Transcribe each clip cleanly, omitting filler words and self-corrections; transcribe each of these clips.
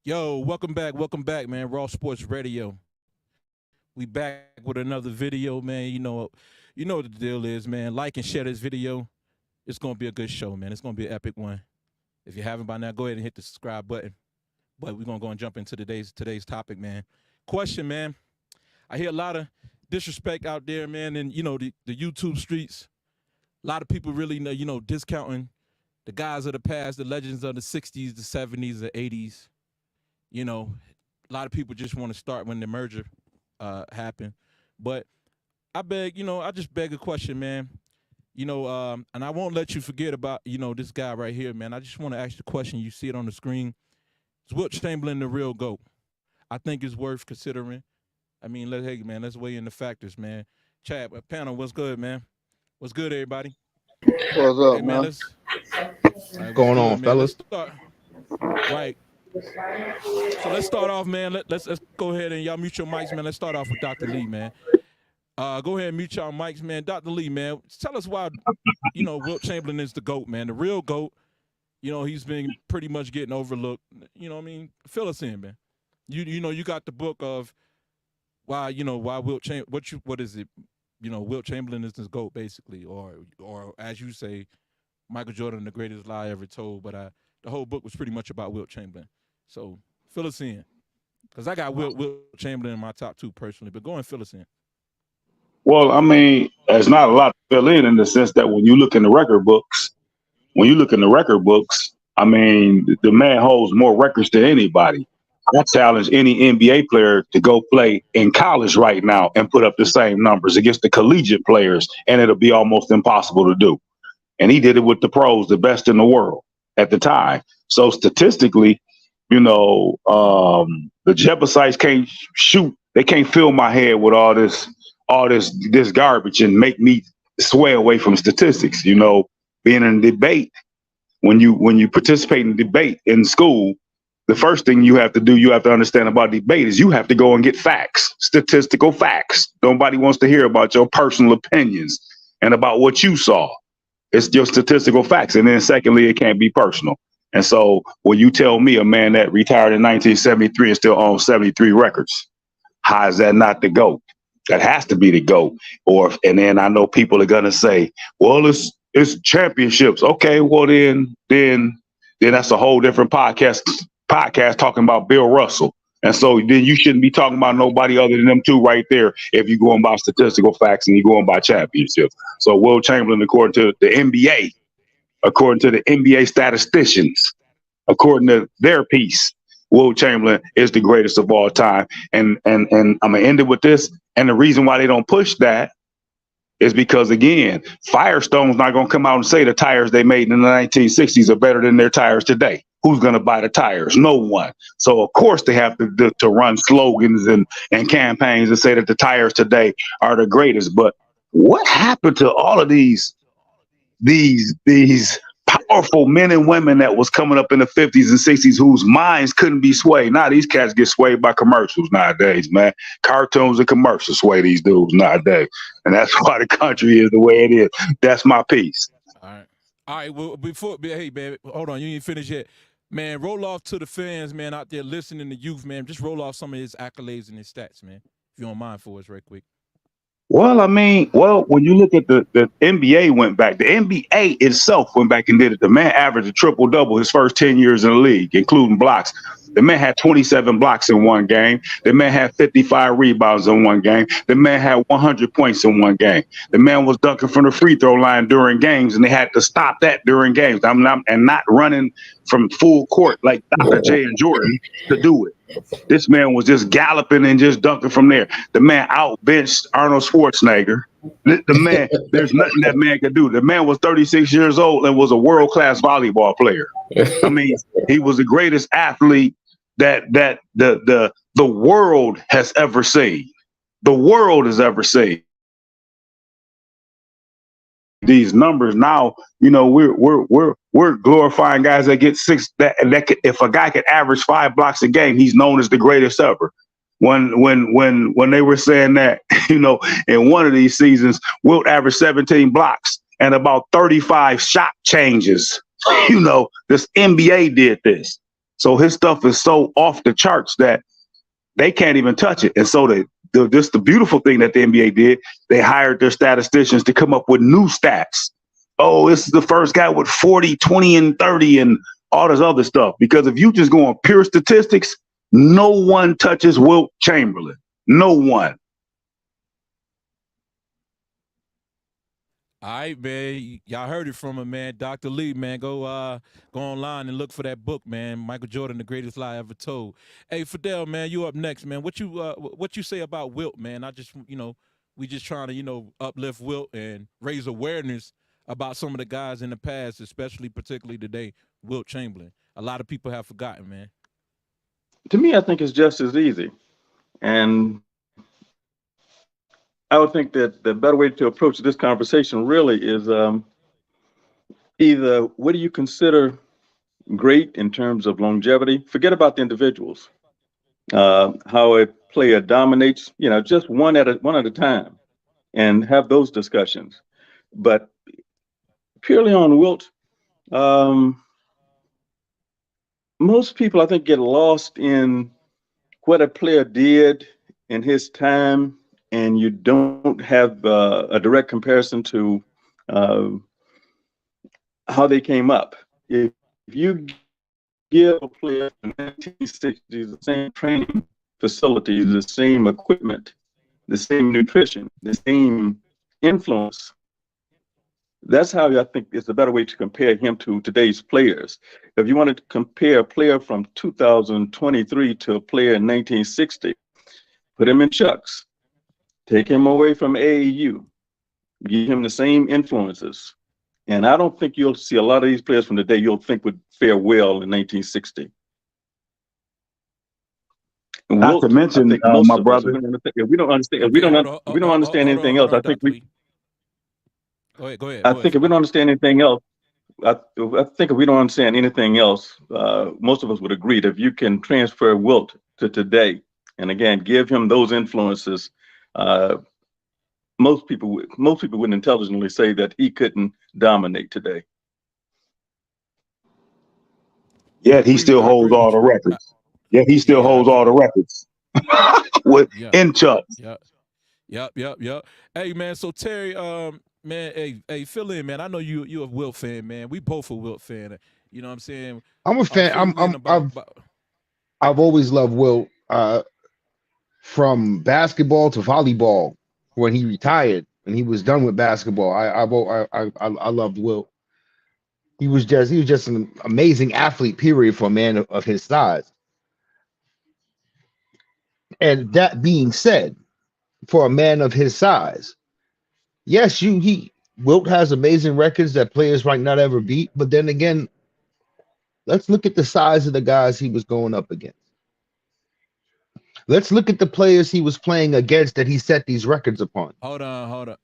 Yo, welcome back, man. Raw Sports Radio. We back with another video, man. You know what the deal is, man. Like and share this video. It's gonna be a good show, man. It's gonna be an epic one. If you haven't by now, go ahead and hit the subscribe button. But we're gonna go and jump into today's topic, man. Question, man. I hear a lot of disrespect out there, man, and the YouTube streets. A lot of people really discounting the guys of the past, the legends of the '60s, the '70s, the '80s. You know, a lot of people just want to start when the merger happened. But I just beg a question, man. And I won't let you forget about, this guy right here, man. I just want to ask the question. You see it on the screen. Is Wilt Chamberlain the real GOAT? I think it's worth considering. I mean, let's weigh in the factors, man. Chad, panel, what's good, man? What's good, everybody? What's Hey, up, man, man? let's all right, what's Going good, on, man? Let's fellas? start. Right. So let's start off, man. Let's go ahead and y'all mute your mics, man. Let's start off with Dr. Lee, man. Go ahead and mute y'all mics, man. Dr. Lee, man, tell us why Wilt Chamberlain is the GOAT, man, the real GOAT. He's been pretty much getting overlooked. You know what I mean? Fill us in, man. You got the book of why Wilt Chamberlain. What is it? Wilt Chamberlain is the GOAT, basically, or as you say, Michael Jordan, the greatest lie ever told. But the whole book was pretty much about Wilt Chamberlain. So fill us in, because I got Wilt Chamberlain in my top two personally. But go and fill us in. Well, I mean, there's not a lot to fill in the sense that when you look in the record books, I mean, the man holds more records than anybody. I challenge any NBA player to go play in college right now and put up the same numbers against the collegiate players, and it'll be almost impossible to do. And he did it with the pros, the best in the world at the time. So statistically, the Jebusites can't shoot. They can't fill my head with all this garbage and make me sway away from statistics. Being in a debate, when you participate in debate in school, the first thing you have to understand about debate is you have to go and get facts, statistical facts. Nobody wants to hear about your personal opinions and about what you saw. It's just statistical facts. And then secondly, it can't be personal. And so when you tell me a man that retired in 1973 and still owns 73 records, how is that not the GOAT? That has to be the GOAT. And then I know people are gonna say, well, it's championships. Okay, well then that's a whole different podcast talking about Bill Russell. And so then you shouldn't be talking about nobody other than them two right there if you're going by statistical facts and you're going by championships. So Wilt Chamberlain, according to the NBA statisticians, according to their piece, Wilt Chamberlain is the greatest of all time. And I'm gonna end it with this. And the reason why they don't push that is because, again, Firestone's not gonna come out and say the tires they made in the 1960s are better than their tires today. Who's gonna buy the tires? No one. So of course they have to run slogans and campaigns and say that the tires today are the greatest. But what happened to all of these powerful men and women that was coming up in the 50s and 60s whose minds couldn't be swayed? Now these cats get swayed by commercials nowadays, man. Cartoons and commercials sway these dudes nowadays. And that's why the country is the way it is. That's my piece. All right. All right. Well, hey, man, hold on. You ain't finished yet. Man, roll off to the fans, man, out there listening to youth, man. Just roll off some of his accolades and his stats, man. If you don't mind for us, right quick. Well, I mean, when you look at the NBA went back, the NBA itself went back and did it. The man averaged a triple-double his first 10 years in the league, including blocks. The man had 27 blocks in one game. The man had 55 rebounds in one game. The man had 100 points in one game. The man was dunking from the free throw line during games, and they had to stop that during games. And not running from full court like Dr. J and Jordan to do it. This man was just galloping and just dunking from there. The man outbenched Arnold Schwarzenegger. The man, there's nothing that man could do. The man was 36 years old and was a world-class volleyball player. I mean, he was the greatest athlete that the world has ever seen. The world has ever seen. These numbers now, we're glorifying guys that get six. That could, if a guy could average 5 blocks a game, he's known as the greatest ever. When they were saying that, in one of these seasons, Wilt averaged 17 blocks and about 35 shot changes. This NBA did this. So his stuff is so off the charts that they can't even touch it. And so just the beautiful thing that the NBA did, they hired their statisticians to come up with new stats. Oh, this is the first guy with 40, 20, and 30 and all this other stuff. Because if you just go on pure statistics, no one touches Wilt Chamberlain. No one. All right, man. Y'all heard it from him, man. Dr. Lee, man. Go online and look for that book, man. Michael Jordan, the greatest lie ever told. Hey, Fidel, man, you up next, man. What you say about Wilt, man? I just, we just trying to, uplift Wilt and raise awareness about some of the guys in the past, especially particularly today, Wilt Chamberlain. A lot of people have forgotten, man. To me, I think it's just as easy. And I would think that the better way to approach this conversation really is either what do you consider great in terms of longevity? Forget about the individuals, how a player dominates, just one at a time, and have those discussions. But purely on Wilt, most people I think get lost in what a player did in his time, and you don't have a direct comparison to how they came up. If you give a player in the 1960s the same training facilities, the same equipment, the same nutrition, the same influence, that's how I think it's a better way to compare him to today's players. If you wanted to compare a player from 2023 to a player in 1960, put him in Chucks. Take him away from AAU, give him the same influences. And I don't think you'll see a lot of these players from today you'll think would fare well in 1960. Not to mention, my brother. If we don't understand anything else, I think we. Go ahead. I think if we don't understand anything else, I think if we don't understand anything else, most of us would agree that if you can transfer Wilt to today, and again, give him those influences, most people wouldn't intelligently say that he couldn't dominate today. Yet he still holds all the records. In Chucks. Yep. Hey, man. So Terry, man, hey, fill in, man. I know you a Wilt fan, man. We both a Wilt fan. You know what I'm saying? I'm a fan. I've always loved Wilt. From basketball to volleyball, when he retired and he was done with basketball, I loved Wilt. He was just an amazing athlete, period, for a man of his size. And that being said, for a man of his size, yes, Wilt has amazing records that players might not ever beat. But then again, let's look at the size of the guys he was going up against. Let's look at the players he was playing against that he set these records upon. Hold on.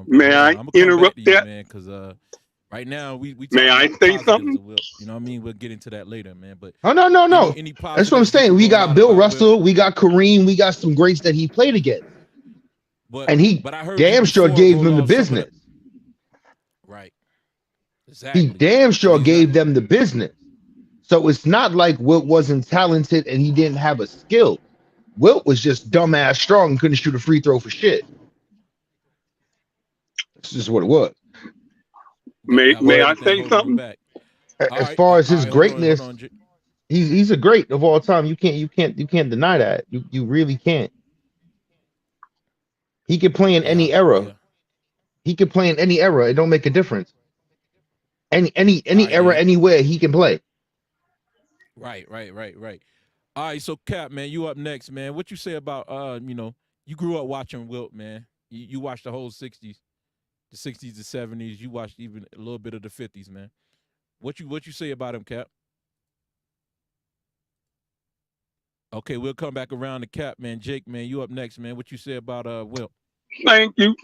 May I interrupt that? Man, because right now we may I say something? You know what I mean? We'll get into that later, man. But no. That's what I'm saying. We got Bill Russell, we got Kareem, we got some greats that he played against. And he damn sure gave them the business. Right. Exactly. He damn sure gave them the business. So it's not like Wilt wasn't talented and he didn't have a skill. Wilt was just dumbass strong and couldn't shoot a free throw for shit. That's just what it was. May I say something? As far as his greatness, he's a great of all time. You can't deny that. You really can't. He could play in any era. Yeah. He could play in any era. It don't make a difference. Any era, anywhere he can play. Right. All right, so Cap, man, you up next, man. What you say about you grew up watching Wilt, man. You watched the whole 60s, the 60s, the 70s. You watched even a little bit of the 50s, man. What you say about him, Cap? Okay, we'll come back around to Cap, man. Jake, man, you up next, man. What you say about Wilt? Thank you.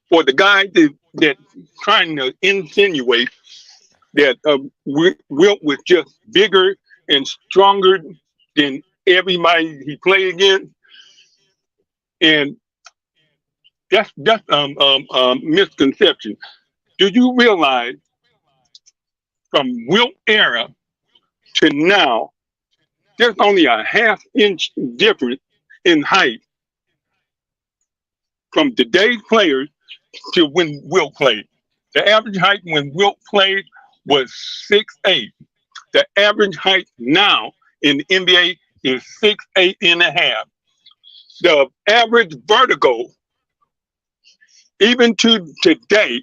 For the guy that trying to insinuate that Wilt was just bigger and stronger than everybody he played against, and that's misconception. Do you realize from Wilt era to now, there's only a half inch difference in height from today's players to when Wilt played. The average height when Wilt played was 6'8". The average height now in the NBA is 6'8" and a half. The average vertical, even to today,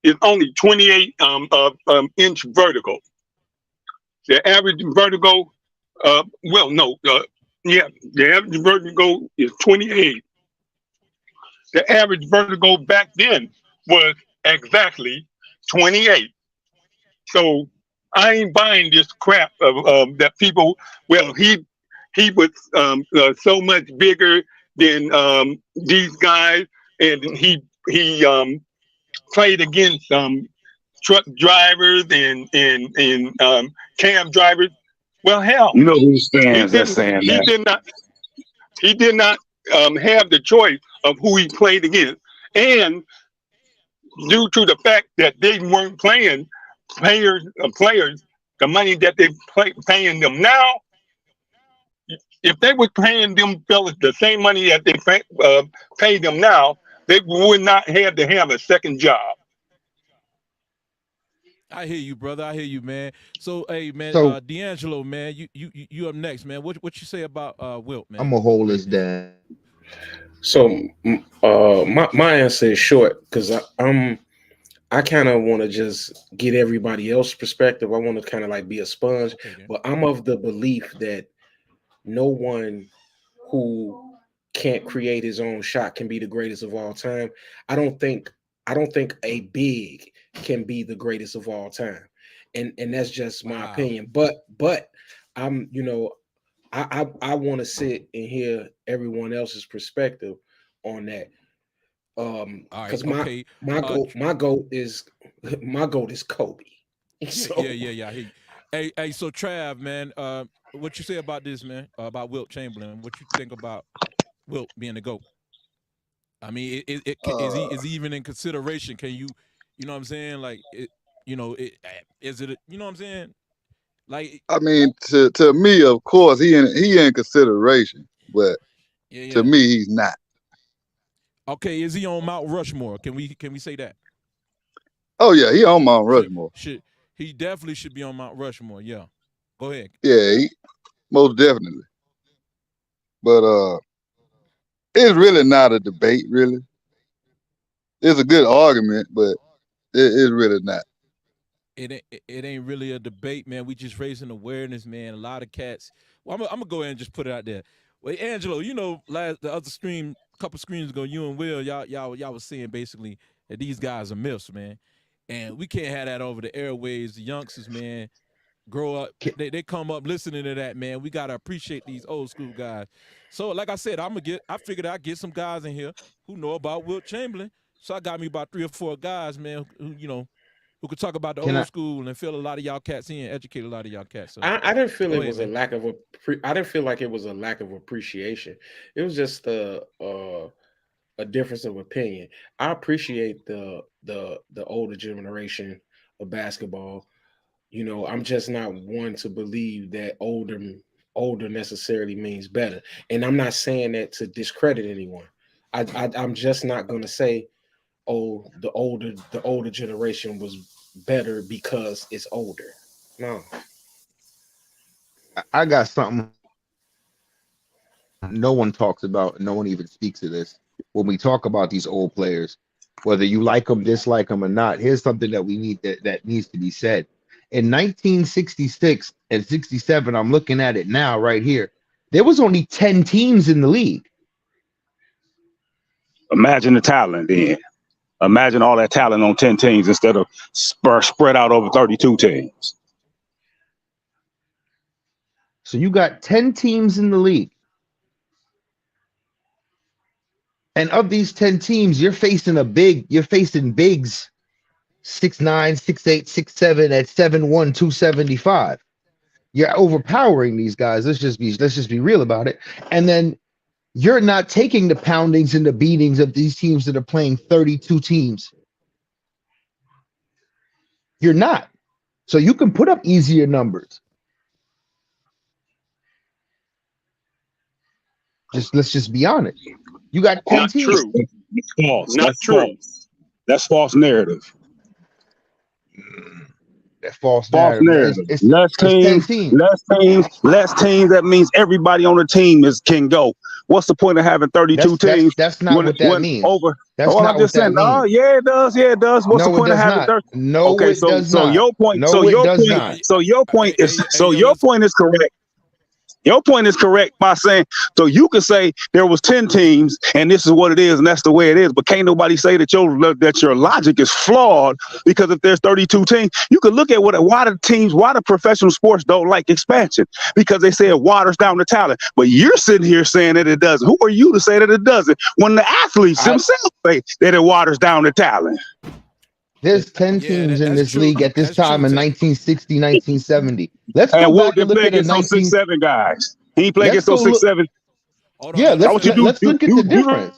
is only 28 inch vertical. The average vertical, the average vertical is 28. The average vertical back then was exactly 28. So I ain't buying this crap of that people. Well, he was so much bigger than these guys, and he played against truck drivers and cab drivers. Well, hell, You know who he stands that's didn't. saying He that. did not. He did not have the choice of who he played against, and due to the fact that they weren't playing players, the money that they paying them now. If they were paying them fellas the same money that they pay them now, they would not have to have a second job. I hear you, brother. I hear you, man. So, hey, man, So D'Angelo, man, you up next, man. What you say about Wilt, I'm man? gonna hold this down. So my answer is short because I kind of want to just get everybody else's perspective. I want to kind of like be a sponge, Okay, but I'm of the belief that no one who can't create his own shot can be the greatest of all time. I don't think a big can be the greatest of all time. And that's just my wow. opinion. But I'm, I want to sit and hear everyone else's perspective on that. All right, Because okay. my goat is Kobe. So Yeah. I hear you. Hey, so Trav, man, what you say about this, man? About Wilt Chamberlain? What you think about Wilt being the GOAT? I mean, is he even in consideration? Can you know what I'm saying? Like, is it? You know what I'm saying? Like, I mean, to me, of course, he in consideration, but to yeah. me, he's not. Okay, is he on Mount Rushmore? Can we say that? Oh yeah, he on Mount Should Rushmore. should he definitely should be on Mount Rushmore? Yeah. Go ahead. Yeah, most definitely. But it's really not a debate. Really, it's a good argument, but it's really not. It ain't really a debate, man. We just raising awareness, man. A lot of cats. Well, I'm gonna go ahead and just put it out there. Well, Angelo, the other stream, a couple screens ago, you and Will, y'all was saying basically that these guys are myths, man, and we can't have that over the airwaves. The youngsters, man, grow up, they come up listening to that, man. We gotta appreciate these old school guys. So, like I said, I figured I'd get some guys in here who know about Wilt Chamberlain. So I got me about 3 or 4 guys, man, who could talk about the Can old I? school and fill a lot of y'all cats in, educate a lot of y'all cats. So I didn't feel go it ahead, was a man. lack of I didn't feel like it was a lack of appreciation. It was just a difference of opinion. I appreciate the older generation of basketball. I'm just not one to believe that older necessarily means better. And I'm not saying that to discredit anyone. I'm just not going to say, oh, the older generation was better because it's older. No. I got something no one talks about, and no one even speaks of this when we talk about these old players, whether you like them, dislike them, or not. Here's something that we need that needs to be said. In 1966 and 67, I'm looking at it now, right here. There was only 10 teams in the league. Imagine the talent then. Imagine all that talent on 10 teams instead of spread out over 32 teams. So you got 10 teams in the league. And of these 10 teams, you're facing bigs 6'9", 6'8", 6'7", at 7'1", 275. You're overpowering these guys. Let's just be real about it. And then you're not taking the poundings and the beatings of these teams that are playing 32 teams. You're not. So you can put up easier numbers. Let's just be honest. You got 10 Not teams. true. That's false. Not That's true. false. That's false narrative. That false False narrative. narrative. It's Less 10 teams, teams. less teams. That means everybody on the team can go. What's the point of having 32 teams? That's not what that means. Over. That's I'm not just what that saying. Oh, means. yeah, it does. Yeah, it does. What's the No, it point of does having not. 30? No, Okay, it does so not. your point. No, So it your does point. not. So your point is. Hey, So yo, your let's- point is correct. Your point is correct by saying, so you can say there was 10 teams and this is what it is and that's the way it is, but can't nobody say that your logic is flawed, because if there's 32 teams, you can look at why the professional sports don't like expansion, because they say it waters down the talent. But you're sitting here saying that it doesn't. Who are you to say that it doesn't when the athletes themselves say that it waters down the talent? There's 10 Yeah, teams in that's this true. league at this That's time true, in Tim. 1960, 1970. Let's go And Wilt back and didn't look play at the against those 6'7" guys. He ain't play Let's against those go look- 6'7". Hold on, Yeah, let's what you let's do. look at the difference.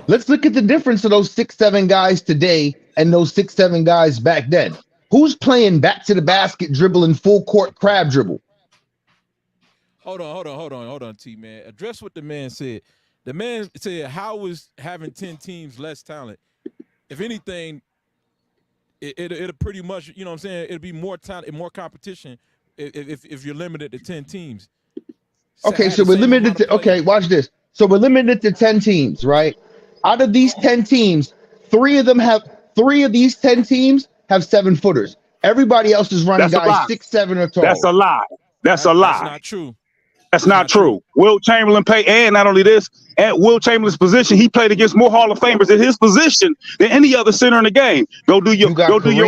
Let's look at the difference of those 6'7" guys today and those 6'7" guys back then. Who's playing back to the basket, dribbling full court crab dribble? Hold on, T man. Address what the man said. The man said, how is having 10 teams less talent? If anything, it'll pretty much, you know what I'm saying, it'll be more talent and more competition if you're limited to 10 teams. Okay, so we're limited to, okay, watch this. So we're limited to 10 teams, right? Out of these 10 teams, three of these 10 teams have 7-footers. Everybody else is running That's a lie. guys 6'7" or tall. That's a lie. That's a lie. That's not true. That's not true. Wilt Chamberlain played, and not only this, at Wilt Chamberlain's position, he played against more Hall of Famers in his position than any other center in the game. Go do your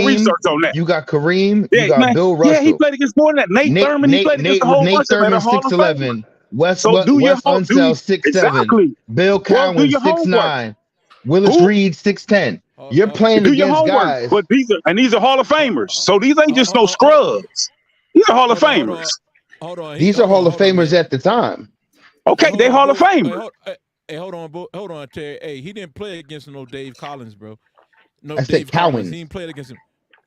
research on that. You got Kareem. You got man. Bill Russell. Yeah, he played against more than that. Nate Thurman, he played against a whole bunch of them at a Hall of Fame. 6'11", Wes So do your Unseld 6'7", exactly. Bill Well, do Cowan your 6'9", Willis Who? Reed 6'10". You're playing Do your against homework. guys. But these are Hall of Famers. So these ain't just no scrubs. These are Hall of Famers. Hold on. These are Hall of Famers at the time. Okay, they Hall of Famers. Hey, hold on, Terry. Hey, he didn't play against no Dave Collins, bro. No, I said Dave Collins. Cowens. He didn't play against him.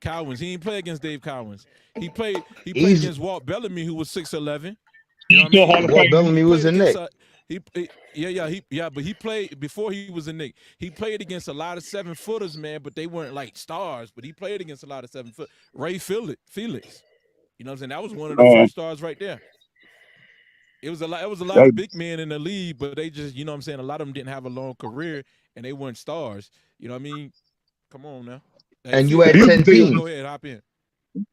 Cowens. He didn't play against Dave Cowens. He played against Walt Bellamy, who was 6'11". You know what I mean? Walt Bellamy was a Knick. But he played before he was a Knick. He played against a lot of 7-footers, man, but they weren't like stars. But he played against a lot of 7-foot. Ray Felix. You know what I'm saying? That was one of the first stars right there. It was a lot of big men in the league, but they just, you know what I'm saying, a lot of them didn't have a long career and they weren't stars. You know what I mean? Come on now. And you had 10 teams. Go ahead, hop in.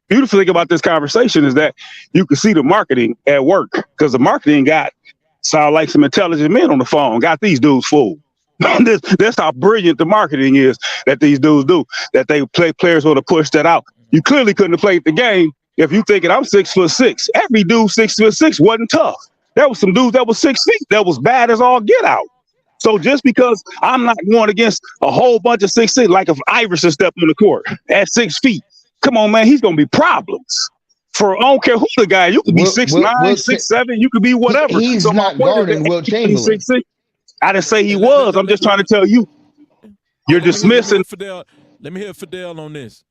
Beautiful thing about this conversation is that you can see the marketing at work, because the marketing sound like some intelligent men on the phone, got these dudes fooled. That's how brilliant the marketing is that these dudes do, that they players want to push that out. You clearly couldn't have played the game if you thinking I'm 6'6". Every dude 6'6" wasn't tough. There was some dudes that was 6 feet that was bad as all get out. So just because I'm not going against a whole bunch of 6'6", like if Iverson stepped on the court at 6 feet, come on, man, he's gonna be problems. I don't care who the guy. You could be 6'9", 6'7", you could be whatever. He's so not guarding Wilt Chamberlain. I didn't say he was. I'm just trying to tell you. You're dismissing. Let me hear Fidel on this.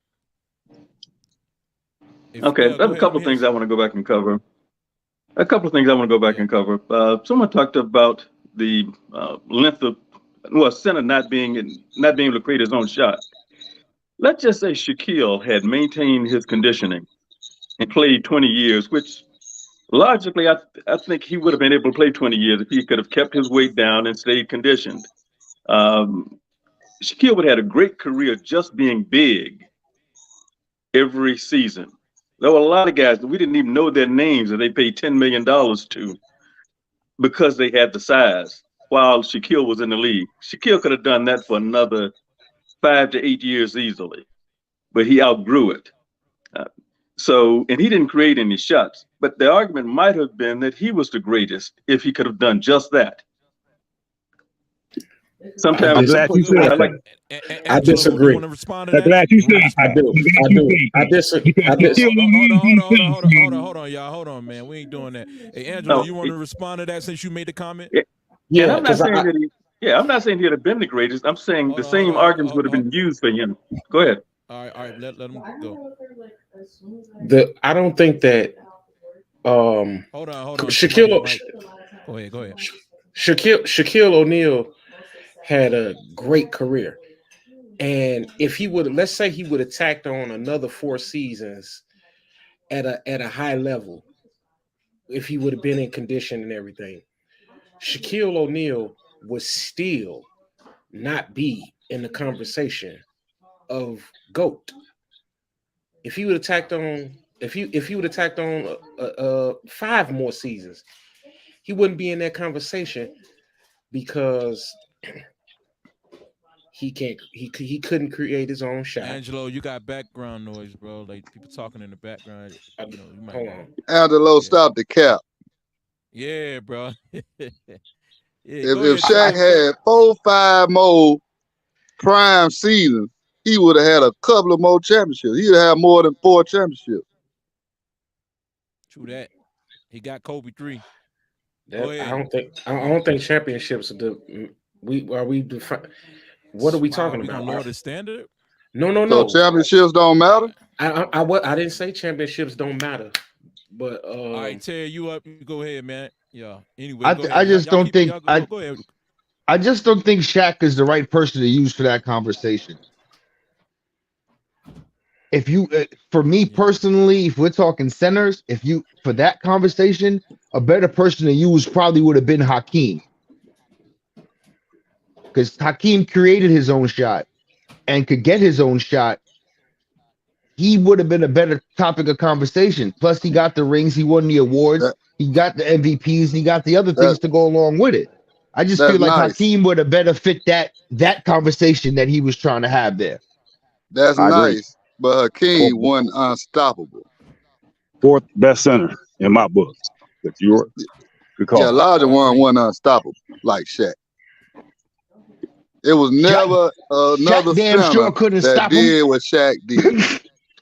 Okay, there's a couple of things I want to go back and cover. Someone talked about the length of, center not being able to create his own shot. Let's just say Shaquille had maintained his conditioning and played 20 years, which logically I think he would have been able to play 20 years if he could have kept his weight down and stayed conditioned. Shaquille would have had a great career just being big every season. There were a lot of guys that we didn't even know their names that they paid $10 million to because they had the size while Shaquille was in the league. Shaquille could have done that for another 5 to 8 years easily, but he outgrew it. And he didn't create any shots, but the argument might have been that he was the greatest if he could have done just that. Sometimes I disagree. Want to respond to that? I do. I disagree. Hold on, y'all. Hold on, man. We ain't doing that. Hey, Angela, you want to respond to that since you made the comment? Yeah, I'm not saying he'd have been the greatest. I'm saying the same arguments would have been used for him. Go ahead. All right. Let him go. I don't think that Hold on. Shaquille Go ahead. Shaquille O'Neal had a great career. And if he would, let's say he would have tacked on another 4 seasons at a high level, if he would have been in condition and everything, Shaquille O'Neal would still not be in the conversation of GOAT. If he would have tacked on, if he would have tacked on 5 more seasons, he wouldn't be in that conversation because he couldn't create his own shot. Angelo, you got background noise, bro. Like people talking in the background. You might Hold on. Angelo, stop the cap. Yeah, bro. Yeah, If Shaq had 4-5 more prime seasons, he would have had a couple of more championships. He'd have more than 4 championships. True that. He got Kobe 3. I don't think championships are what are we talking about? Lower the standard? No. So championships don't matter? I didn't say championships don't matter. But all right, Terry, you up? You go ahead, man. Yeah. Anyway, I just don't think go ahead. I just don't think Shaq is the right person to use for that conversation. If you, for me personally, if we're talking centers, for that conversation, a better person to use probably would have been Hakeem, because Hakeem created his own shot and could get his own shot. He would have been a better topic of conversation. Plus, he got the rings, he won the awards, he got the MVPs, he got the other things to go along with it. I just feel like Hakeem would have better fit that conversation that he was trying to have there. That's nice. But Hakeem wasn't unstoppable. 4th best center in my books. If you're Elijah wasn't unstoppable like Shaq. It was never another damn center sure couldn't that stop did him. what Shaq did.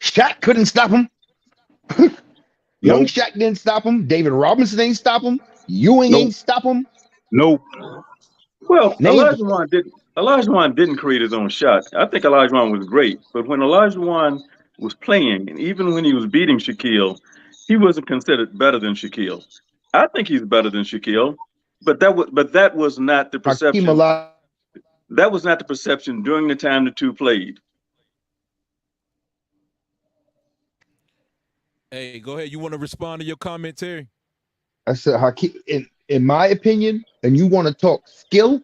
Shaq couldn't stop him. Young Shaq didn't stop him. David Robinson ain't stop him. Ewing ain't stop him. Nope. Well, Olajuwon didn't create his own shot. I think Olajuwon was great, but when Olajuwon was playing, and even when he was beating Shaquille, he wasn't considered better than Shaquille. I think he's better than Shaquille, but that was not the perception. That was not the perception during the time the two played. Hey, go ahead. You want to respond to your comment, Terry? I said Hakeem, in my opinion, and you want to talk skill,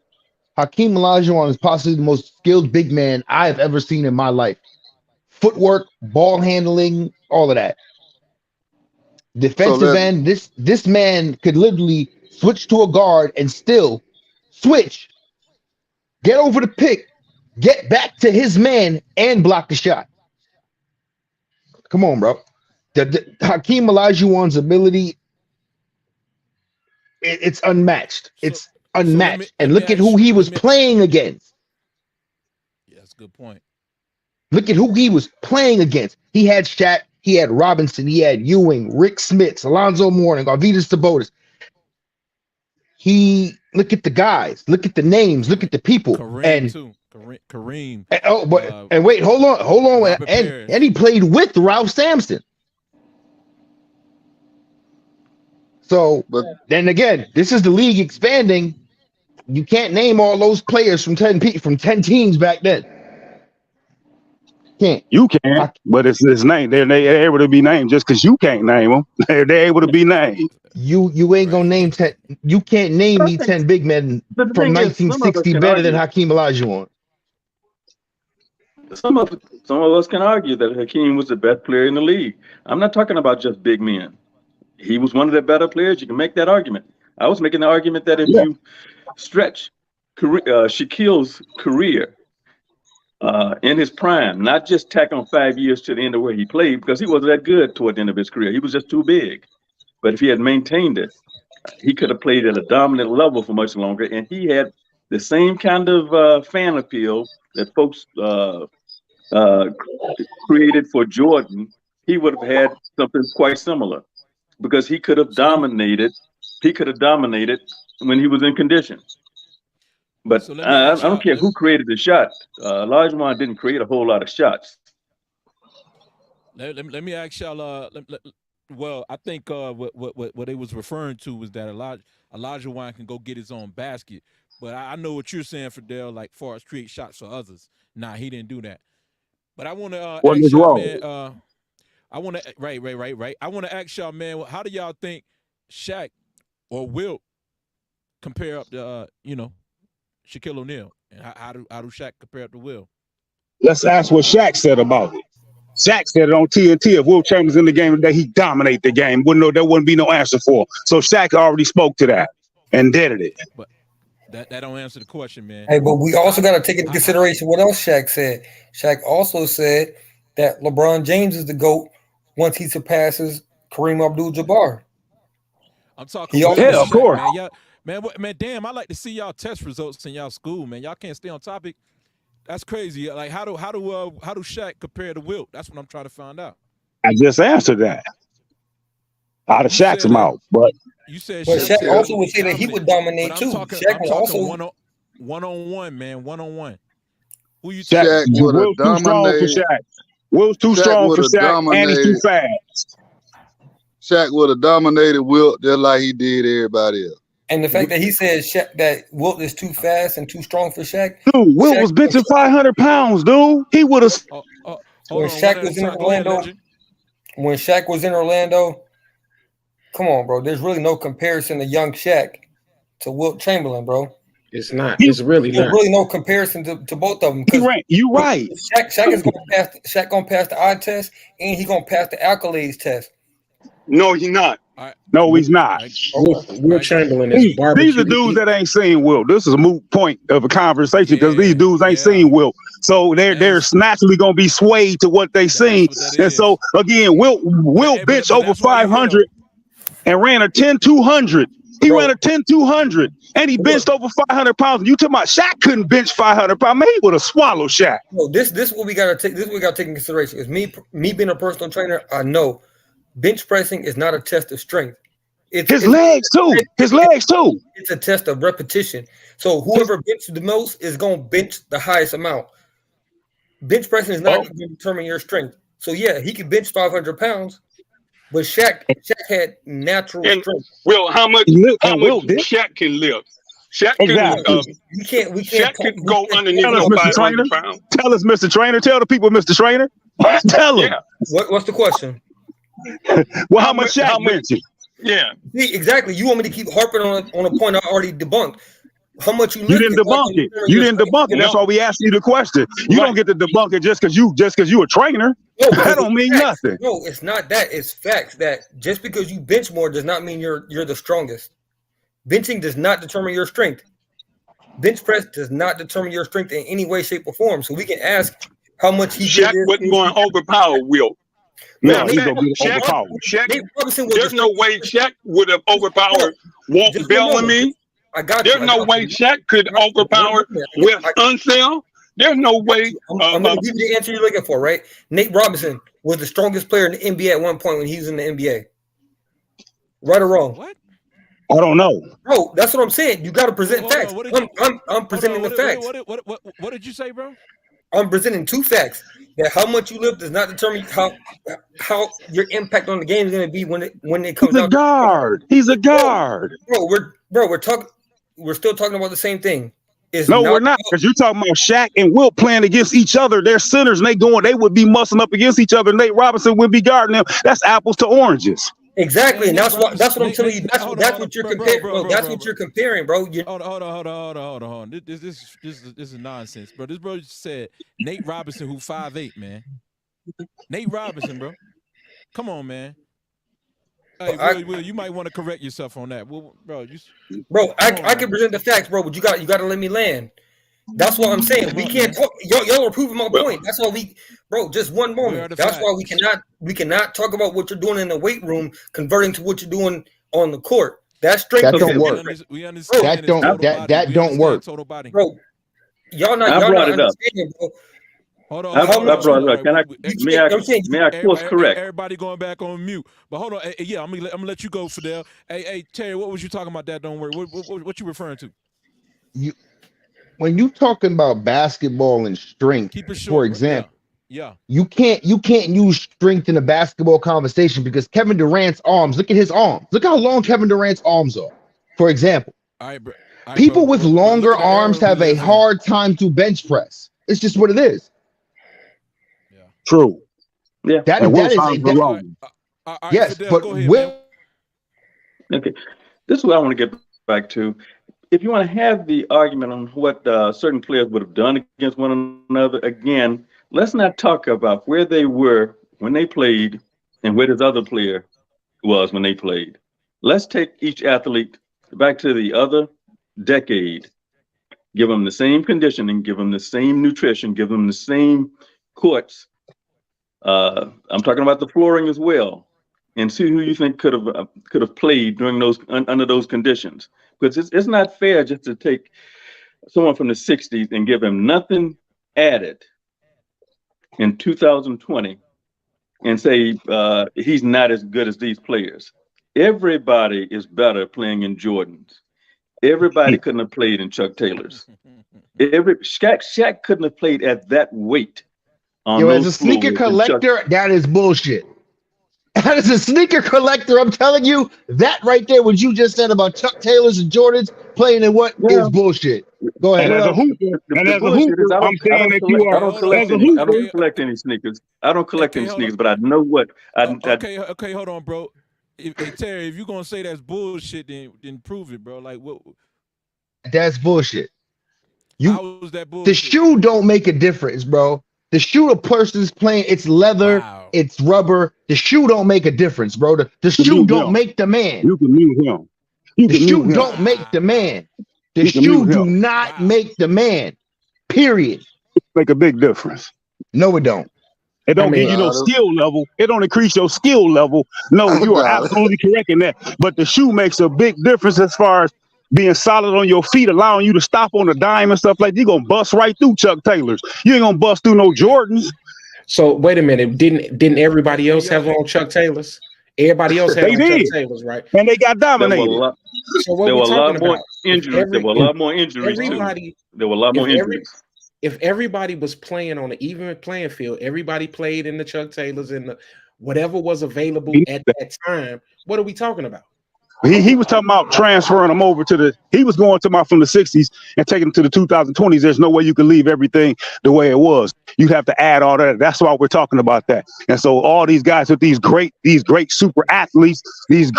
Hakeem Olajuwon is possibly the most skilled big man I've ever seen in my life. Footwork, ball handling, all of that. Defensive end, this man could literally switch to a guard and still switch, get over the pick, get back to his man, and block the shot. Come on, bro. The Hakeem Olajuwon's ability, it's unmatched. It's unmatched. And look at who he was playing against. Yeah, that's a good point. Look at who he was playing against. He had Shaq, he had Robinson, he had Ewing, Rick Smits, Alonzo Mourning, Arvydas Sabonis. Look at the guys, look at the names, look at the people. Kareem. And wait, hold on. And he played with Ralph Sampson. So, then again, this is the league expanding. You can't name all those players from 10 teams back then. Can't. You can, but it's his name. They're able to be named just because you can't name them. They're able to be named. You ain't gonna name 10. You can't name me 10 big men from 1960 better than Hakeem Olajuwon. Some of us can argue that Hakeem was the best player in the league. I'm not talking about just big men. He was one of the better players. You can make that argument. I was making the argument that if you stretch Shaquille's career in his prime, not just tack on 5 years to the end of where he played, because he wasn't that good toward the end of his career. He was just too big. But if he had maintained it, he could have played at a dominant level for much longer. And he had the same kind of fan appeal that folks created for Jordan. He would have had something quite similar, because he could have dominated. He could have dominated when he was in condition. But I don't care who created the shot. Olajuwon didn't create a whole lot of shots. Let me ask y'all. Well, I think what they was referring to was that Elijah Wine can go get his own basket, but I know what you're saying, Fidel. Like, far as create shots for others, nah, he didn't do that. But I want to What ask is y'all, wrong? man. I want to right. I want to ask y'all, man. How do y'all think Shaq or Wilt compare up to Shaquille O'Neal, and how do Shaq compare up to Will? Let's ask what Shaq said about it. Shaq said it on TNT. If Wilt Chamberlain's in the game today, he dominate the game. There wouldn't be no answer for. So Shaq already spoke to that and did it. But that don't answer the question, man. Hey, but we also got to take into consideration what else Shaq said. Shaq also said that LeBron James is the GOAT once he surpasses Kareem Abdul-Jabbar. I'm talking. Of course. Man, damn! I like to see y'all test results in y'all school, man. Y'all can't stay on topic. That's crazy. Like, how do Shaq compare to Wilt? That's what I'm trying to find out. I just answered that out of Shaq's mouth, but you said Shaq also would say that he would dominate too. Shaq would also one-on-one, man, one-on-one. Who you Shaq talking? would have Will's too strong for dominated. Shaq. Will's too strong for Shaq, and he's too fast. Shaq would have dominated Wilt just like he did everybody else. And the fact that he said that Wilt is too fast and too strong for Shaq. Dude, Wilt was benching 500 pounds, dude. He would have. When Shaq was in Orlando, come on, bro. There's really no comparison to young Shaq to Wilt Chamberlain, bro. It's not. It's really There's not. really no comparison to both of them. You right. Shaq is gonna pass the eye test, and he's gonna pass the accolades test. No, he's not. No, he's not. Wilt Chamberlain is These are dudes that ain't seen Wilt. This is a moot point of a conversation because these dudes ain't seen Wilt. So they're naturally gonna be swayed to what they seen. And so again, Wilt bench over 500 and ran a 10-200. He ran a 10-200 and he benched over 500 pounds. You talking about Shaq couldn't bench 500 pounds? Man, he would have swallowed Shaq. No, this is what we gotta take. This is what we gotta take in consideration. Is me being a personal trainer, I know bench pressing is not a test of strength. His legs too. It's a test of repetition. So whoever benches the most is going to bench the highest amount. Bench pressing is not going to determine your strength. So yeah, he could bench 500 pounds, but Shaq had natural strength. Well, how much Shaq can lift? Shaq can. Shaq can go underneath 500 pounds. Tell us, Mr. Trainer. Tell the people, Mr. Trainer. Tell them. Yeah. What's the question? Well, how much Shaq benching? Yeah. See, exactly. You want me to keep harping on a point I already debunked. How much you didn't debunk it. You didn't debunk it. That's why we asked you the question. You don't get to debunk it just because you a trainer. No, that don't mean nothing. No, it's not that. It's facts that just because you bench more does not mean you're the strongest. Benching does not determine your strength. Bench press does not determine your strength in any way, shape, or form. So we can ask how much Shaq wasn't going to overpower Wilt. No, he's gonna be overpowered. There's no way Shaq would have overpowered Walt Bellamy. There's no way Shaq could overpower Wes Unseld. There's no way. I'm going to give you the answer you're looking for, right? Nate Robinson was the strongest player in the NBA at one point when he was in the NBA. Right or wrong? What? I don't know. Bro, that's what I'm saying. You got to present facts. I'm presenting the facts. What did you say, bro? I'm presenting two facts. That how much you lift does not determine how your impact on the game is going to be when it comes out. He's a guard. We're still talking about the same thing. We're not, because you're talking about Shaq and Wilt playing against each other. They're centers and they would be muscling up against each other. Nate Robinson would be guarding them. That's apples to oranges. Exactly, and that's what I'm telling you. That's what you're comparing. That's what you're comparing, bro. Hold on. This is nonsense, bro. This bro just said Nate Robinson, who 5'8", man. Nate Robinson, bro. Come on, man. Hey, Will, you might want to correct yourself on that, bro. I can present the facts, bro, but you got to let me land. That's what I'm saying. We can't talk. Y'all are proving my point. That's why just one moment. That's why we cannot talk about what you're doing in the weight room, converting to what you're doing on the court. That's straight. That don't work. We understand that don't work. Bro, y'all not understanding, bro. Hold on. I brought it up. May I course correct? Everybody going back on mute. But hold on. Yeah, I'm gonna let you go, Fidel. Hey, Terry, what was you talking about? That don't work. What you referring to? When you talking about basketball and strength, Keep it short, for example, Yeah. You can't use strength in a basketball conversation because Kevin Durant's arms, look at his arms. Look how long Kevin Durant's arms are. For example, All right, bro. people with but look longer at the era arms we have a live in. hard time to bench press. It's just what it is. Yeah. True. Yeah. That And Wilt is Chamberlain All right, yes, Fidel, but go ahead, man. Okay. This is what I want to get back to. If you want to have the argument on what certain players would have done against one another, again, let's not talk about where they were when they played and where this other player was when they played. Let's take each athlete back to the other decade, give them the same conditioning, give them the same nutrition, give them the same courts. I'm talking about the flooring as well, and see who you think could have played during those under those conditions. Because it's not fair just to take someone from the 60s and give him nothing added in 2020 and say he's not as good as these players. Everybody is better playing in Jordans. Everybody couldn't have played in Chuck Taylors. Shaq couldn't have played at that weight. Yo, as a sneaker collector, that is bullshit. As a sneaker collector, I'm telling you, that right there, what you just said about Chuck Taylors and Jordans playing in what is bullshit. Go ahead. And as a hooper, I'm saying that you are. I don't collect any sneakers. I don't collect any sneakers, but I know what. Okay, hold on, bro. Hey, Terry, if you're gonna say that's bullshit, then prove it, bro. Like what? That's bullshit. How is that bullshit? The shoe don't make a difference, bro. The shoe a person's playing, it's leather, it's rubber. The shoe don't make a difference, bro. The shoe don't make the man. You can mute him. The shoe don't make the man. The shoe do not make the man. Period. Make a big difference. No, it don't. It don't give you no skill level. It don't increase your skill level. No, you are absolutely correct in that. But the shoe makes a big difference as far as being solid on your feet, allowing you to stop on a dime and stuff like that. You're going to bust right through Chuck Taylors. You ain't going to bust through no Jordans. So wait a minute. Didn't everybody else have on Chuck Taylors? Everybody else had on Chuck Taylors, right? And they got dominated. So what we talking about? There were a lot more injuries. There were a lot more injuries. If everybody was playing on an even playing field, everybody played in the Chuck Taylors and whatever was available at that time. What are we talking about? He was talking about transferring them over to he was going to from the 60s and taking them to the 2020s. There's no way you can leave everything the way it was. You'd have to add all that. That's why we're talking about that. And so all these guys with these great super athletes, none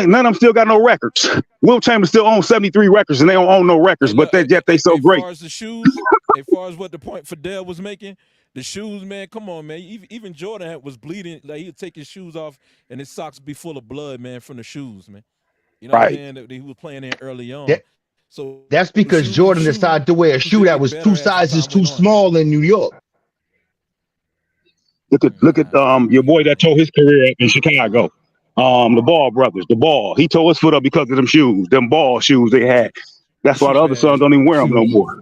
of them still got no records. Wilt Chamberlain still owns 73 records and they don't own no records, but yet they so great. As far as the shoes, as far as what the point Fidel was making, the shoes, man, come on, man. Even Jordan was bleeding. Like, he'd take his shoes off and his socks would be full of blood, man, from the shoes, man. You know what I'm saying? That he was playing in early on. So that's because Jordan decided to wear a shoe that was 2 sizes too small in New York. Look at your boy that tore his career in Chicago. The Ball brothers, he tore his foot up because of them shoes, them ball shoes they had. That's why the other sons don't even wear them no more.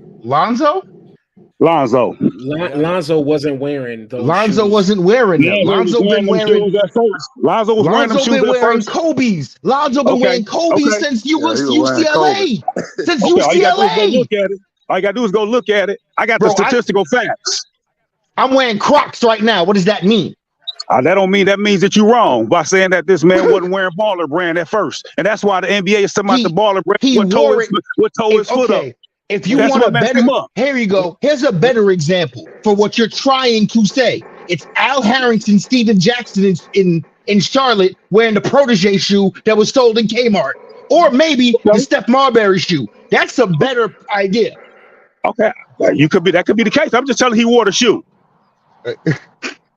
Lonzo wasn't wearing those. Lonzo shoes. Wasn't wearing them. Lonzo been wearing. Lonzo was wearing them shoes at first. Kobe's. Lonzo been wearing Kobe's since UCLA. Since UCLA. All you gotta do is go look at it. I got the statistical facts. I'm wearing Crocs right now. What does that mean? That means that you're wrong by saying that this man wasn't wearing Baller Brand at first, and that's why the NBA is talking about the Baller Brand. What tore his foot up. If you want a better, here you go. Here's a better example for what you're trying to say. It's Al Harrington, Steven Jackson in Charlotte wearing the protege shoe that was sold in Kmart, or maybe the Steph Marbury shoe. That's a better idea. Okay, that could be the case. I'm just telling you, he wore the shoe.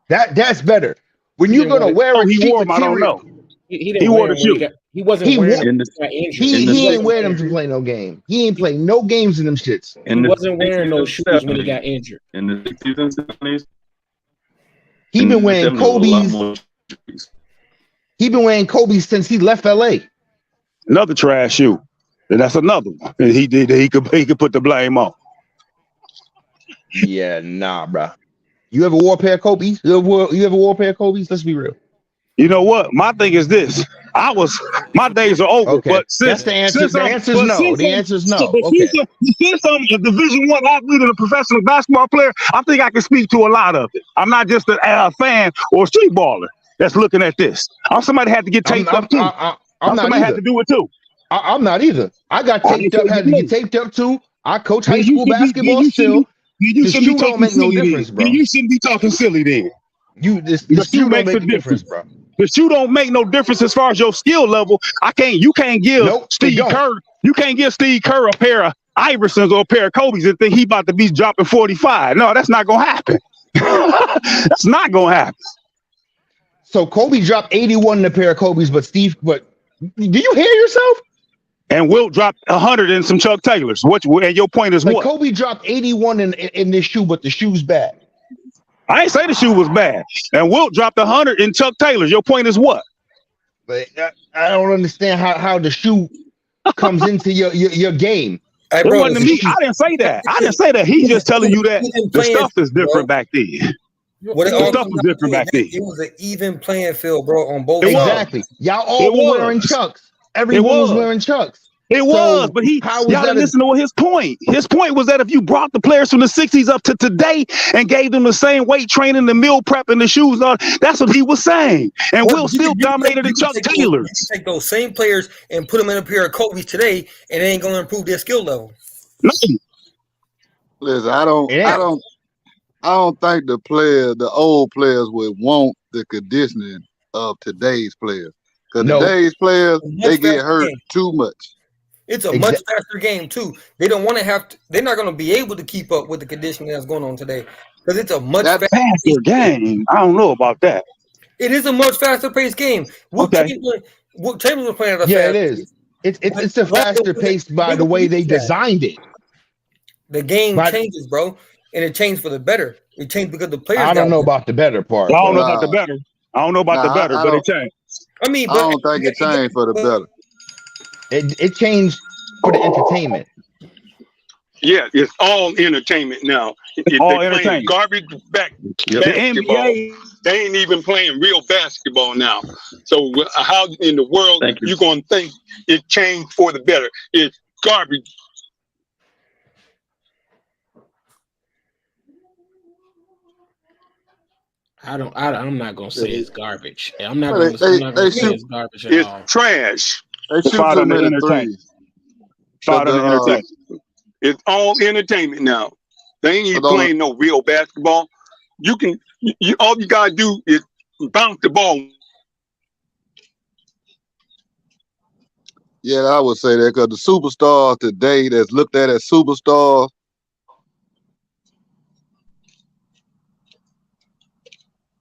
That's better. When you're gonna wear it, he wore them. I don't know. He wore the shoe. He wasn't wearing them. He ain't wearing them to play no game. He ain't playing no games in them shits. He wasn't wearing those shoes when he got injured. In the 60s and 70s, he been wearing Kobe's. He been wearing Kobe's since he left LA. Another trash shoe. And that's another one. And he could put the blame on. Yeah, nah, bro. You ever wore a pair of Kobe's? You ever wore a pair of Kobe's? Let's be real. You know what? My thing is this. My days are over. Okay, But that's the answer. The answer is no. The answer is no. Okay. Since I'm a Division I athlete and a professional basketball player, I think I can speak to a lot of it. I'm not just a fan or a street baller that's looking at this. I'm somebody had to get taped up too. I'm not somebody either. had to do it too. I'm not either. I got taped up. Had to get taped up too. I coach high school basketball still. The shoe don't make no difference, bro. You shouldn't be talking silly then. The shoe don't make a difference, bro. The shoe don't make no difference as far as your skill level. You can't give Steve Kerr. You can't give Steve Kerr a pair of Iversons or a pair of Kobe's and think he about to be dropping 45. No, that's not gonna happen. That's not gonna happen. So Kobe dropped 81 in a pair of Kobe's, but do you hear yourself? And Wilt dropped 100 in some Chuck Taylors. And your point is what? Kobe dropped 81 in this shoe, but the shoe's bad. I ain't say the shoe was bad. And Wilt dropped 100 in Chuck Taylors. Your point is what? But I don't understand how the shoe comes into your game. Hey, bro, it wasn't me. I didn't say that. I didn't say that. He's just telling you that the stuff is different back then. The stuff was different back then. It was an even playing field, bro, on both sides. Exactly. Y'all all were wearing Chucks. Everyone was wearing Chucks. It was, but y'all didn't listen to his point. His point was that if you brought the players from the 60s up to today and gave them the same weight training, the meal prep, and the shoes, that's what he was saying. And Will still dominated the Chuck Taylors. You take those same players and put them in a pair of Kobe's today, and they ain't going to improve their skill level. No. Listen, I don't think the old players would want the conditioning of today's players. Because today's players, they get hurt too much. It's a much faster game too. They don't want to have to. They're not going to be able to keep up with the conditioning that's going on today because it's a much faster game. I don't know about that. It is a much faster paced game. Wilt Chamberlain was playing at a it is. It's a faster paced by the way they designed it. The game changes, bro, and it changed for the better. It changed because the players. I don't know about the better part. I don't know about the better. I don't know about the better, but it changed. I mean, I don't think it changed for the better. It changed for the entertainment. Yeah, it's all entertainment now. All entertainment. Garbage basketball. NBA. They ain't even playing real basketball now. So how in the world you gonna think it changed for the better? It's garbage. I'm not gonna say it's garbage. I'm not gonna say it's garbage at all. It's trash. They shoot too many threes. It's all entertainment now. They ain't even playing no real basketball. All you gotta do is bounce the ball. Yeah, I would say that because the superstars today that's looked at as superstars,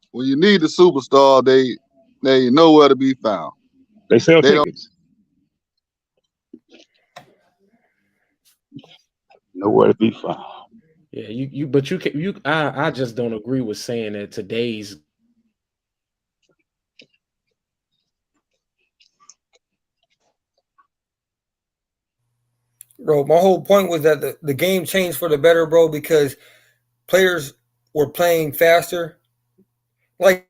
when you need the superstar, they nowhere to be found. They sell tickets. Nowhere to be found. Yeah, I just don't agree with saying that today's. Bro, my whole point was that the game changed for the better, bro, because players were playing faster. Like,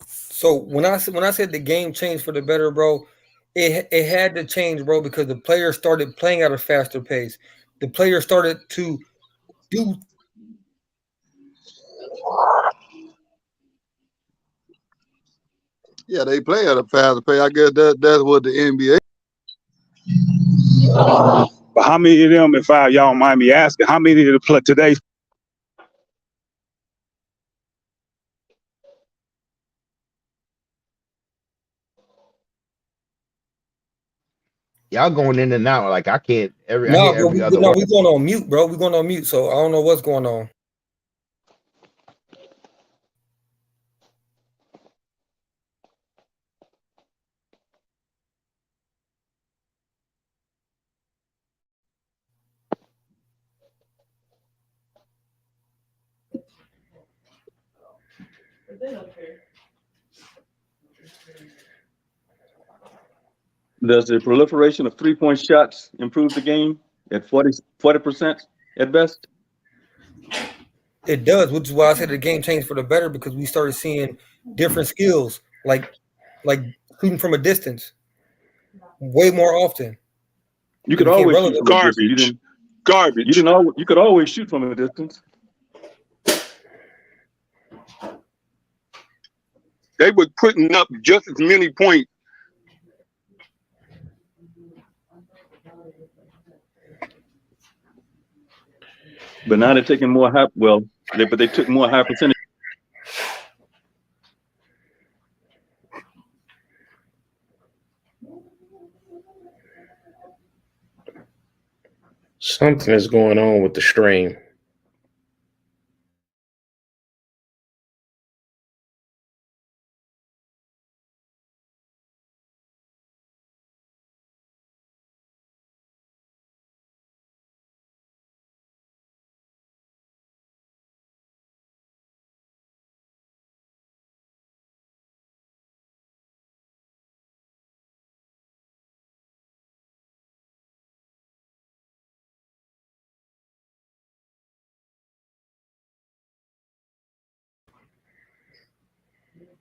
so when I said the game changed for the better, bro, it had to change, bro, because the players started playing at a faster pace. The players started to do. Yeah, they play at a faster pace. I guess that's what the NBA. But how many of them, if y'all don't mind me asking, how many of the play today's? Y'all going in and out like I can't every other we're going on mute, bro. We're going on mute, so I don't know what's going on. Does the proliferation of 3-point shots improve the game at 40% at best? It does, which is why I said the game changed for the better, because we started seeing different skills, like shooting from a distance, way more often. You could always shoot from a distance. Garbage. You could always shoot from a distance. They were putting up just as many points. But now they're taking more high. Well, they took more high percentage. Something is going on with the stream.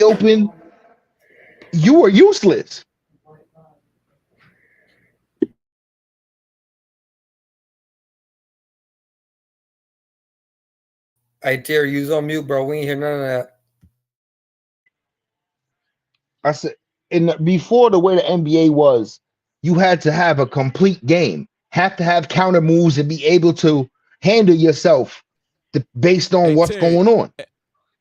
Open, you are useless. Hey, Terry, you was on mute, bro. We ain't hear none of that. I said, before the way the NBA was, you had to have a complete game, have to have counter moves and be able to handle yourself based on what's going on.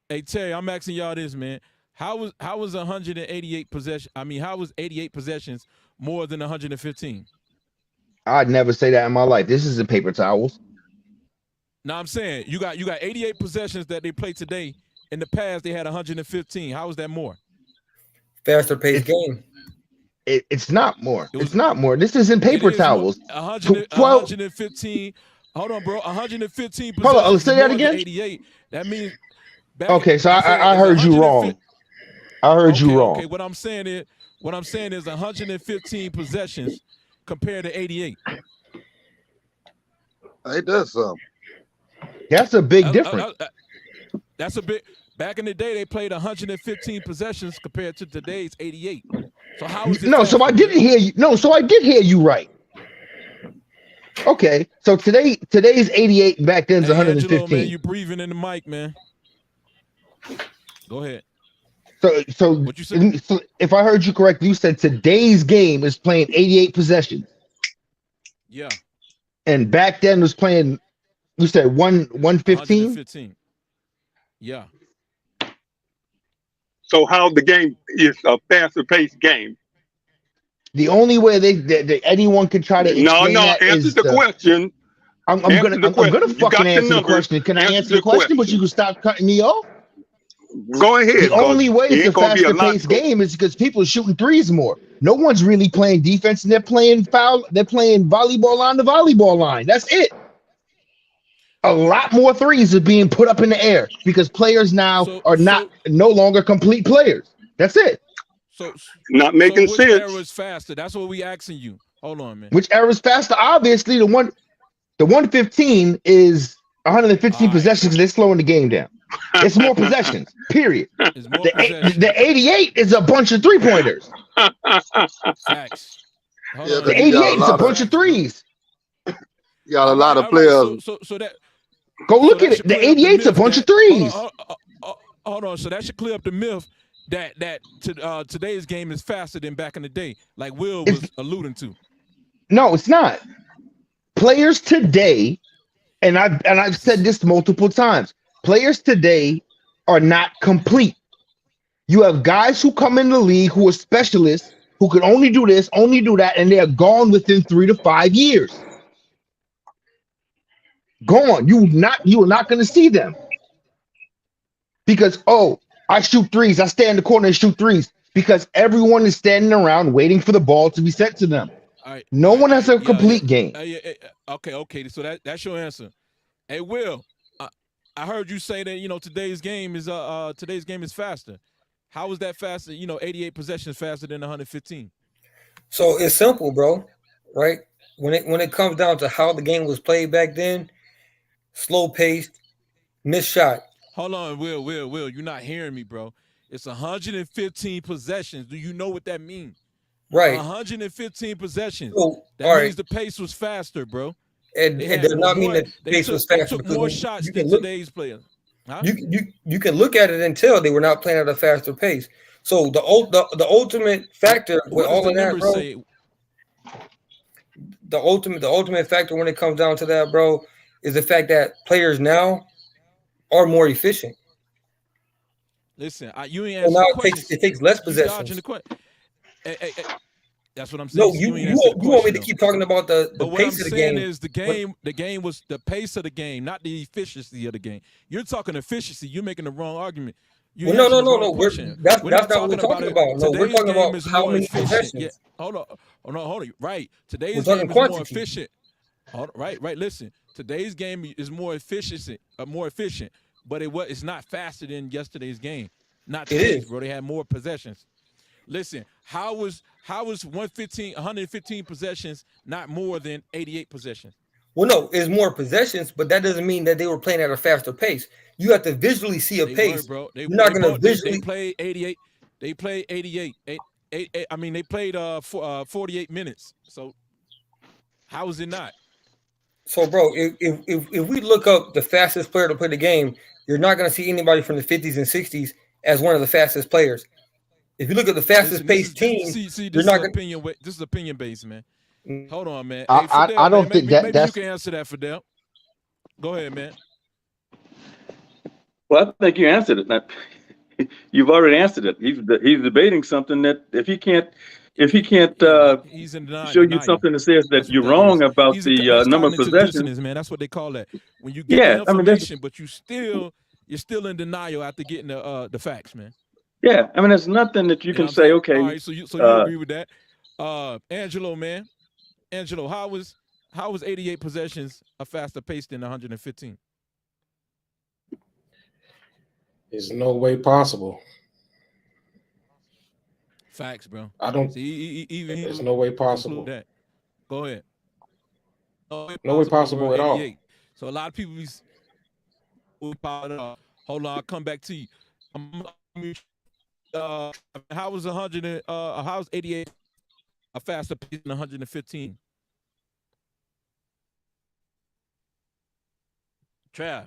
Hey Terry, I'm asking y'all this, man. How was 188 possessions? I mean, how was 88 possessions more than 115? I'd never say that in my life. This isn't paper towels. No, I'm saying you got 88 possessions that they played today. In the past, they had 115. How is that more? Faster paced game. It's not more. It's not more. This isn't paper towels. 115. Hold on, bro. 115 possessions. Hold on. Say that again. 88. That means. Okay, so I heard you wrong. I heard you wrong. Okay, what I'm saying is 115 possessions compared to 88. It does something. That's a big difference. That's a big. Back in the day, they played 115 possessions compared to today's 88. So how is it? No, so I didn't hear you. No, so I did hear you right. Okay, so today's 88, back then's 115. Angelo, man, you breathing in the mic, man. Go ahead. So what you said? So if I heard you correctly, you said today's game is playing 88 possessions. Yeah. And back then was playing, you said 115? 115. Yeah. So how the game is a faster paced game? The only way that anyone can try to explain that answer is the question. I'm gonna fucking answer the question. Can I answer the question? But you can stop cutting me off. Go ahead. The only way it's a faster paced game is because people are shooting threes more. No one's really playing defense, and they're playing foul. They're playing volleyball on the volleyball line. That's it. A lot more threes are being put up in the air because players now are no longer complete players. That's it. So not making which sense. Which era is faster? That's what we asking you. Hold on, man. Which era is faster? Obviously, the 115 is 115 possessions because they're slowing the game down. It's more possessions, period. The 88 is a bunch of three-pointers. Facts. The 88 is a bunch of threes. You got a lot of players. So that go look at it. The 88 is a bunch of threes. Hold on. So that should clear up the myth that today's game is faster than back in the day, like Will was alluding to. No, it's not. Players today, and I've said this multiple times. Players today are not complete. You have guys who come in the league who are specialists who can only do this, only do that, and they are gone within 3 to 5 years. Gone. You are not going to see them because I shoot threes. I stand in the corner and shoot threes because everyone is standing around waiting for the ball to be sent to them. Right. No one has a complete game. Okay. So that's your answer. Hey, Will. I heard you say that today's game is faster. How is that faster? 88 possessions faster than 115. So it's simple, bro. Right? When it comes down to how the game was played back then, slow paced, missed shot. Hold on, Will. You're not hearing me, bro. It's 115 possessions. Do you know what that means? Right. 115 possessions. So, That means the pace was faster, bro. It does not mean that the pace was faster. They took more shots than today's players. Huh? You can look at it and tell they were not playing at a faster pace. So the ultimate factor with all of that, bro. The ultimate factor when it comes down to that, bro, is the fact that players now are more efficient. Listen, you ain't answering the question. It takes less possessions. Hey, that's what I'm saying. No, you want me to keep talking about the pace of the game. But what I'm saying is the game was the pace of the game, not the efficiency of the game. You're talking efficiency. You're making the wrong argument. No. That's not what we're talking about. No, we're talking about how many possessions. Yeah, hold on. Right. Today's game is more efficient. Right. Listen, today's game is more efficient, but it's not faster than yesterday's game. Not today's, bro. They had more possessions. Listen, how was 115 possessions not more than 88 possessions? Well, no, it's more possessions, but that doesn't mean that they were playing at a faster pace. You have to visually see a pace. Bro. You're not going to visually. They played 88. They played 88. They played 48 minutes. So how is it not? So, bro, if we look up the fastest player to play the game, you're not going to see anybody from the 50s and 60s as one of the fastest players. If you look at the fastest paced team, this is opinion based, man. Hold on, man. Hey, Fidel, I don't think maybe you can answer that, Fidel. Go ahead, man. Well, I think you answered it. You've already answered it. He's debating something that if he can't show you something that says that you're wrong about the number of possessions, man. That's what they call that. When you get the information, but you're still in denial after getting the facts, man. Yeah, I mean, there's nothing that you can say. Okay, all right, so you agree with that, Angelo, man? Angelo, how was 88 possessions a faster pace than 115? There's no way possible. Facts, bro. I don't see. Even there's no way possible. That. Go ahead. No way possible at all. So a lot of people hold on, I'll come back to you. How was 88 a faster pace than 115? Trav.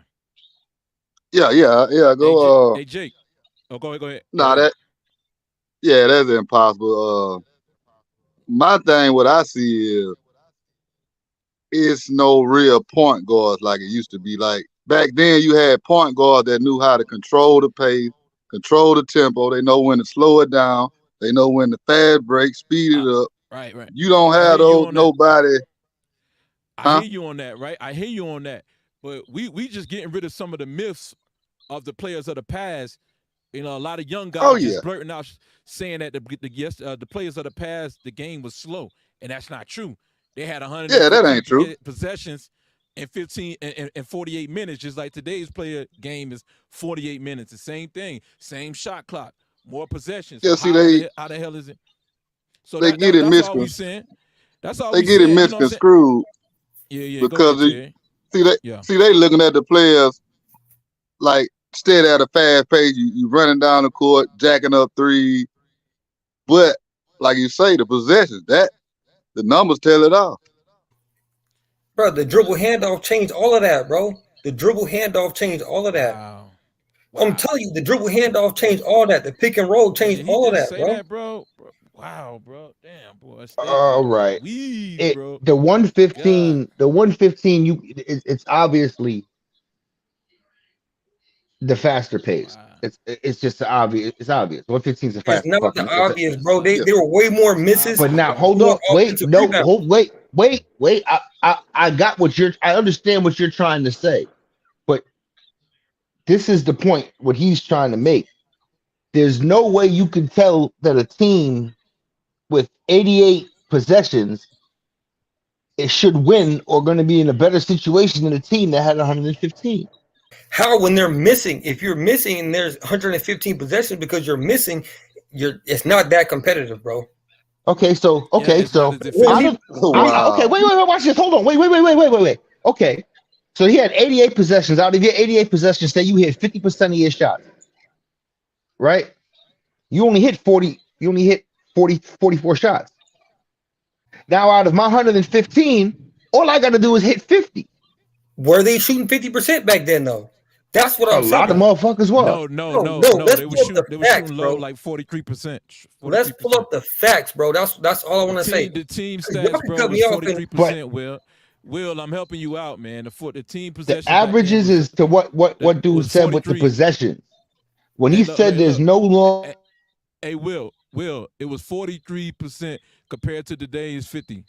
Yeah. Go. Hey, Jake. Oh, go ahead. Nah, that's impossible. My thing, what I see is it's no real point guards like it used to be. Like back then, you had point guards that knew how to control the pace, control the tempo. They know when to slow it down. They know when to fast break, speed it up. Right. You don't have those nobody. I hear you on that, right? I hear you on that. But we just getting rid of some of the myths of the players of the past. A lot of young guys just blurting out saying that the players of the past, the game was slow, and that's not true. They had 100 that ain't true. Possessions in 15 and 48 minutes, just like today's player game is 48 minutes. The same thing, same shot clock, more possessions. Yeah, so how the hell is it? So they get it misconstrued. That's all they get it misconstrued. Yeah. Because they looking at the players like steady at a fast pace. You running down the court, jacking up three. But like you say, the possessions, the numbers tell it all. Bro, the dribble handoff changed all of that, bro. The dribble handoff changed all of that. Wow. I'm telling you, the dribble handoff changed all that. The pick and roll changed all of that, bro. Wow, bro. Damn, boy. All right. Bro. The 115, God. The 115, it's obviously the faster pace. Wow. It's just obvious. It's obvious. 115 is the fastest. It's not the obvious, bro. They were way more misses. But now, hold on. Wait. I got what I understand what you're trying to say. But this is the point, what he's trying to make. There's no way you can tell that a team with 88 possessions it should win or going to be in a better situation than a team that had 115. How when they're missing? If you're missing and there's 115 possessions because you're missing, it's not that competitive, bro. Okay, so Yeah, it's not as efficient. Okay, wait, watch this. Hold on, wait. Okay, so he had 88 possessions. Out of your 88 possessions, say you hit 50% of your shots, right? You only hit 40. You only hit 44 shots. Now, out of my 115, all I got to do is hit 50. Were they shooting 50% back then, though? That's what I'm saying. A lot of motherfuckers were. No. Let's They were pull up the facts, shooting bro. low, like 43%. Let's pull up the facts, bro. That's all I want to say. The team Y'all stats, can bro, cut was me off 43%. Will, I'm helping you out, man. The team possession. The averages is to what dude said with the possessions. When he said there's no long. Hey, Will, it was 43% compared to today's 50.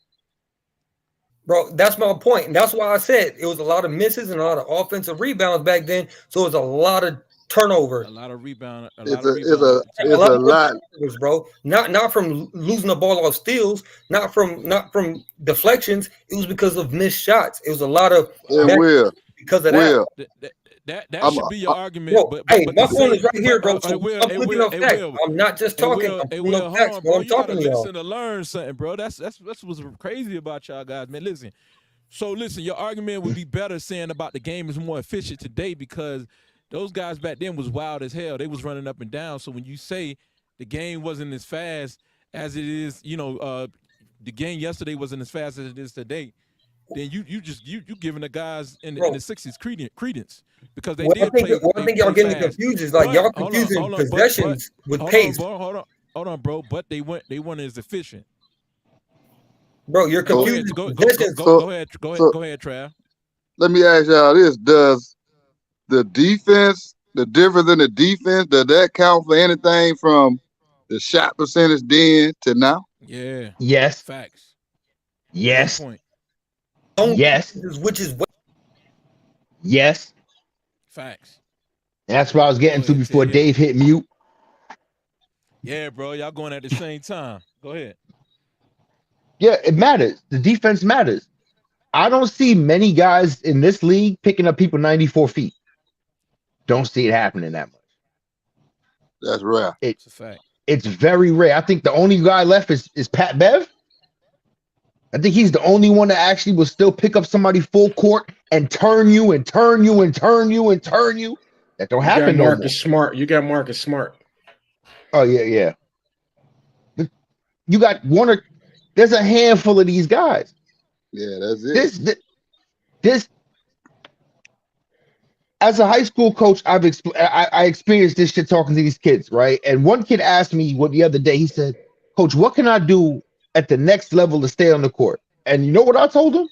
Bro, that's my point. And that's why I said it was a lot of misses and a lot of offensive rebounds back then. So it was a lot of turnover. A lot of rebound. It's a lot, bro. Not from losing the ball off steals, not from deflections. It was because of missed shots. It was a lot of because of that. That should be your argument. Bro, but my phone is right here, bro. So I'm looking up facts. I'm not just talking. I'm pulling up facts, bro. I'm talking to y'all. Listen to learn something, bro. That's what's crazy about y'all guys, man. Listen, your argument would be better saying about the game is more efficient today because those guys back then was wild as hell. They was running up and down. So when you say the game wasn't as fast as it is, the game yesterday wasn't as fast as it is today, then you giving the guys in the 60s credence because they did play. I think y'all getting confused is like y'all confusing possessions with pace. Hold on, bro. But they weren't as efficient. Bro, you're confused. Go ahead, Trav. Let me ask y'all this: does the defense, the difference in the defense, does that count for anything from the shot percentage then to now? Yeah. Yes. Facts. Yes. Point. Yes. Which is what? Yes. Facts. That's what I was getting to before Dave hit mute. Yeah, bro. Y'all going at the same time. Go ahead. Yeah, it matters. The defense matters. I don't see many guys in this league picking up people 94 feet. Don't see it happening that much. That's rare. It's a fact. It's very rare. I think the only guy left is Pat Bev. I think he's the only one that actually will still pick up somebody full court and turn you and turn you and turn you and turn you. That don't happen no more. You got Marcus Smart. Oh, yeah. You got there's a handful of these guys. Yeah, that's it. This as a high school coach, I experienced this shit talking to these kids, right? And one kid asked me the other day, he said, Coach, what can I do at the next level to stay on the court? And you know what I told him?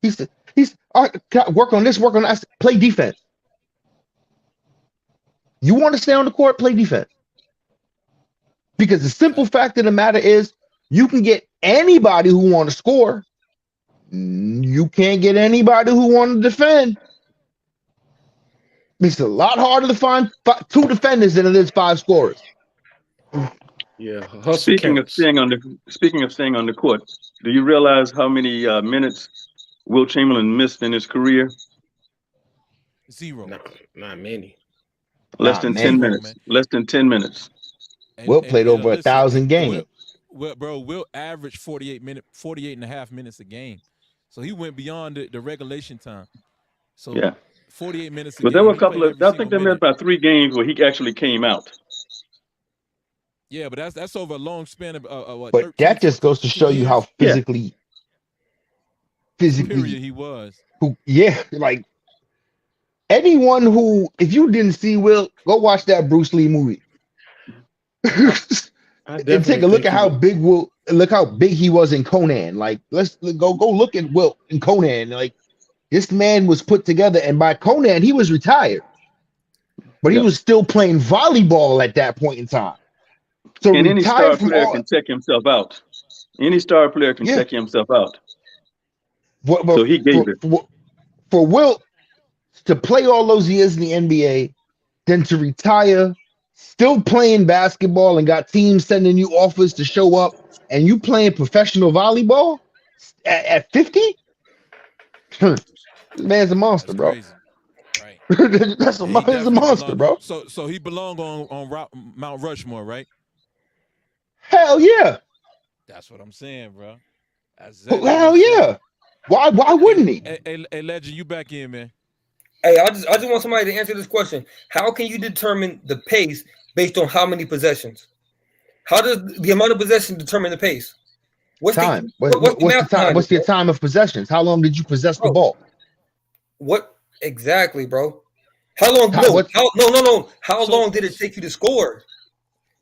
He said, all right, work on this, work on that, play defense. You want to stay on the court, play defense. Because the simple fact of the matter is, you can get anybody who want to score. You can't get anybody who want to defend. It's a lot harder to find 2 defenders than it is 5 scorers. Yeah. Speaking of staying on the court, do you realize how many minutes Wilt Chamberlain missed in his career? 0. Not many. Less than 10 minutes. Man. Less than 10 minutes. Wilt played over 1,000 games. Wilt averaged 48 and a half minutes a game. So he went beyond the regulation time. So yeah. 48 minutes a game. But there were a couple of, I think there were about 3 games where he actually came out. Yeah, but that's over a long span of what? But that just goes to show you how physically superior he was. Like anyone who, if you didn't see Wilt, go watch that Bruce Lee movie. And take a look at how big he was in Conan. Like, let's go look at Wilt in Conan. Like, this man was put together, and by Conan, he was retired, but he was still playing volleyball at that point in time. So and any star player can check himself out. Any star player can check himself out. So he gave it for Wilt to play all those years in the NBA, then to retire, still playing basketball, and got teams sending you offers to show up, and you playing professional volleyball at 50? This man's a monster, bro. Right. That's Yeah, he's a monster, bro. So he belong on Mount Rushmore, right? Hell yeah. That's what I'm saying, bro. That's exactly what Hell I'm saying. yeah. Why wouldn't he? Hey, Legend, you back in, man. Hey, I just want somebody to answer this question. How can you determine the pace based on how many possessions? How does the amount of possessions determine the pace? What's Time. what's the What's the math time? behind What's it, your bro? time of possessions? How long did you possess the Bro, ball? what exactly, bro? How long? What No. How So- long did it take you to score?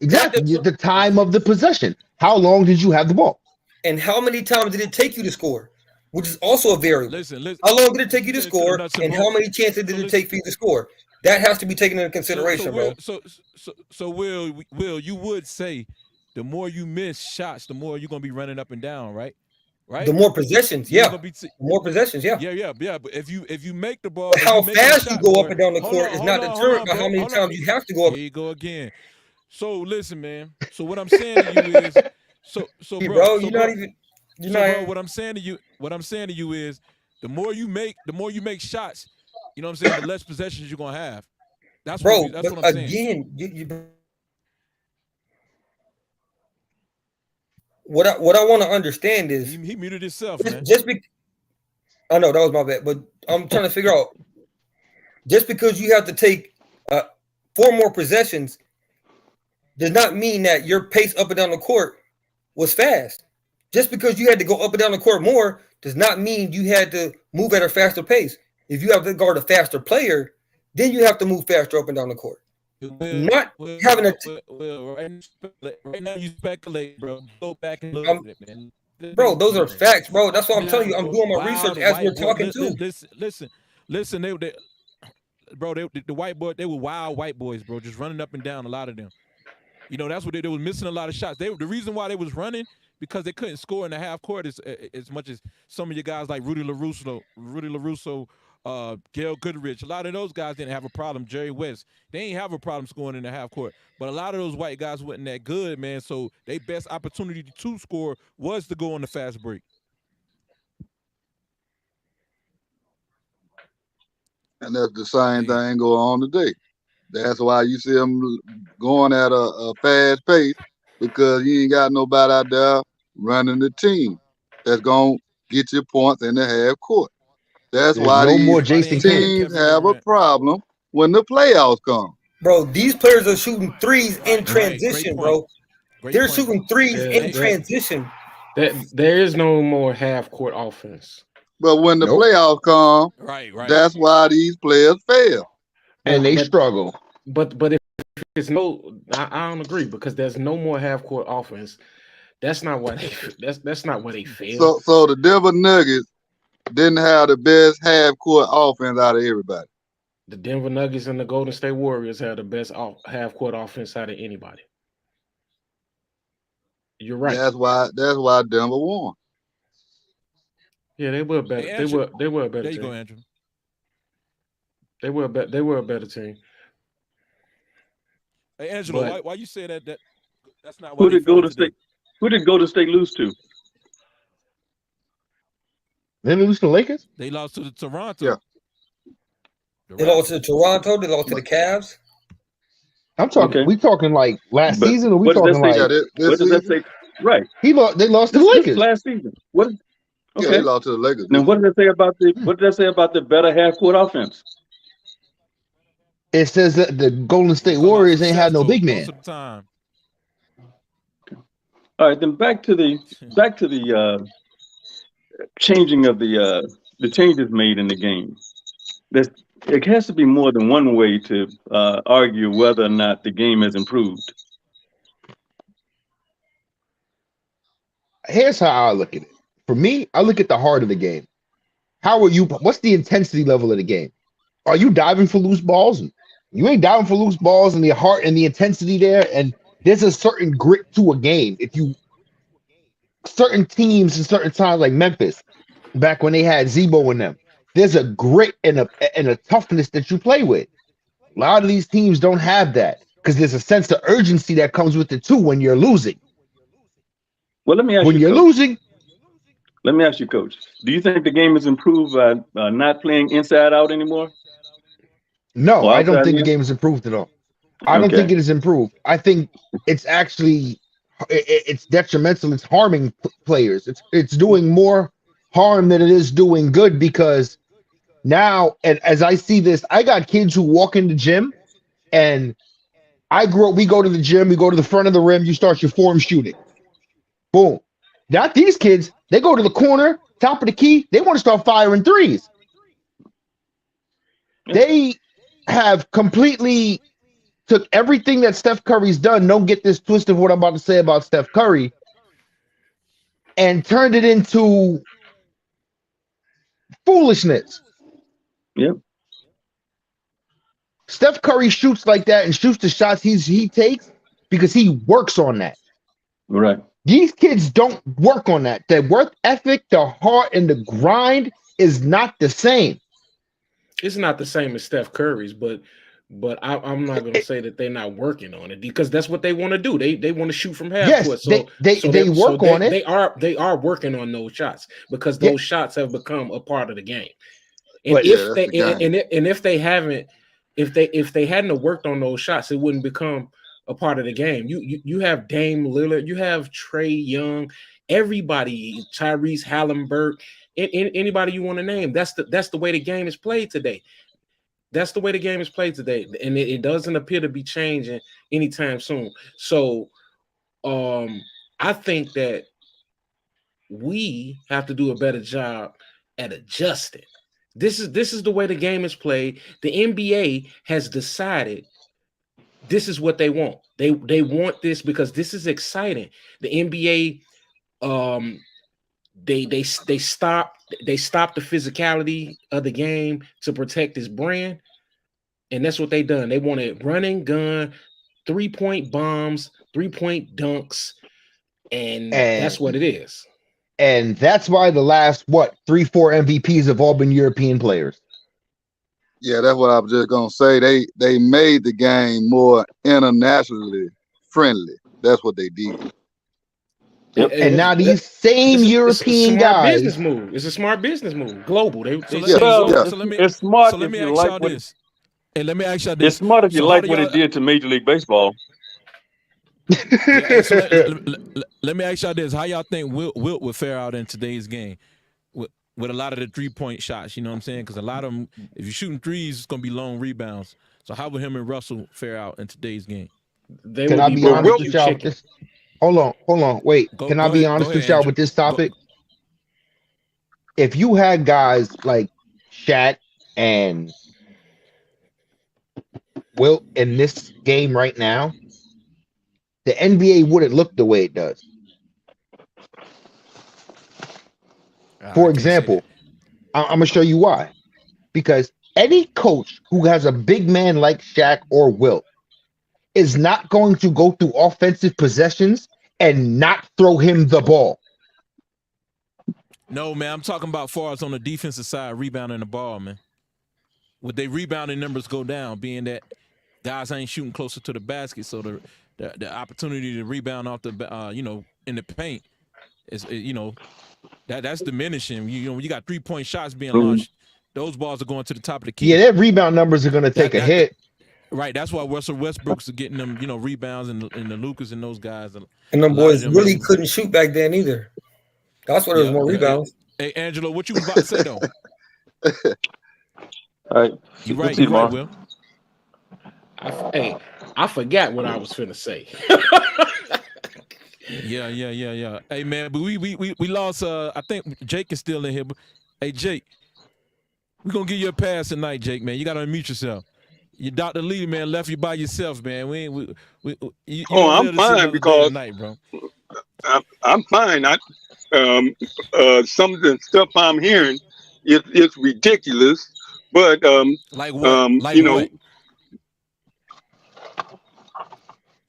exactly? The time of the possession. How long did you have the ball? And how many times did it take you to score? Which is also a variable. Listen. How long did it take you to Get into the score? nuts and And how bolts. many chances did So it take for you to score? That has to be taken into consideration, bro. So Will, you would say the more you miss shots, the more you're gonna be running up and down, right? Right. The more possessions, You ain't yeah. gonna be More possessions, yeah. Yeah. But if you make the ball, But how if you make the fast you shot go more- up and down the hold court on, is hold not on, determined hold by on, how bro, many hold on. times you have to go up. Here you go again. So listen, man. So what I'm saying to you is, Hey, bro, you're not even. You're so not. bro, what I'm saying to you is, the more you make shots, you know what I'm saying, the less possessions you're gonna have. That's Bro, what I'm saying. again, what I want to understand is He muted himself, man. I know that was my bad, but I'm trying to figure out, just because you have to take 4 more possessions does not mean that your pace up and down the court was fast. Just because you had to go up and down the court more does not mean you had to move at a faster pace. If you have to guard a faster player, then you have to move faster up and down the court. Right now you speculate, bro. Go back and look at it, man. Bro, those are facts, bro. That's what I'm telling you. I'm doing my research as we're talking too. Listen, the white boy, they were wild white boys, bro, just running up and down, a lot of them. You know, that's what they was missing a lot of shots. The reason why they was running, because they couldn't score in the half court as much as some of your guys like Rudy LaRusso, Gail Goodrich. A lot of those guys didn't have a problem. Jerry West, they ain't have a problem scoring in the half court. But a lot of those white guys wasn't that good, man. So their best opportunity to score was to go on the fast break. And that's the same thing going on today. That's why you see them going at a fast pace, because you ain't got nobody out there running the team that's going to get your points in the half court. That's There's why no these more Jason teams have a problem when the playoffs come. Bro, these players are shooting threes in transition, bro. They're shooting threes in transition. There is no more half court offense. But when the playoffs come, that's why these players fail. And they struggle. But if it's I don't agree, because there's no more half court offense. That's not why that's not why they fail. So the Denver Nuggets didn't have the best half court offense out of everybody. The Denver Nuggets and the Golden State Warriors have the best half court offense out of anybody. You're right. That's why Denver won. Yeah, they were better. Hey, they were a better there you team. go, Andrew. They were a better team. Hey, Angelo, why you say that? That's not Who what did Golden State? Who did Golden State lose to? They lose to the Lakers? They lost to the Toronto. Yeah. They lost to Toronto. They lost to the Cavs. I'm talking. We talking like last season, or we talking like? What does that say? Right. They lost to the Lakers last season. What? Okay. Yeah, they lost to the Lakers. Now, what does that say about the better half court offense? It says that the Golden State Warriors ain't had no big man. All right, then back to the changing of the changes made in the game. It has to be more than one way to argue whether or not the game has improved. Here's how I look at it. For me, I look at the heart of the game. What's the intensity level of the game? Are you diving for loose balls? You ain't diving for loose balls, and the heart and the intensity there, and there's a certain grit to a game. Certain teams and certain times, like Memphis, back when they had Zebo in them, there's a grit and a toughness that you play with. A lot of these teams don't have that, because there's a sense of urgency that comes with it too when you're losing. Well, let me ask when you're losing. Let me ask you, Coach. Do you think the game has improved by not playing inside out anymore? No, Well, I don't think the you. game is improved at all. I don't think it is improved. I think it's actually it's detrimental. It's harming players. It's doing more harm than it is doing good because now, and as I see this, I got kids who walk in the gym, and I grew up. We go to the gym. We go to the front of the rim. You start your form shooting. Boom. Not these kids. They go to the corner, top of the key. They want to start firing threes. They have completely took everything that Steph Curry's done. Don't get this twisted what I'm about to say about Steph Curry, and turned it into foolishness. Yep. Steph Curry shoots like that and shoots the shots he takes because he works on that. Right. These kids don't work on that. The work ethic, the heart, and the grind is not the same. It's not the same as Steph Curry's, but I'm not going to say that they're not working on it because that's what they want to do. They want to shoot from half court. So they work on it. They are working on those shots because those shots have become a part of the game. And but if they hadn't worked on those shots, it wouldn't become a part of the game. You have Dame Lillard, you have Trae Young, everybody, Tyrese Halliburton, anybody you want to name. That's the way the game is played today. That's the way the game is played today, and it doesn't appear to be changing anytime soon. So, I think that we have to do a better job at adjusting. This is the way the game is played. The NBA has decided this is what they want. They want this because this is exciting. The NBA, they stopped the physicality of the game to protect its brand, and that's what they done. They wanted running gun, 3-point bombs, 3-point dunks, and that's what it is. And that's why the last 3-4 MVPs have all been European players. Yeah, that's what I was just gonna say. They made the game more internationally friendly. That's what they did. Yep. And now these same European guys. Business move. It's a smart business move. Global. It's smart. So let me ask y'all this. Hey, let me ask y'all this. It's smart if you like what it did to Major League Baseball. Let me ask y'all this. How y'all think Wilt would fare out in today's game with a lot of the 3-point shots? You know what I'm saying? Because a lot of them, if you're shooting threes, it's going to be long rebounds. So how would him and Russell fare out in today's game? Can I be honest with y'all? Hold on. Wait. Can I be honest with y'all with this topic? If you had guys like Shaq and Wilt in this game right now, the NBA wouldn't look the way it does. For example, I'm going to show you why. Because any coach who has a big man like Shaq or Wilt is not going to go through offensive possessions and not throw him the ball. No, man, I'm talking about far as on the defensive side, rebounding the ball, man. Would they rebounding numbers go down, being that guys ain't shooting closer to the basket, so the opportunity to rebound off the in the paint is that's diminishing. You got 3-point shots being launched. Those balls are going to the top of the key. Yeah, their rebound numbers are going to take a hit. Right, that's why Russell Westbrook's are getting them, rebounds, and the Lucas and those guys. And them boys really couldn't shoot back then either. That's why there was more rebounds. Hey, Angelo, what you was about to say though? All right, you right, Will. I forgot what I was finna say. Yeah. Hey man, but we lost. I think Jake is still in here. But hey Jake, we're gonna give you a pass tonight, Jake. Man, you gotta unmute yourself. Your Dr. Lee, man, left you by yourself, man. I'm fine because tonight, bro. I'm fine. Some of the stuff I'm hearing, it's ridiculous. But like what? What?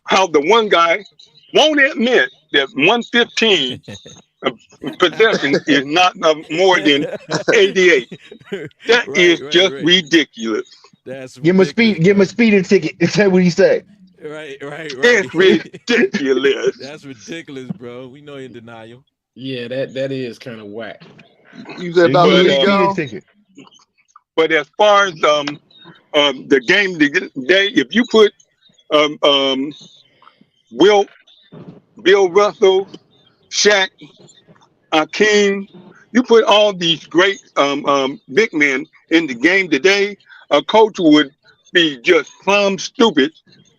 How the one guy won't admit that 115 possession is not more than 88. That is just ridiculous. That's give him a speeding ticket. That's what he said. Right. It's ridiculous. That's ridiculous, bro. We know you're in denial. Yeah, that is kind of whack. You said Dr. Lee gone? But as far as the game today, if you put Wilt, Bill Russell, Shaq, Akeem, you put all these great big men in the game today, a coach would be just plumb stupid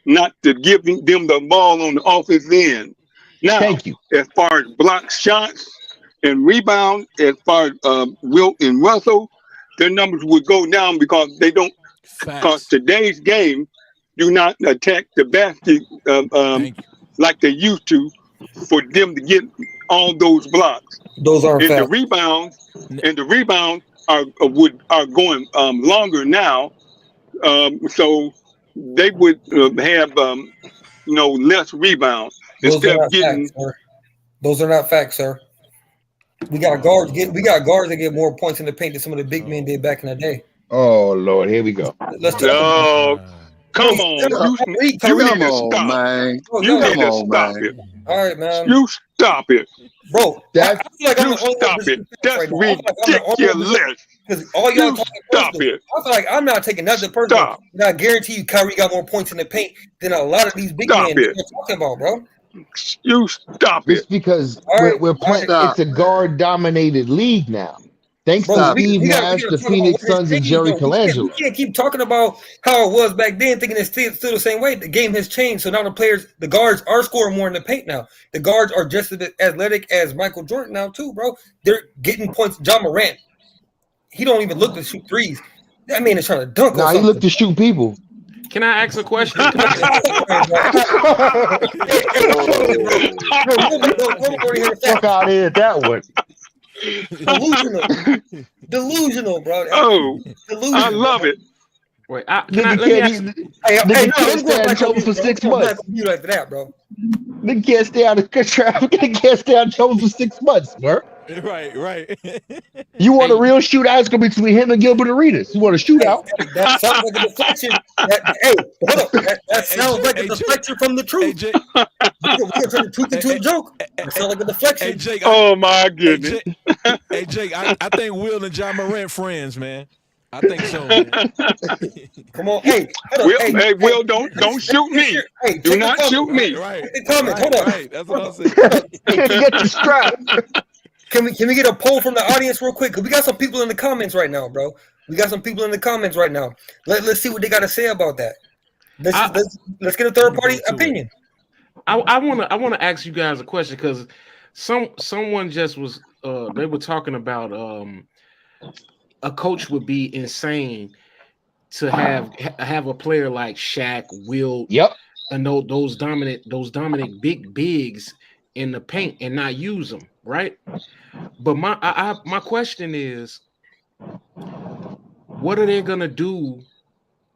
not to give them the ball on the offensive end. Now, Thank you. as far as block shots and rebound, as far as Wilt and Russell, their numbers would go down because they don't. Because today's game do not attack the basket like they used to, for them to get all those blocks. Those aren't and facts. the rebounds are going longer now, so they would have less rebounds instead of getting. Facts, sir. Those are not facts, sir. We got guards that get more points in the paint than some of the big men did back in the day. Oh Lord, here we go. Let's talk. Come on, you need to stop, man. You need to stop it. All right, man. You stop it, bro. You stop it. That's ridiculous. Because all y'all talking personal. I feel like I'm not taking nothing personal. And I guarantee you, Kyrie got more points in the paint than a lot of these big men you're talking about, bro. You stop it. It's because we're playing. It's a guard-dominated league now. Thanks to Steve Nash, the Phoenix Suns, and Jerry Colangelo. We can't keep talking about how it was back then, thinking it's still the same way. The game has changed, so now the guards are scoring more in the paint now. The guards are just as athletic as Michael Jordan now too, bro. They're getting points. John Morant, he don't even look to shoot threes. That man is trying to dunk. Nah, he looked to shoot people. Can I ask a question? Fuck out of here, that one. Delusional, bro. Delusional. I love it. Wait, let me ask. Nigga can't stay out of trouble for 6 months. You after that, bro. Nigga can't stay out of traffic. Nigga can't stay out of trouble for 6 months, bro. Right. You want a real shootout? It's gonna be between him and Gilbert Arenas. You want a shootout? That sounds like a deflection. That sounds like a deflection from the truth. We're gonna turn the truth into a joke. That sounds like a deflection. Hey, Jake, oh my goodness. Hey Jake, I think Will and John Morant friends, man. I think so, man. Come on, hey, Will, don't shoot me. Hey, do not shoot me. Right. Comment. Hold on. Right. That's what I'm saying. Get the strap. Can we get a poll from the audience real quick? Cause we got some people in the comments right now, bro. We got some people in the comments right now. Let's see what they got to say about that. Let's get a third party opinion. I want to ask you guys a question because someone just was they were talking about a coach would be insane to have a player like Shaq, Wilt, and those dominant big bigs in the paint and not use them, right? But my question is, what are they gonna do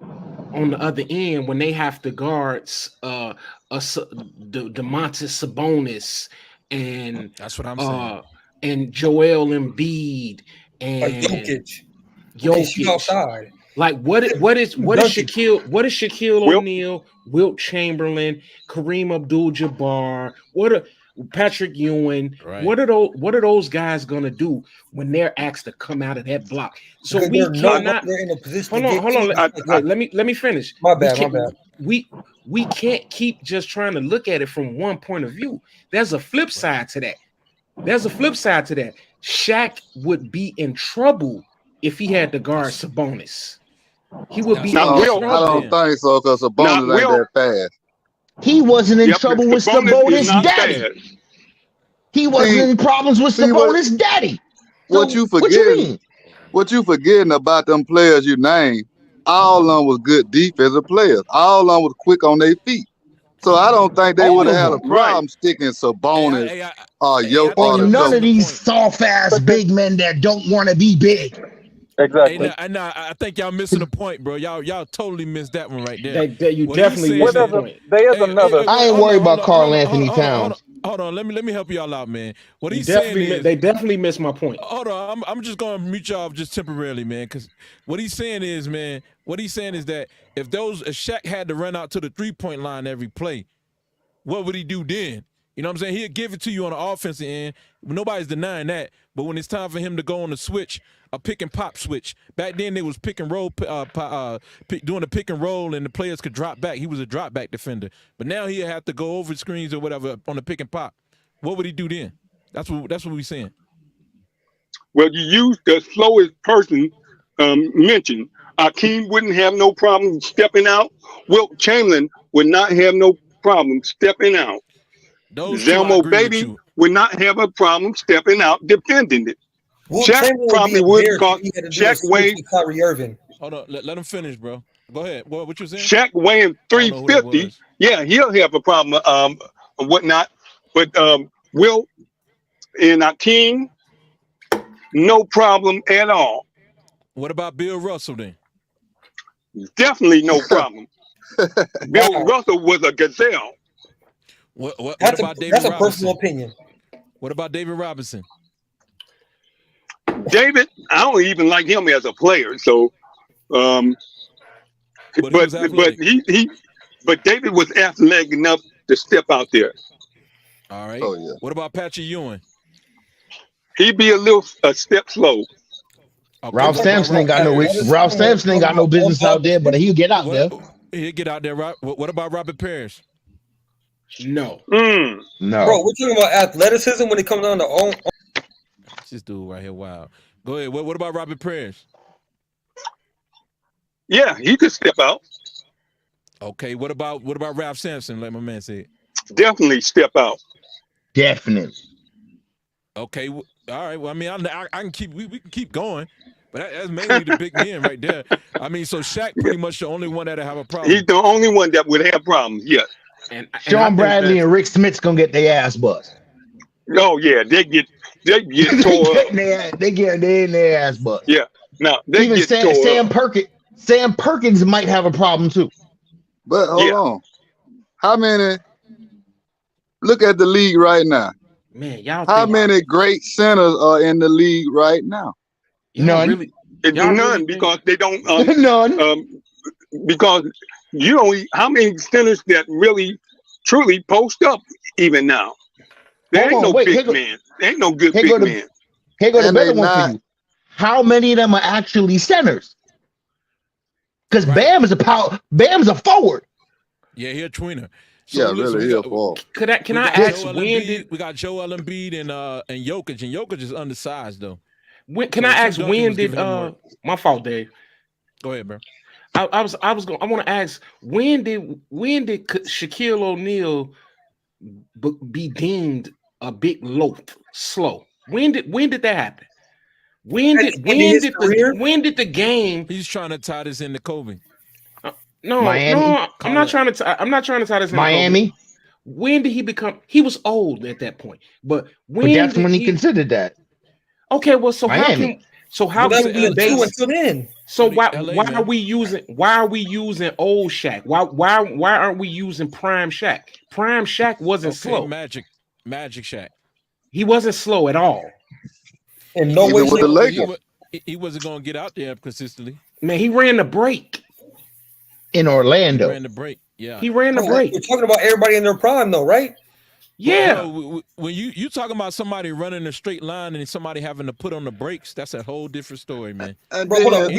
on the other end when they have to guard DeMontis Sabonis and that's what I'm saying, and Joel Embiid and Jokic outside? Like what is Shaquille O'Neal, Wilt Chamberlain, Kareem Abdul-Jabbar, Patrick Ewing, right. What are those guys gonna do when they're asked to come out of that block? So we cannot. They're in a position. Hold on. Let me finish. My bad. We can't keep just trying to look at it from one point of view. There's a flip side to that. Shaq would be in trouble if he had to guard Sabonis. He would be in trouble. I don't think so because Sabonis ain't that fast. He wasn't in trouble with Sabonis' daddy. Fast. He wasn't in problems with Sabonis' daddy. What you forgetting? What you forgetting about them players you named? All of them was good defensive players. All of them was quick on their feet. So I don't think they would have had a problem sticking Sabonis or none of these soft ass big men that don't want to be big. Exactly. I think y'all missing the point, bro. Y'all totally missed that one right there. You definitely missed the point. There's another. I ain't worried about Karl Anthony Towns. Hold on, let me help y'all out, man. What he's saying is they definitely missed my point. Hold on, I'm just gonna mute y'all just temporarily, man, because what he's saying is that if Shaq had to run out to the 3-point line every play, what would he do then? You know what I'm saying? He'll give it to you on the offensive end. Nobody's denying that. But when it's time for him to go on the switch, a pick and pop switch. Back then, they was pick and roll, doing a pick and roll, and the players could drop back. He was a drop back defender. But now he'll have to go over screens or whatever on the pick and pop. What would he do then? That's what we're saying. Well, you use the slowest person mentioned. Akeem wouldn't have no problem stepping out. Wilt Chamberlain would not have no problem stepping out. Zelmo Baby would not have a problem stepping out defending it. Shaq probably would because Shaq weighed. Hold on, let him finish, bro. Go ahead. What you saying? Shaq weighing 350. Yeah, he'll have a problem or whatnot. But Wilt and Akeem, no problem at all. What about Bill Russell then? Definitely no problem. Bill Russell was a gazelle. What about David Robinson? That's a personal opinion. What about David Robinson? David, I don't even like him as a player. So, but David was athletic enough to step out there. All right. Oh, yeah. What about Patrick Ewing? He'd be a step slow. Okay. Ralph Sampson ain't got no business out there, but he'll get out there. He'll get out there. What about Robert Parrish? No. No. Bro, we're talking about athleticism when it comes down to own. This dude right here, wow. Go ahead. What about Robert Parrish? Yeah, he could step out. Okay. What about Ralph Sampson? Like my man said. Definitely step out. Definitely. Okay. All right. Well, I mean, I can keep. We can keep going, but that's mainly the big men right there. I mean, so Shaq pretty much the only one that'll have a problem. He's the only one that would have problems. Yes. And Sean Bradley and Rick Smith's gonna get their ass bust. Oh yeah, they get tore up. They get their ass bust. Yeah. Now they even get Sam Perkins might have a problem too. But hold on, how many? Look at the league right now. Man, y'all. How many great centers are in the league right now? None. Really, none because they don't. None. Because you don't. How many centers that really, truly post up even now? There ain't no big man. There ain't no good big man. Here go the better one for you. How many of them are actually centers? Because Bam is a power. Bam's a forward. Yeah, he's a tweener. So really, he's a forward. Can I ask when we got Joel Embiid and Jokic, and Jokic is undersized though. Can I ask when did my fault, Dave? Go ahead, bro. I want to ask when did Shaquille O'Neal be deemed a bit slow? When did that happen? When did the game? He's trying to tie this into Kobe. Miami? I'm not trying to tie this into Miami. Kobe. When did he become? He was old at that point, but that's when he considered that. Okay, well, so Miami. how can we base until then? So why are we using old Shaq? Why aren't we using prime Shaq? Prime Shaq wasn't slow. Magic Shaq. He wasn't slow at all. And no way with the Lakers. He wasn't going to get out there consistently. Man, he ran the break in Orlando. He ran the break. Yeah, he ran the break. We're talking about everybody in their prime, though, right? Yeah. Well, when you talking about somebody running a straight line and somebody having to put on the brakes, that's a whole different story, man. Bro, hold on.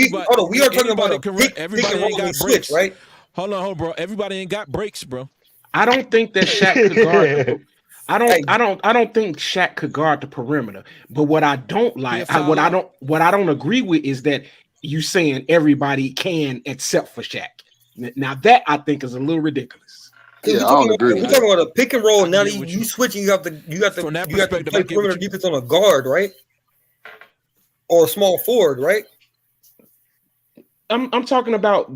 We are talking about everybody ain't got brakes, right? Hold on, bro. Everybody ain't got brakes, bro. I don't think that Shaq could guard. I don't think Shaq could guard the perimeter. But what I don't like, what I don't agree with is that you saying everybody can except for Shaq. Now that I think is a little ridiculous. Yeah, I don't agree. We're talking about a pick and roll. Now you switching. You got to play perimeter defense on a guard, right? Or a small forward, right? I'm talking about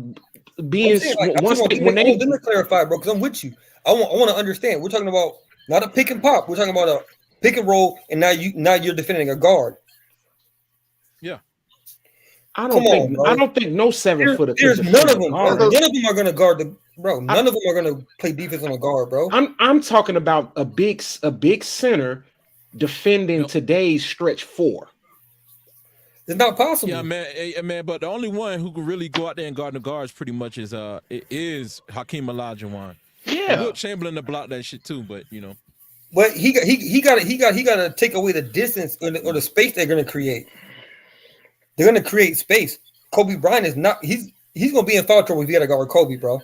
being let me clarify, bro, because I'm with you. I want to understand. We're talking about not a pick and pop. We're talking about a pick and roll, and now you're defending a guard. Yeah. I don't think no 7-footer. There's none of them. None of them are going to guard the bro. None of them are going to play defense on a guard, bro. I'm talking about a big center defending today's stretch 4. It's not possible. Yeah, man. But the only one who can really go out there and guard the guards pretty much is Hakeem Olajuwon. Yeah, Wilt Chamberlain to block that shit too, but you know. But he got to take away the distance or the space they're going to create. They're going to create space. Kobe Bryant is not. He's going to be in foul trouble if you got to guard Kobe, bro.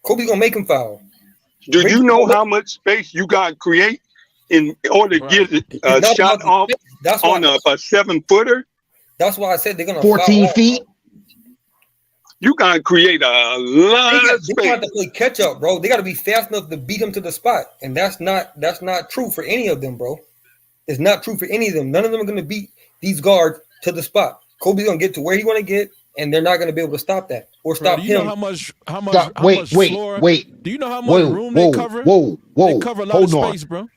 Kobe's going to make him foul. Do you know how much space you got to create in order to get a shot off on a 7-footer? That's why I said they're going to 14 feet. You got to create a lot of space. They got to play catch up, bro. They got to be fast enough to beat him to the spot, and that's not true for any of them, bro. It's not true for any of them. None of them are going to beat these guards to the spot. Kobe's going to get to where he want to get, and they're not going to be able to stop that or stop him. Do you know how much floor? Wait. Do you know how much room they cover? They cover a lot of space, bro.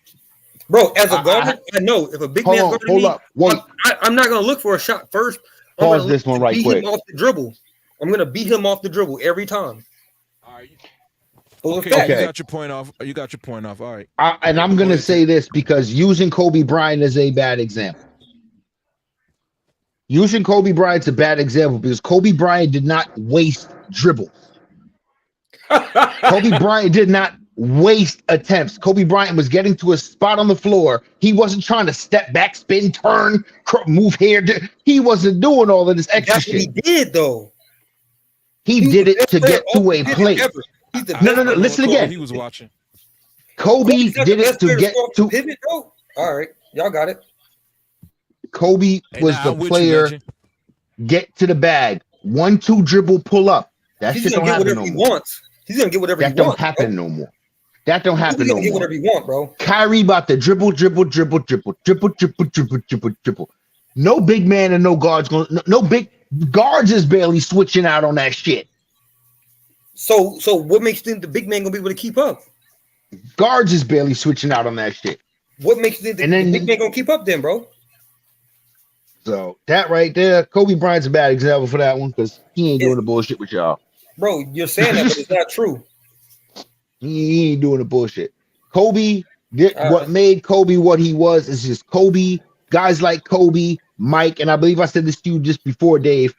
Bro, as a guard, I know if a big man's guarding me, I'm not going to look for a shot first. Pause this one right quick. Off the dribble. I'm going to beat him off the dribble every time. All right. Okay. You got your point off. You got your point off. All right. And I'm going to say this because using Kobe Bryant is a bad example. Using Kobe Bryant's a bad example because Kobe Bryant did not waste dribbles. Kobe Bryant did not waste attempts. Kobe Bryant was getting to a spot on the floor. He wasn't trying to step back, spin, turn, move here. He wasn't doing all of this extra shit. He did, though. He did it to get to a place. No. Listen again. He was watching. Kobe did it to get to pivot, bro. All right, y'all got it. Kobe was the player. Get to the bag. 1-2 dribble, pull up. That shit don't happen no more. He's gonna get whatever he wants. That don't happen no more. That don't happen no more. Get whatever you want, bro. Kyrie about to dribble. No big man and no guards going. No big guards is barely switching out on that shit. So what makes you think the big man gonna be able to keep up? Guards is barely switching out on that shit. What makes you think the big man gonna keep up then, bro? So that right there, Kobe Bryant's a bad example for that one because he ain't doing the bullshit with y'all. Bro, you're saying that, but it's not true. He ain't doing the bullshit. Kobe did what made Kobe what he was is just Kobe. Guys like Kobe, Mike, and I believe I said this to you just before, Dave.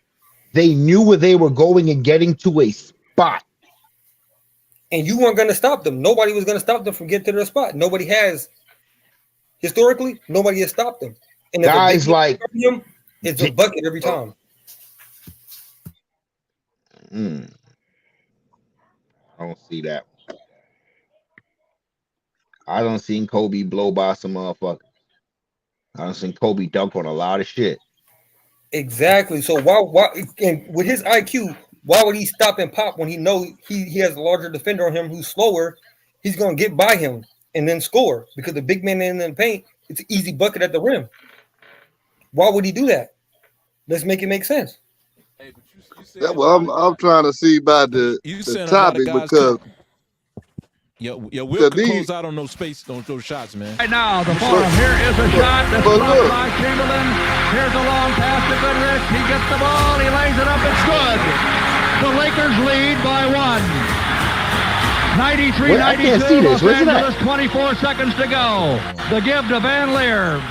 They knew where they were going and getting to a spot. And you weren't going to stop them. Nobody was going to stop them from getting to their spot. Nobody has. Historically, nobody has stopped them. And guys like him, it's a bucket every time. I don't see that. I don't seen Kobe blow by some motherfucker. I don't seen Kobe dunk on a lot of shit. Exactly. So why and with his IQ, why would he stop and pop when he knows he has a larger defender on him who's slower? He's gonna get by him and then score because the big man in the paint, it's an easy bucket at the rim. Why would he do that? Let's make it make sense. Hey, but you Yeah, well, I'm trying to see about the topic because Wilt could close out on those shots, man. Right now, the bottom. Here is a shot. That's blocked by Chamberlain. Here's a long pass to Goodrich. He gets the ball. He lays it up. It's good. The Lakers lead by 1. 93-92. Los Angeles, 24 seconds to go. The give to Van Leer.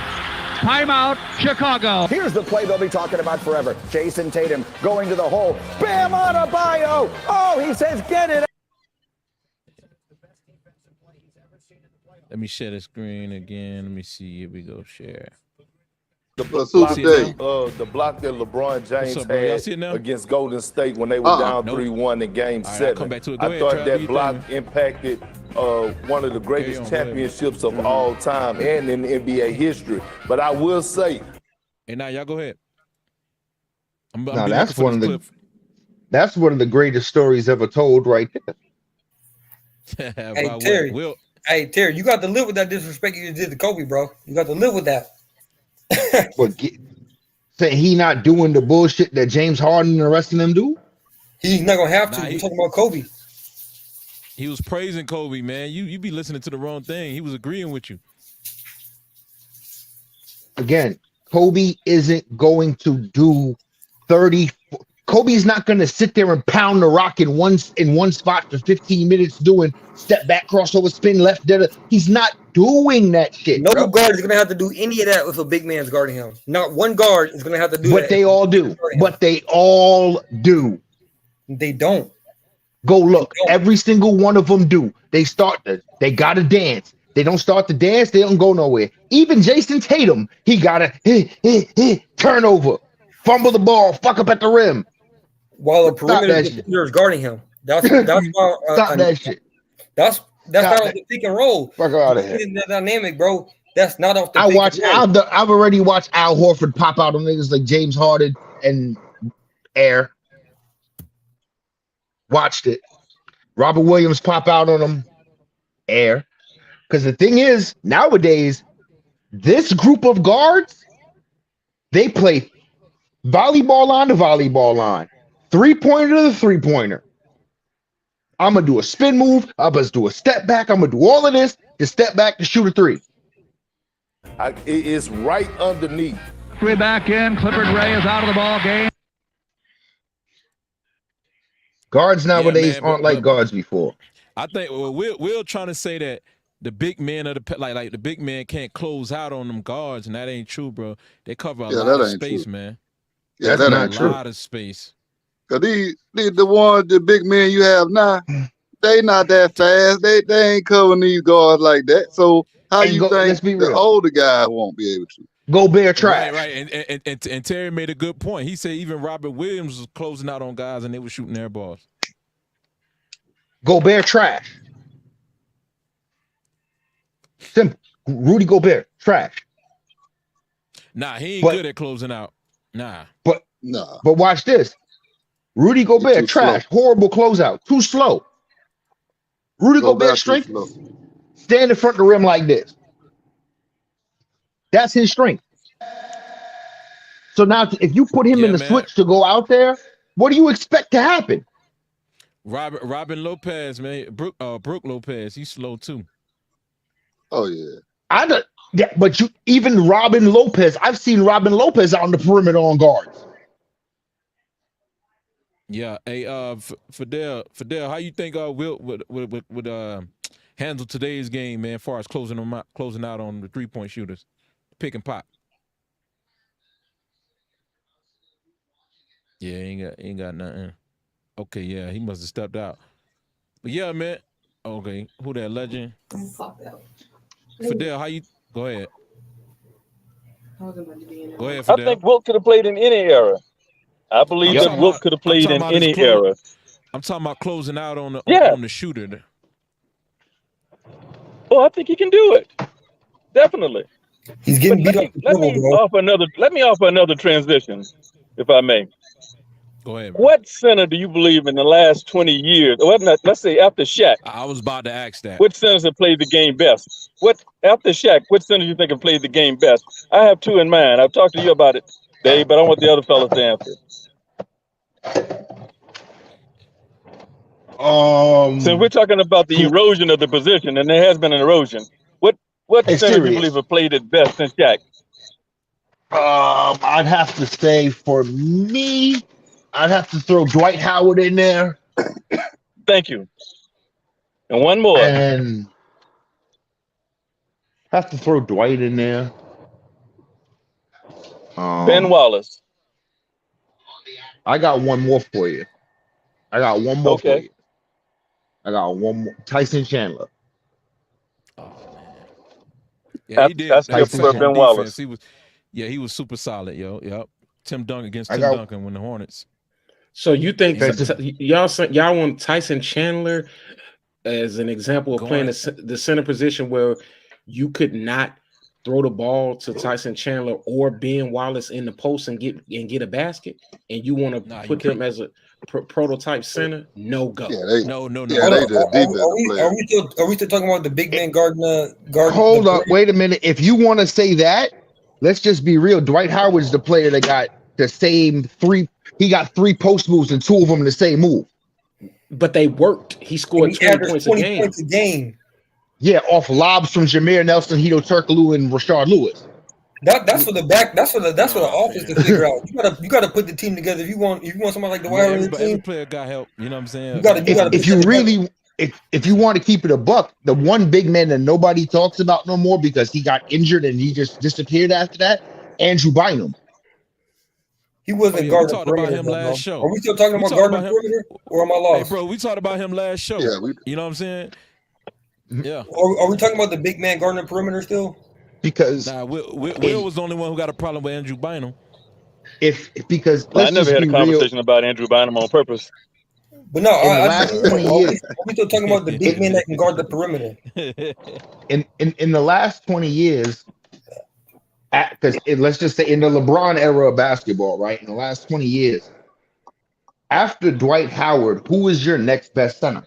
Timeout, Chicago. Here's the play they'll be talking about forever. Jason Tatum going to the hole. Bam Adebayo. Oh, he says, get it. Let me share the screen again. Let me see. Here we go. Share. The block that LeBron James had against Golden State when they were down 3-1 in Game 7. I thought that block impacted one of the greatest championships of all time and in NBA history. But I will say, hey, now y'all go ahead. That's one of the greatest stories ever told, right there. Hey Terry, you got to live with that disrespect you did to Kobe, bro. You got to live with that. But say he not doing the bullshit that James Harden and the rest of them do? He's not gonna have to. We're talking about Kobe. He was praising Kobe, man. You be listening to the wrong thing. He was agreeing with you. Again, Kobe isn't going to do 30. Kobe's not going to sit there and pound the rock in one spot for 15 minutes doing step back, crossover, spin, left, dead. He's not doing that shit. No guard is going to have to do any of that if a big man's guarding him. Not one guard is going to have to do that. But they all do. But they all do. They don't. Go look. Every single one of them do. They got to dance. They don't start the dance. They don't go nowhere. Even Jason Tatum, he got a turnover, fumble the ball, fuck up at the rim. While a perimeter defender is guarding him. That's why stop that shit. That's not off the pick and roll. Fuck out of here. The dynamic, bro. That's not off the pick and roll. I've already watched Al Horford pop out on niggas like James Harden and Air. Watched it. Robert Williams pop out on him. Air. Because the thing is, nowadays, this group of guards, they play volleyball line to volleyball line, 3-pointer to the 3-pointer. I'm going to do a spin move. I'm going to do a step back. I'm going to do all of this to step back to shoot a 3. It's right underneath. We're back in. Clifford Ray is out of the ball game. Guards nowadays aren't like guards before. I think we're trying to say that the big men of the like the big man can't close out on them guards, and that ain't true, bro. They cover a lot of space, man. Yeah, that's not true. A lot of space. Cause the big men you have now, they not that fast. They ain't covering these guards like that. So how you think the older guy won't be able to? Gobert trash. Right. And Terry made a good point. He said even Robert Williams was closing out on guys and they were shooting air balls. Gobert trash. Simple. Rudy Gobert trash. Nah, he ain't good at closing out. Nah. But watch this. Rudy Gobert trash. Slow. Horrible closeout. Too slow. Rudy Gobert strength. Stand in front of the rim like this. That's his strength. So now if you put him in the switch to go out there, what do you expect to happen? Robin Lopez, man. Brooke Lopez, he's slow too. Oh yeah. But even Robin Lopez, I've seen Robin Lopez out on the perimeter on guards. Yeah. Hey, Fidel, how you think Wilt would handle today's game, man, as far as closing out on the 3-point shooters, pick and pop? Yeah, ain't got nothing. Okay, yeah, he must have stepped out. But yeah, man. Okay, who that legend? Fidel, how you? Go ahead. Go ahead, Fidel. I think Wilt could have played in any era. I believe that Wilt could have played in any era. I'm talking about closing out on the shooter. Oh, I think he can do it. Definitely. He's getting beat up. Let me offer another transition, if I may. Go ahead. What center do you believe in the last 20 years? Well, let's say after Shaq. I was about to ask that. Which centers have played the game best? After Shaq, which center do you think have played the game best? I have two in mind. I've talked to you about it, Dave, but I want the other fellas to answer. Since we're talking about the erosion of the position, and there has been an erosion, what center do you believe have played it best since Shaq? I'd have to say for me, I'd have to throw Dwight Howard in there. Thank you. And one more. And have to throw Dwight in there. Ben Wallace. I got one more for you. For you. I got one more. Tyson Chandler. Oh man. Yeah, he did. That's for Ben Wallace. He was super solid, yo. Yep. Tim Duncan against Tim Duncan when the Hornets. So you think y'all want Tyson Chandler as an example of playing the center position where you could not throw the ball to Tyson Chandler or Ben Wallace in the post and get a basket, and you want to put them as a prototype center? No go. Yeah, no. Yeah, are we still talking about the big man guard? Hold up, wait a minute. If you want to say that, let's just be real. Dwight Howard's the player that got the same 3. He got 3 post moves and 2 of them in the same move. But they worked. He scored 20 points a game. Yeah, off lobs from Jameer Nelson, Hito Turkoglu, and Rashard Lewis. That's for the back. That's for the offense to figure out. You gotta put the team together. If you want somebody like the Dwight Howard team, every player got help. You know what I'm saying? If you want to keep it a buck, the one big man that nobody talks about no more because he got injured and he just disappeared after that, Andrew Bynum. He wasn't guarding the perimeter. We talked about him last show. Are we still talking about guarding the perimeter, or am I lost? Hey, bro, we talked about him last show. Yeah, you know what I'm saying? Yeah. Are we talking about the big man guarding the perimeter still? Because Will was the only one who got a problem with Andrew Bynum. Because I let's never just had a be real. conversation about Andrew Bynum on purpose. But no, In the last 20 years, are we still talking about the big man that can guard the perimeter? in the last 20 years, because let's just say in the LeBron era of basketball, right? In the last 20 years, after Dwight Howard, who is your next best center?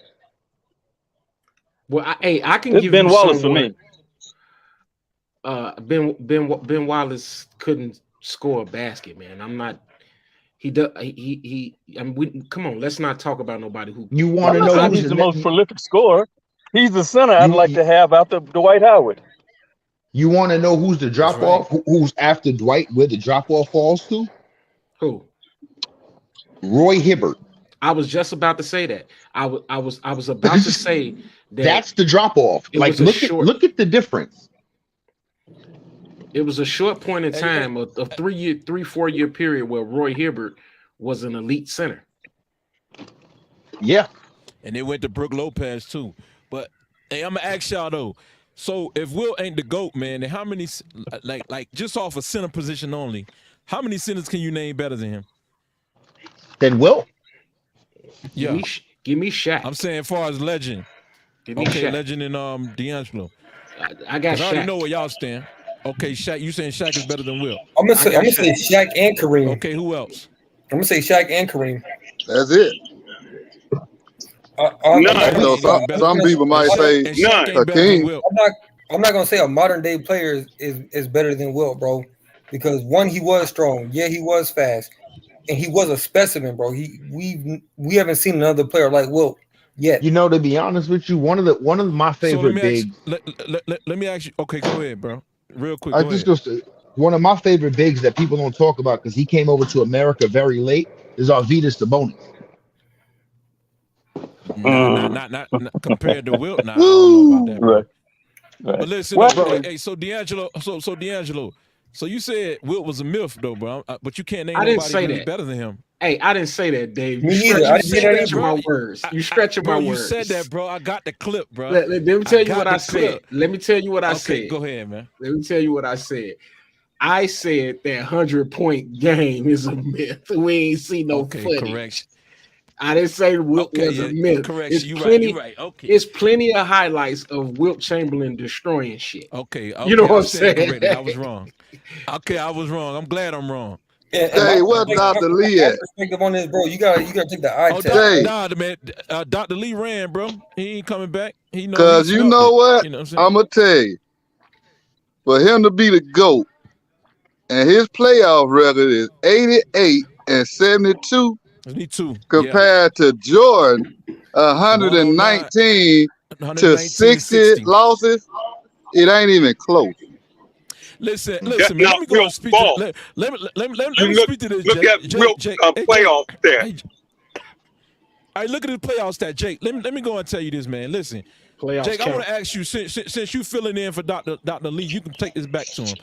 Well, I can It's give Ben you Wallace someone. for me. Ben Wallace couldn't score a basket, man. I'm not. He does. He. I mean, come on. Let's not talk about nobody who. You want to know who's He's the most prolific scorer. He's the center I'd like to have after Dwight Howard. You want to know who's the drop off? Who's after Dwight? Where the drop off falls to? Who? Roy Hibbert. I was just about to say that. I was about to say that. That's the drop off. Like look at the difference. It was a short point in time, a 3-4 year period where Roy Hibbert was an elite center. Yeah. And they went to Brook Lopez too. But hey, I'm gonna ask y'all though. So if Will ain't the GOAT, man, then how many like just off a center position only, how many centers can you name better than him? Then Will? Yeah. Give me Shaq. I'm saying as far as legend. Give me Shaq. Legend and D'Angelo. I got Shaq. I already know where y'all stand. Okay, Shaq. You saying Shaq is better than Will? I'm gonna say Shaq and Kareem. Okay, who else? I'm gonna say Shaq and Kareem. That's it. Some people might say Hakeem. I'm not gonna say a modern day player is better than Wilt, bro, because one, he was strong. Yeah, he was fast, and he was a specimen, bro. We haven't seen another player like Wilt yet. You know, to be honest with you, one of my favorite bigs. Let me ask you. Okay, go ahead, bro. Real quick. One of my favorite bigs that people don't talk about because he came over to America very late is Arvydas Sabonis. Not compared to Wilt. Nah, I don't know about that, bro. Right. But listen, hey, so D'Angelo, so you said Wilt was a myth though, bro. But you can't name nobody really better than him. Hey, I didn't say that, Dave. Me neither. I didn't say that, bro. My words. You stretching my words. You said that, bro. I got the clip, bro. Let me tell you what I said. Let me tell you what I said. Go ahead, man. Let me tell you what I said. I said that 100-point game is a myth. We ain't see no footage. Correction. I didn't say Wilt was a myth. Correction. You're right. Okay. It's plenty of highlights of Wilt Chamberlain destroying shit. Okay. You know what I'm saying? I was wrong. Okay, I was wrong. I'm glad I'm wrong. Hey, what Dr. Lee at? Perspective on this, bro. You gotta take the eye test. Man. Dr. Lee ran, bro. He ain't coming back. Because you know what? I'm gonna tell you, for him to be the GOAT, and his playoff record is 88 and 72. Compared to Jordan, 119 to 60 losses, it ain't even close. Listen, let me go and speak to let me speak to this. Look at Wilt's playoff stat. All right, look at his playoff stat, Jake. Let me go and tell you this, man. Listen, Jake, I want to ask you, since you filling in for Dr. Lee, you can take this back to him.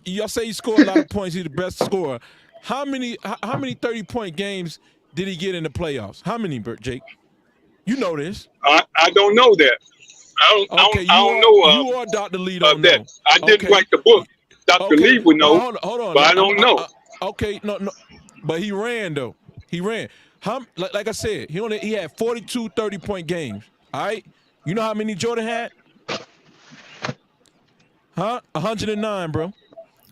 Y'all say he scored a lot of points. He's the best scorer. How many 30-point games did he get in the playoffs? How many, Jake? You know this. I don't know that. I don't know. You or Dr. Lee don't that. know. I didn't write the book. Dr. Lee would know. Hold on. But I don't know. Okay, no. But he ran though. He ran. Like I said, he had 42 30-point games. All right. You know how many Jordan had? 109, bro.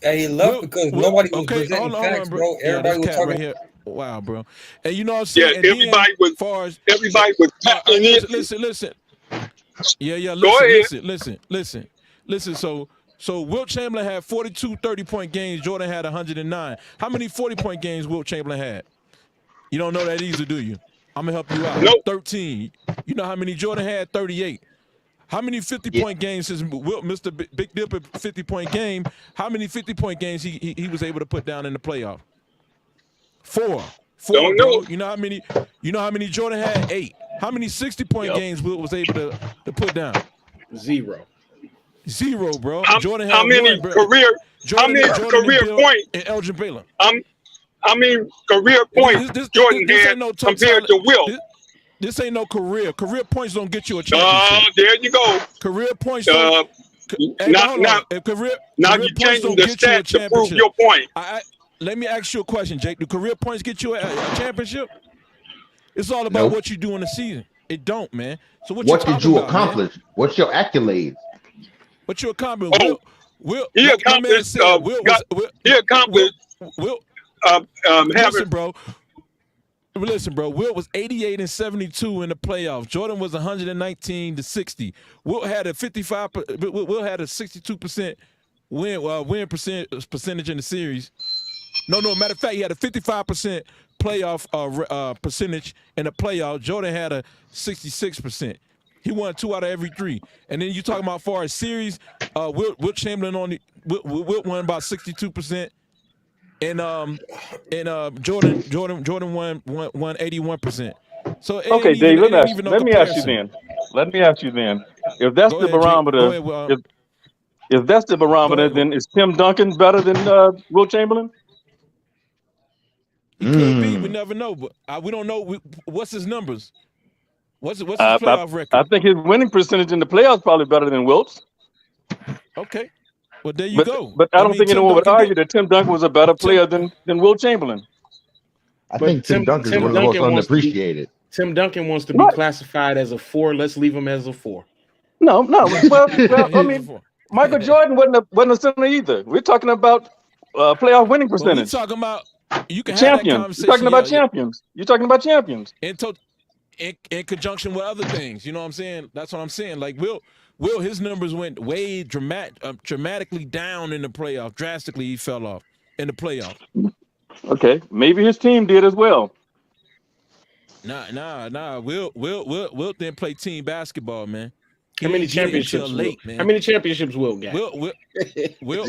Hey, he left because nobody was presenting facts, bro. Everybody was talking. Right here. Wow, bro. And you know what I'm saying? Yeah, everybody was Listen. Yeah. Listen. So Wilt Chamberlain had 42 30-point games. Jordan had 109. How many 40-point games Wilt Chamberlain had? You don't know that easy, do you? I'm gonna help you out. Nope. 13. You know how many Jordan had? 38. How many 50-point games since Wilt missed a Big Dipper 50-point game? How many 50-point games he was able to put down in the playoff? 4. Don't know. You know how many? You know how many Jordan had? 8. How many 60-point games Wilt was able to put down? 0, bro. Jordan had how many career points? And Elgin Baylor. How many career points Jordan had compared to Wilt? This ain't no career. Career points don't get you a championship. There you go. Career points don't. Now career you're points changing don't the get you a stats to prove championship. your point. Let me ask you a question, Jake. Do career points get you a championship? It's all about what you do in the season. It don't, man. So what did you about, accomplish? Man? What's your accolades? What you accomplished? He accomplished. Listen, bro. Wilt was 88 and 72 in the playoffs. Jordan was 119 to 60. Wilt had a 55. Wilt had a 62% win percentage in the series. No. Matter of fact, he had a 55% playoff percentage in the playoff. Jordan had a 66%. He won 2 out of every 3. And then you talking about far as series, Wilt Chamberlain Wilt won about 62%. And Jordan won 81%. So okay, Dave, let me ask you then. If that's the barometer, if that's the barometer, then is Tim Duncan better than Wilt Chamberlain? He could be. We never know, but we don't know what's his numbers. What's his playoff record? I think his winning percentage in the playoffs probably better than Wilt's. Okay. Well, there you go. But I don't think anyone would argue that Tim Duncan was a better player than Wilt Chamberlain. I think Tim Duncan is one of the most unappreciated. Tim Duncan wants to be classified as a 4. Let's leave him as a 4. No. Well, I mean, Michael Jordan wasn't a center either. We're talking about playoff winning percentage. We're talking about you can champions. You're talking about champions. You're talking about champions. In conjunction with other things, you know what I'm saying? That's what I'm saying. Like Wilt, his numbers went way dramatically down in the playoff. Drastically, he fell off in the playoff. Okay, maybe his team did as well. Nah. Wilt didn't play team basketball, man. How many championships? Late, man. How many championships Wilt got? Wilt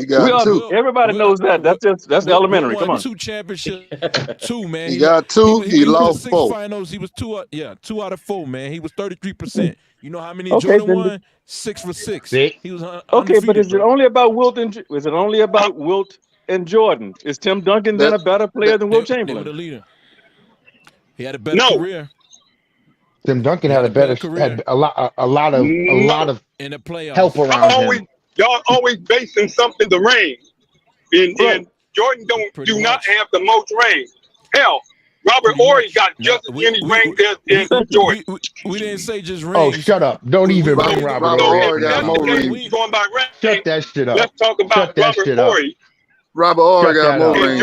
he got 2. Everybody knows that. That's elementary. Come on. 2 championships. 2, man. He got 2. He lost 4. Finals. He was 2 out of 4, man. He was 33%. You know how many Jordan won? 6 for 6. He was okay, but is it only about Wilt and Jordan? Is Tim Duncan then a better player than Wilt Chamberlain? The leader. He had a better career. Tim Duncan had a better career. Had a lot of in the playoffs. Help around him. Y'all always basing something the range. And Jordan do not have the most range. Hell, Robert Ory got just as many rings as Jordan. We didn't say just range. Oh, shut up. Don't even bring Robert Ory. Going by range. Shut that shit up. Let's talk about Robert Ory. Robert Ory got more range.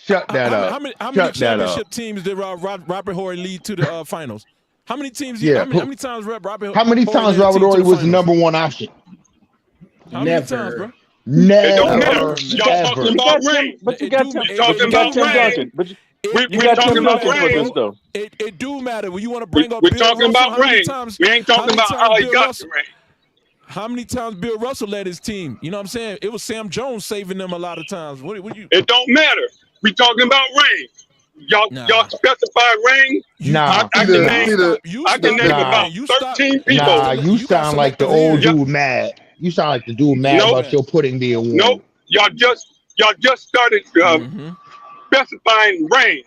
Shut that up. How many championship teams did Robert Ory lead to the finals? How many teams? How many times Robert? How many times Robert Ory was the number 1 option? How many times, bro? Never. Y'all talking about range. But you got Tim Duncan. But we're talking about range. It do matter. When you want to bring up, we're talking about range. We ain't talking about how he got the range. How many times Bill Russell led his team? You know what I'm saying? It was Sam Jones saving them a lot of times. What you? It don't matter. We talking about range. Y'all specify range. Nah, I can name about 13 people. Nah, you sound like the old dude mad. You sound like the dude mad about your pudding being warm. Nope. Y'all just started specifying range.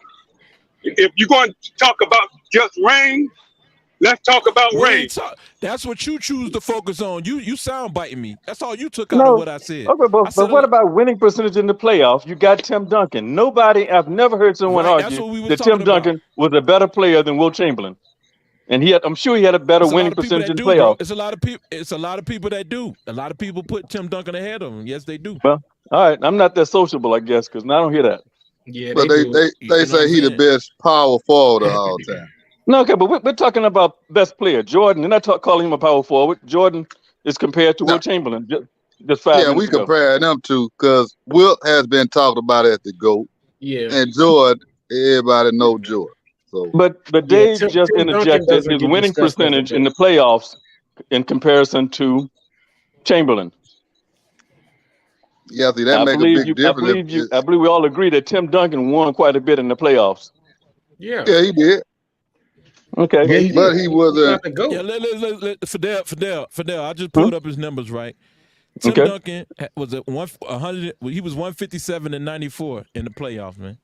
If you're going to talk about just range, let's talk about range. That's what you choose to focus on. You sound biting me. That's all you took out of what I said. Okay, but what about winning percentage in the playoffs? You got Tim Duncan. I've never heard someone argue that Tim Duncan was a better player than Wilt Chamberlain. And I'm sure he had a better winning percentage in the playoffs. It's a lot of people. It's a lot of people that do. A lot of people put Tim Duncan ahead of him. Yes, they do. Well, all right. I'm not that sociable, I guess, because I don't hear that. Yeah, but they say he the best power forward of all time. No, okay, but we're talking about best player, Jordan. They're not calling him a power forward. Jordan is compared to Wilt Chamberlain. Just 5 minutes we ago. compare them two because Wilt has been talked about as the GOAT. Yeah. And Jordan, everybody know Jordan. So, but Dave just interjected his winning percentage in the playoffs in comparison to Chamberlain. Yeah, see, that makes a big difference. I believe we all agree that Tim Duncan won quite a bit in the playoffs. Yeah, he did. Okay, but he was a Fidel. I just pulled up his numbers right. Tim Duncan was at 100. He was 157 and 94 in the playoffs, man.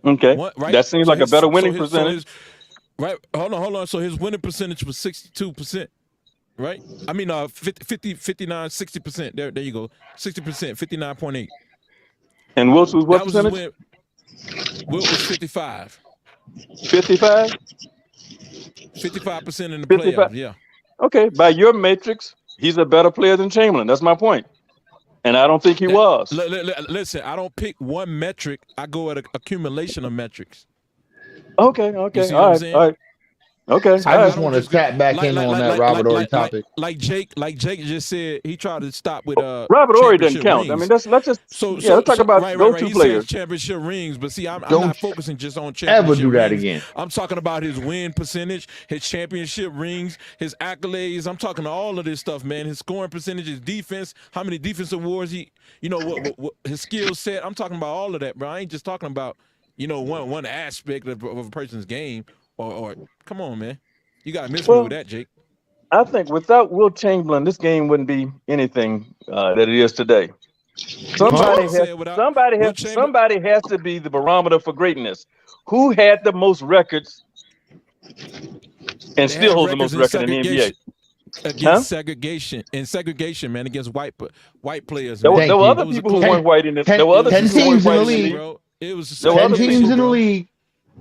Okay, that seems like a better winning percentage. Right. Hold on. So his winning percentage was 62%. Right? I mean, 50, 59, 60%. There you go. 60%, 59.8. And Wilt's was what That was his percentage? win. Wilt was 55. 55? 55% in the 55? playoffs, yeah. Okay, by your matrix, he's a better player than Chamberlain. That's my point. And I don't think he was. Listen, I don't pick one metric. I go at an accumulation of metrics. Okay. You see All what I'm right. saying? All right. Okay. So all I right. just want to tap back in on that Robert Ory topic. Like Jake just said, he tried to stop with Robert Ory doesn't championship count. rings. I mean, let's just let's talk about right. those two He players. says championship rings, but see, I'm Don't not focusing just on championship ever do that rings. again. I'm talking about his win percentage, his championship rings, his accolades. I'm talking to all of this stuff, man. His scoring percentage, his defense, how many defense awards he, what his skill set. I'm talking about all of that, bro. I ain't just talking about, one aspect of a person's game or come on, man. You got to miss me with that, Jake. I think without Wilt Chamberlain, this game wouldn't be anything that it is today. Somebody has to be the barometer for greatness. Who had the most records and still holds the most record in the NBA? Against segregation, man, against white players. There were other people who weren't white in it. There were other 10 people who teams weren't in the white in the league. Bro. It was 10 teams in the league.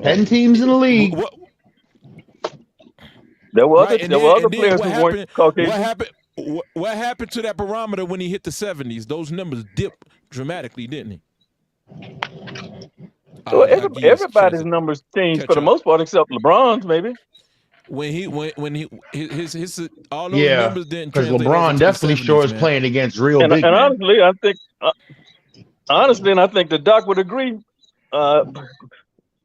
10 teams in the league. There were other players who weren't Caucasian. What happened to that barometer when he hit the 70s? Those numbers dipped dramatically, didn't he? So everybody's numbers changed for the most part, except LeBron's, maybe. When he his all those numbers didn't because translate LeBron definitely sure is playing against real big men. Honestly, I think the doc would agree.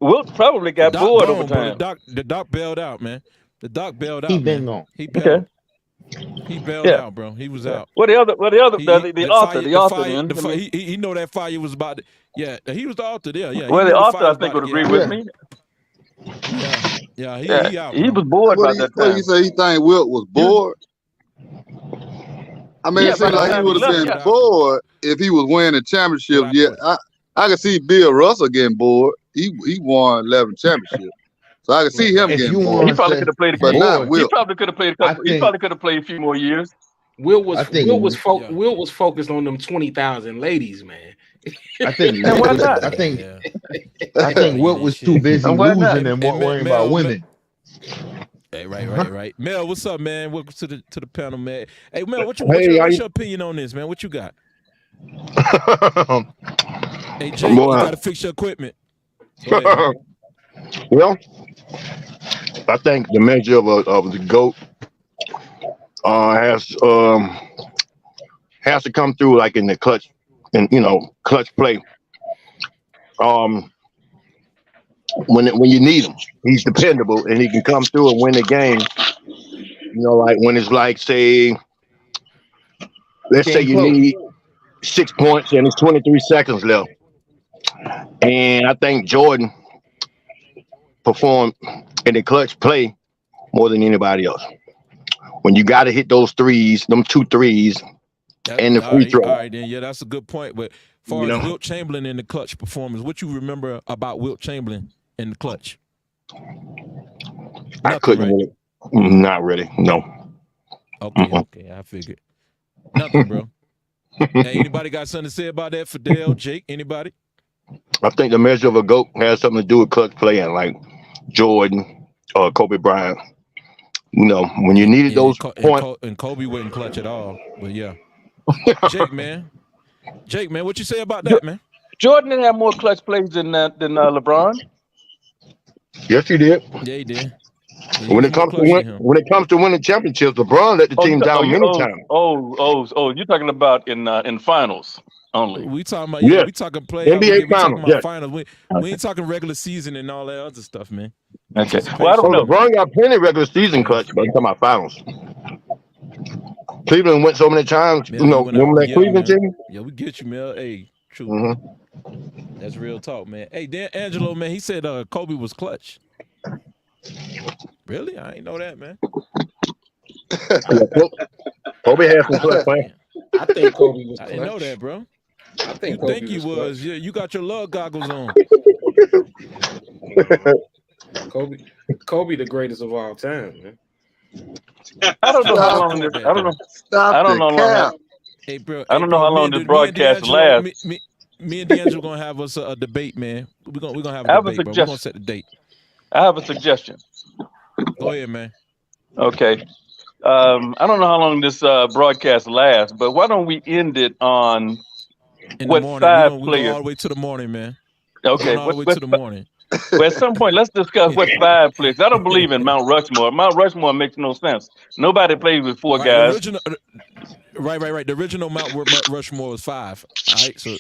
Wilt probably got bored over time. The doc bailed out, man. The doc bailed out. He been gone. He bailed out, bro. He was out. The author. He know that fire was about to. Yeah, he was the author there. Yeah. Well, the author I think would agree with me. Yeah, he out. He was bored by that time. What you say? He think Wilt was bored? I mean, it seems like he would have been bored if he was winning a championship. I could see Bill Russell getting bored. He won 11 championships. So I could see him getting bored. He probably could have played but not Wilt. He probably could have played a few more years. Wilt was focused on them 20,000 ladies, man. I think Wilt was too busy losing and wasn't worrying about women. Hey, right. Mel, what's up, man? Welcome to the panel, man. Hey, Mel, what's your opinion on this, man? What you got? Hey, Jake, you gotta fix your equipment. Well, I think the measure of the GOAT has to come through like in the clutch, and clutch play. When you need him, he's dependable and he can come through and win the game. Like when it's like, let's say you need 6 points and it's 23 seconds left, and I think Jordan performed in the clutch play more than anybody else. When you got to hit those threes, them 2 threes, and the free throw. All right, then, yeah, that's a good point. But as far as Wilt Chamberlain in the clutch performance, what you remember about Wilt Chamberlain in the clutch? I couldn't really. Not really, no. Okay, I figured. Nothing, bro. Hey, anybody got something to say about that? Fidel, Jake, anybody? I think the measure of a GOAT has something to do with clutch playing, like Jordan or Kobe Bryant. When you needed those points. And Kobe wasn't clutch at all, but yeah. Jake, man, what you say about that, man? Jordan didn't have more clutch plays than LeBron. Yes, he did. Yeah, he did. When it comes to winning championships, LeBron let the team down many times. You're talking about in finals only. We talking about we talking play NBA finals. Finals. We ain't talking regular season and all that other stuff, man. Okay. Well, I don't know. LeBron got plenty of regular season clutch, but I'm talking about finals. Cleveland went so many times. Remember that Cleveland team? Yeah, we get you, Mel. Hey, true. That's real talk, man. Hey, Dan Angelo, man, he said Kobe was clutch. Really? I ain't know that, man. Kobe had some clutch, man. I think Kobe was clutch. I didn't know that, bro. I think you think he was? Yeah, you got your love goggles on. Kobe Kobe the greatest of all time, man. I don't know how long this. I don't know. I don't know how long. Hey, bro. I don't know how long this broadcast lasts. Me and D'Angelo gonna have us a debate, man. We're gonna have a debate, bro. We're gonna set the date. I have a suggestion. Go ahead, man. Okay. I don't know how long this broadcast lasts, but why don't we end it on what five players? We go all the way to the morning, man. Okay. All the way to the morning. Well, at some point, let's discuss what five players. I don't believe in Mount Rushmore. Mount Rushmore makes no sense. Nobody plays with four guys. Right. The original Mount Rushmore was 5. All right, so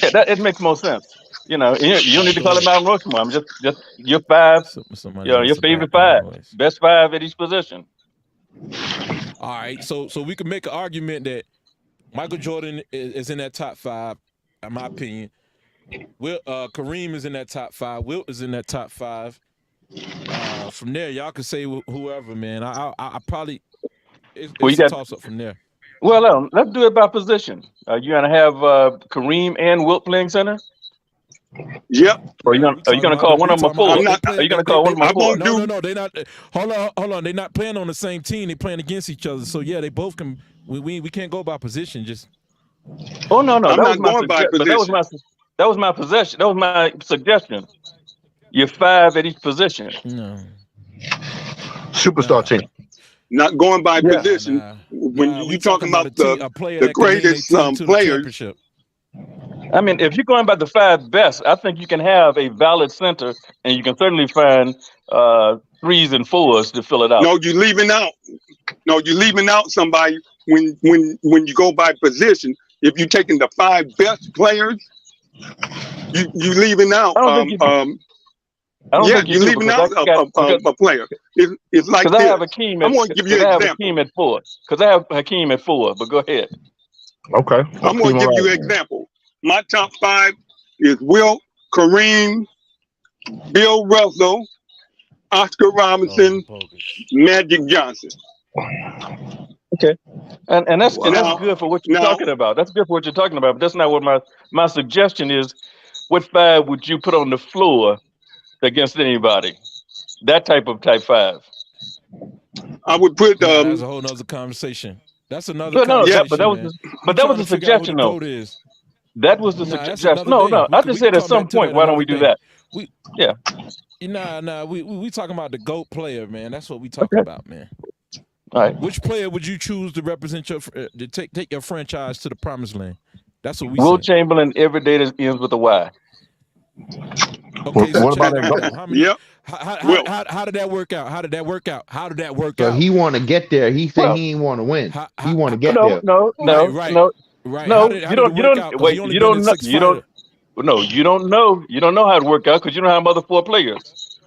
yeah, it makes more sense. You don't need to call it Mount Rushmore. I'm just your 5. Your favorite 5, best 5 at each position. All right, so we can make an argument that Michael Jordan is in that top 5, in my opinion. Kareem is in that top 5. Wilt is in that top 5. From there, y'all can say whoever, man. I probably it's a toss up from there. Well, let's do it by position. Are you gonna have Kareem and Wilt playing center? Yep. Or are you gonna call one of them a forward? Are you gonna call one of them a forward? No. They're not. Hold on. They're not playing on the same team. They're playing against each other. So yeah, they both can. We can't go by position. Just. Oh no. I'm not going by position. That was my possession. That was my suggestion. You're 5 at each position. No. Superstar team. Not going by position. When you're talking about the greatest players. I mean, if you're going by the 5 best, I think you can have a valid center, and you can certainly find 3s and 4s to fill it out. No, you're leaving out somebody when you go by position. If you're taking the 5 best players, you leaving out. You're leaving out a player. It's like this. I have Hakeem. I'm going to give you an example. Because I have Hakeem at 4. But go ahead. Okay. I'm going to give you an example. My top 5 is Wilt, Kareem, Bill Russell, Oscar Robinson, Magic Johnson. Okay, and that's good for what you're talking about. That's good for what you're talking about. But that's not what my suggestion is. What 5 would you put on the floor against anybody? That type 5. I would put. That's a whole nother conversation. That's another. That was a suggestion, though. That was the suggestion. No. I just said at some point, why don't we do that? We talking about the GOAT player, man. That's what we talking about, man. All right. Which player would you choose to represent to take your franchise to the promised land? That's what we. Wilt Chamberlain every day that ends with a Y. Okay, so what about that? Yep. How did that work out? How did that work out? He want to get there. He said he didn't want to win. He want to get there. No. You don't know how it worked out because you don't have other 4 players.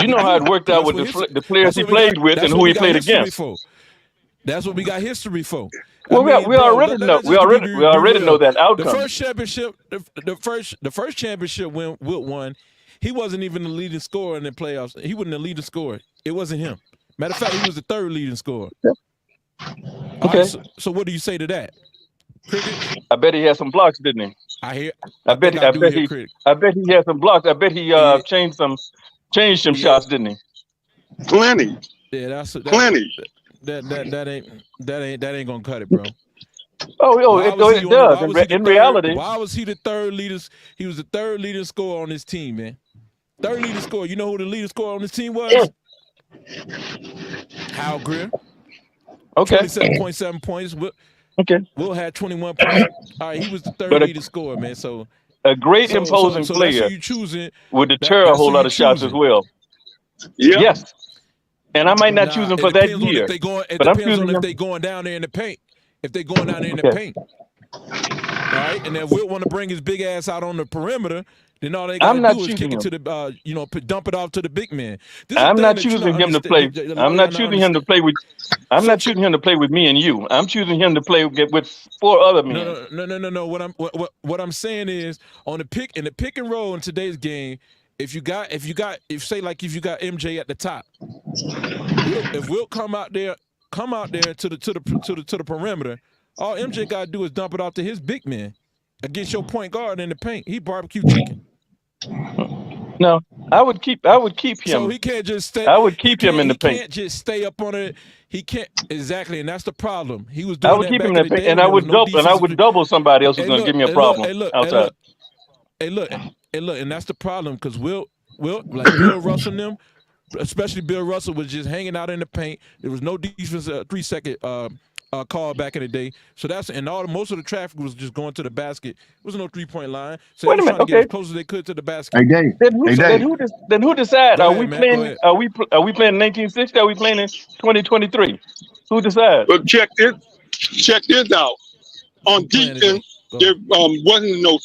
You know how it worked out with the players he played with and who he played against. That's what we got history for. Well, we already know that outcome. The first championship when Wilt won, he wasn't even the leading scorer in the playoffs. He wasn't the leading scorer. It wasn't him. Matter of fact, he was the 3rd leading scorer. Okay. Right, so what do you say to that? I bet he had some blocks, didn't he? I bet he had some blocks. I bet he changed some shots, didn't he? Plenty. Yeah, plenty. That ain't gonna cut it, bro. It does. In reality, why was he the 3rd leader? He was the 3rd leading scorer on this team, man. 3rd leading scorer. You know who the leading scorer on this team was? Hal Greer. Okay. 27.7 points. Will had 21 points. All right, he was the 3rd leading scorer, man. So a great imposing player would deter a whole lot of shots as well. Yeah. Yes. And I might not choose him for that year. It depends on if they going down there in the paint. If they going down there in the paint. All right, and then Wilt want to bring his big ass out on the perimeter, then all they got to do is kick it to the dump it off to the big man. I'm not choosing him to play. I'm not choosing him to play with. I'm not choosing him to play with me and you. I'm choosing him to play with 4 other men. No. What I'm saying is on the pick and roll in today's game. If you got MJ at the top, if Wilt come out there to the perimeter, all MJ got to do is dump it off to his big man against your point guard in the paint. He barbecue chicken. No, I would keep him. So he can't just stay. I would keep him in the paint. He can't just stay up on it. He can't exactly, and that's the problem. He was doing. I would keep him in the paint, and I would double somebody else who's going to give me a problem outside. Hey, look, and that's the problem because Wilt, like Bill Russell and them, especially Bill Russell was just hanging out in the paint. There was no defense 3-second call back in the day. So that's most of the traffic was just going to the basket. There was no 3-point line. So they were trying to get as close as they could to the basket. Hey, Dave. Then who decides? Are we playing? Are we playing in 1960? Are we playing in 2023? Who decides? But check this out. On defense, there wasn't no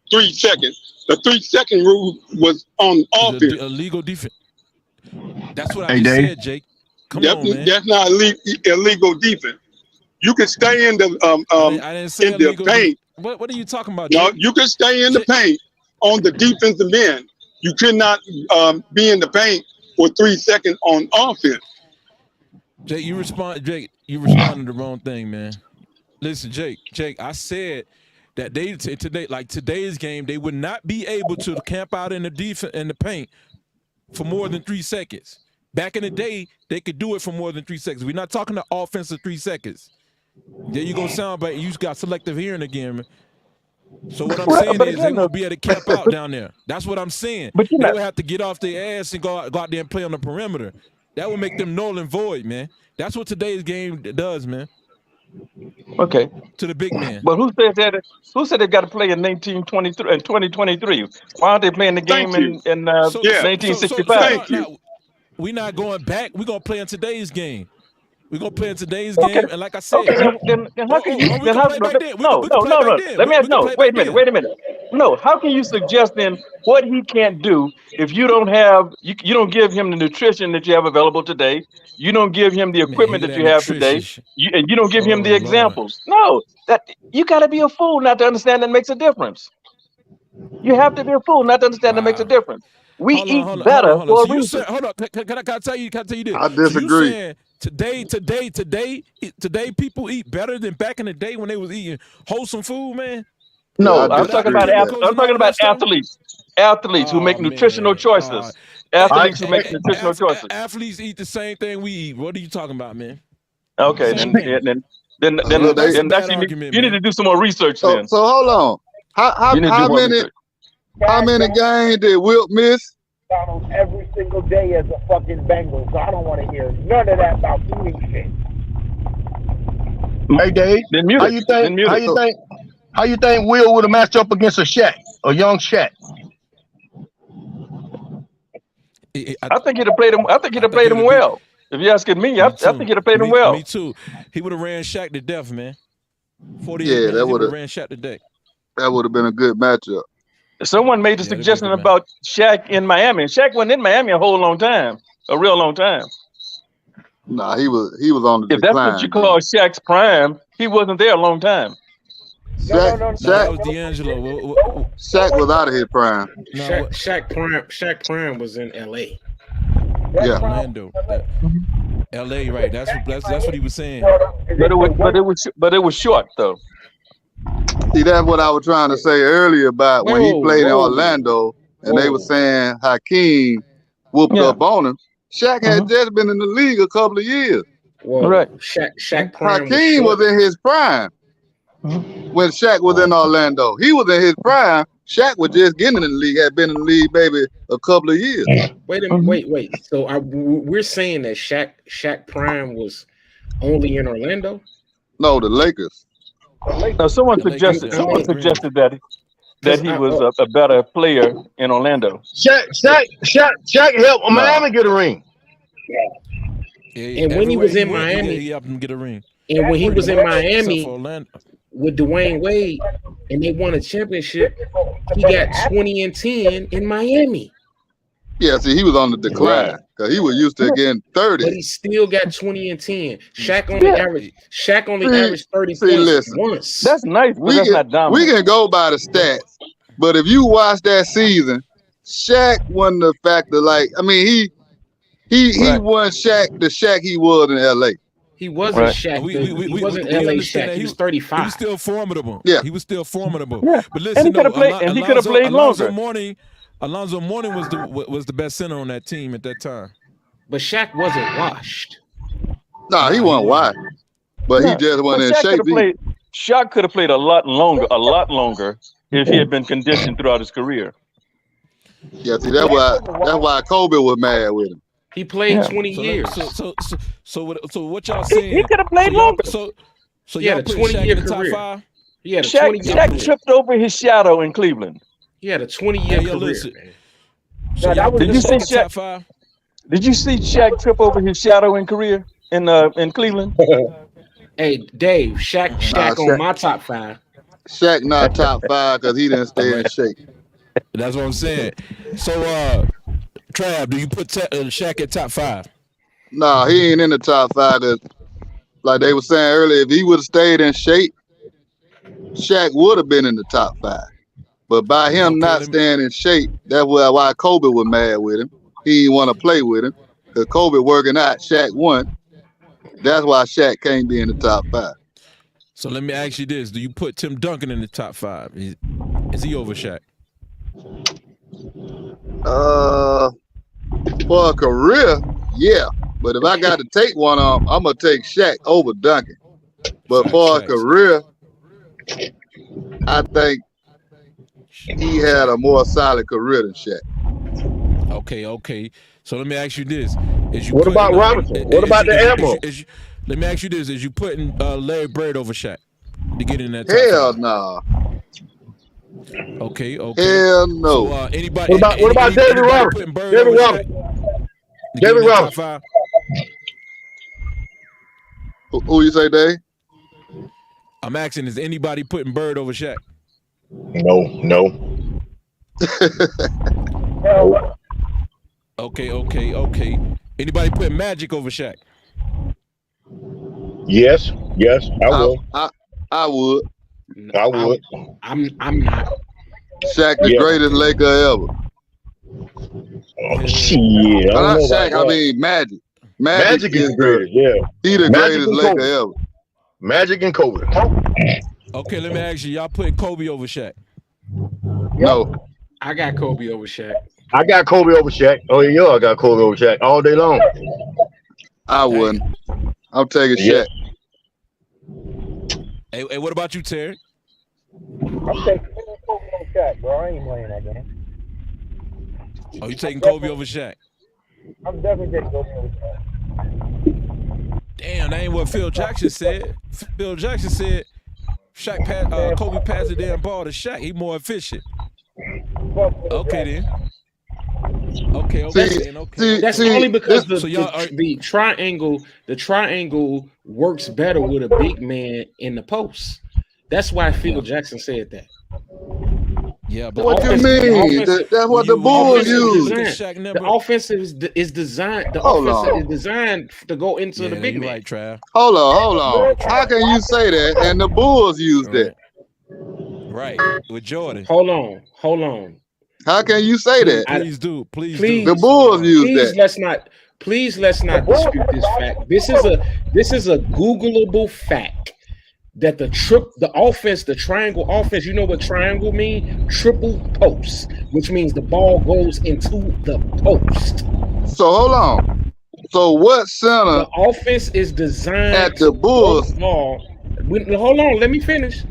3 seconds. The 3-second rule was on offense. Illegal defense. That's what I just said, Jake. Come on, man. That's not illegal defense. You can stay in the I didn't say in the paint. What are you talking about? No, Jake? you can stay in the paint on the defensive end. You cannot be in the paint for 3 seconds on offense. Jake, you responded to the wrong thing, man. Listen, Jake, I said that today's game, they would not be able to camp out in the paint for more than 3 seconds. Back in the day, they could do it for more than 3 seconds. We're not talking the offensive 3 seconds. There you go, sound, but you got selective hearing again, man. So what I'm saying is they won't be able to camp out down there. That's what I'm saying. But they would have to get off their ass and go out there and play on the perimeter. That would make them null and void, man. That's what today's game does, man. Okay. To the big man. But who said that? Who said they've got to play in 1923 and 2023? Why aren't they playing the game in 1965? We're not going back. We're gonna play in today's game. We're gonna play in today's game, and like I said, then how can you? No. Let me ask. No, wait a minute. No, how can you suggest then what he can't do if you don't have you don't give him the nutrition that you have available today? You don't give him the equipment that you have today, and you don't give him the examples. No, that you got to be a fool not to understand that makes a difference. You have to be a fool not to understand that makes a difference. We eat better for a reason. Hold on. Can I tell you this? I disagree. So today, people eat better than back in the day when they was eating wholesome food, man. No, I'm talking about athletes who make nutritional choices. Athletes who make nutritional choices. Athletes eat the same thing we eat. What are you talking about, man? Okay, then you need to do some more research. So hold on. How many games did Wilt miss? Every single day as a fucking Bengal, so I don't want to hear none of that about eating shit. Hey Dave, how you think Will would have matched up against a young Shaq? I think he'd have played him. I think he'd have played him well. If you're asking me, I think he'd have played him well. Me too. He would have ran Shaq to death, man. 40 that would have ran Shaq to death. That would have been a good matchup. Someone made a suggestion about Shaq in Miami. Shaq wasn't in Miami a real long time. Nah, he was on the decline. If that's what you call Shaq's prime, he wasn't there a long time. Shaq was D'Angelo. Shaq was out of his prime. Shaq prime was in LA. Yeah, Orlando. LA, right? That's what he was saying. But it was short though. See, that's what I was trying to say earlier about when he played in Orlando, and they were saying Hakeem whooped up on him. Shaq had just been in the league a couple of years. Right. Shaq prime. Hakeem was in his prime when Shaq was in Orlando. He was in his prime. Shaq was just getting in the league, had been in the league maybe a couple of years. Wait a minute, wait. So we're saying that Shaq prime was only in Orlando? No, the Lakers. Now, someone suggested that he was a better player in Orlando. Shaq helped Miami get a ring. And when he was in Miami, he helped him get a ring. And when he was in Miami with Dwayne Wade, and they won a championship, he got 20 and 10 in Miami. Yeah, see, he was on the decline because he was used to getting 30. But he still got 20 and 10. Shaq only averaged 30 points once. That's nice, but that's not dominant. We can go by the stats, but if you watch that season, Shaq won the factor. Like, I mean, he won Shaq the Shaq he was in LA. He wasn't Shaq. He wasn't LA Shaq. He was 35. He was still formidable. Yeah, he was still formidable. Yeah. But listen, and he could have played longer. Alonzo Mourning was the best center on that team at that time. But Shaq wasn't washed. Nah, he wasn't wide, but he just wasn't in shape. Shaq could have played a lot longer if he had been conditioned throughout his career. Yeah, see, that's why Kobe was mad with him. He played 20 years. So what y'all saying? He could have played longer. So he had a 20-year career. Top 5? He had a Shaq tripped over his shadow in Cleveland. He had a 20-year career. Listen. So did you see Shaq? Did you see Shaq trip over his shadow in career in Cleveland? Hey, Dave, Shaq on my top 5. Shaq not top 5 because he didn't stay in shape. That's what I'm saying. So, Trav, do you put Shaq at top 5? Nah, he ain't in the top 5 because, like they were saying earlier, if he would have stayed in shape, Shaq would have been in the top 5. But by him not staying in shape, that's why Kobe was mad with him. He didn't want to play with him because Kobe working out, Shaq won. That's why Shaq can't be in the top 5. So let me ask you this: do you put Tim Duncan in the top 5? Is he over Shaq? For a career, yeah. But if I got to take one on, I'm gonna take Shaq over Duncan. But for a career, I think he had a more solid career than Shaq. Okay. So let me ask you this: what about Robinson? What about the Admiral? Let me ask you this: is you putting Larry Bird over Shaq to get in that top Hell 5? no. Okay. Hell no. So, anybody? What about David Robinson? David Robinson. Who you say, Dave? I'm asking: is anybody putting Bird over Shaq? No. Okay. Anybody putting Magic over Shaq? Yes, I will. I would. I would. I'm not. Shaq the greatest Laker ever. Oh, shit. Not Shaq, I mean Magic. Magic is the greatest, yeah. He the greatest Laker ever. Magic and Kobe. Okay, let me ask you, y'all putting Kobe over Shaq? No. I got Kobe over Shaq. I got Kobe over Shaq. Oh, yeah, I got Kobe over Shaq all day long. I wouldn't. I'm taking Shaq. Hey, what about you, Terry? I'm taking Kobe on Shaq, bro. I ain't playing that game. Oh, you taking Kobe over Shaq? I'm definitely taking Kobe over Shaq. Damn, that ain't what Phil Jackson said. Phil Jackson said Kobe passed the damn ball to Shaq. He more efficient. Okay then. Okay. That's only because the triangle works better with a big man in the post. That's why Phil Jackson said that. Yeah, but what you mean? That's what the Bulls use. The offense is designed. The offense is designed to go into the big man. Right, Trav. Hold on. How can you say that? And the Bulls use that. Right, with Jordan. Hold on. How can you say that? Please do. The Bulls use that. Please let's not dispute this fact. This is a Googleable fact that the offense, the triangle offense. You know what triangle mean? Triple post, which means the ball goes into the post. So hold on. So what center? The offense is designed at the Bulls. Hold on. Let me finish.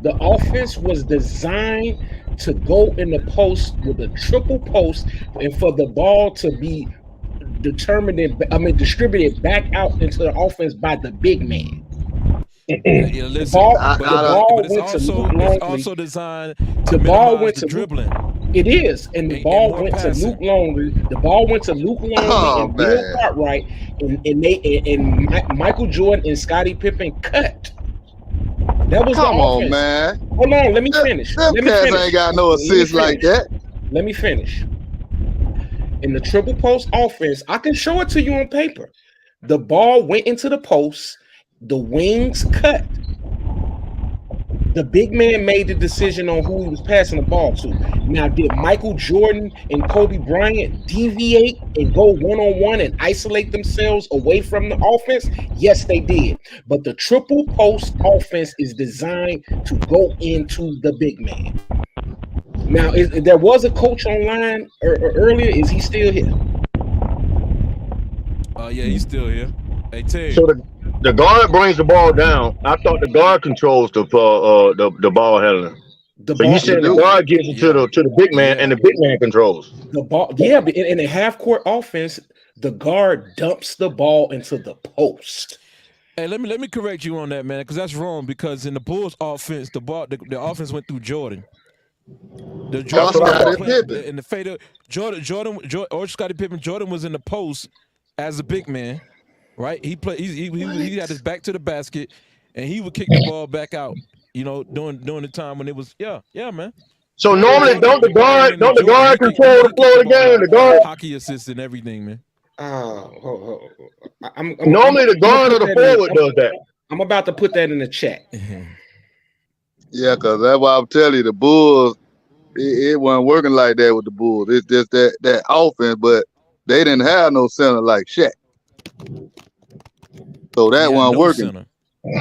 The offense was designed to go in the post with a triple post and for the ball to be distributed back out into the offense by the big man. Yeah, listen, it's also designed to minimize the dribbling. It is, and the ball went to Luke Longley. The ball went to Luke Longley and Bill Cartwright, and Michael Jordan and Scottie Pippen cut. That was Come on, man. Hold on, let me finish. Them cats ain't got no assists like that. Let me finish. In the triple post offense, I can show it to you on paper. The ball went into the post. The wings cut. The big man made the decision on who he was passing the ball to. Now, did Michael Jordan and Kobe Bryant deviate and go one-on-one and isolate themselves away from the offense? Yes, they did. But the triple post offense is designed to go into the big man. Now, there was a coach online earlier. Is he still here? Yeah, he's still here. Hey, Terry. So the guard brings the ball down. I thought the guard controls the ball handler. So you said the guard gives it to the big man, and the big man controls the ball. Yeah, but in a half court offense, the guard dumps the ball into the post. Hey, let me correct you on that, man, because that's wrong. Because in the Bulls' offense, the offense went through Jordan. The Scottie Pippen. Jordan was in the post as a big man, right? He played. He had his back to the basket, and he would kick the ball back out. You know, during the time when it was man. So normally, don't the guard control the flow of the game? The guard hockey assist and everything, man. Normally the guard or the forward does that. I'm about to put that in the chat. Yeah, because that's why I'm telling you, the Bulls, it wasn't working like that with the Bulls. It's just that offense, but they didn't have no center like Shaq. So that wasn't working. Center.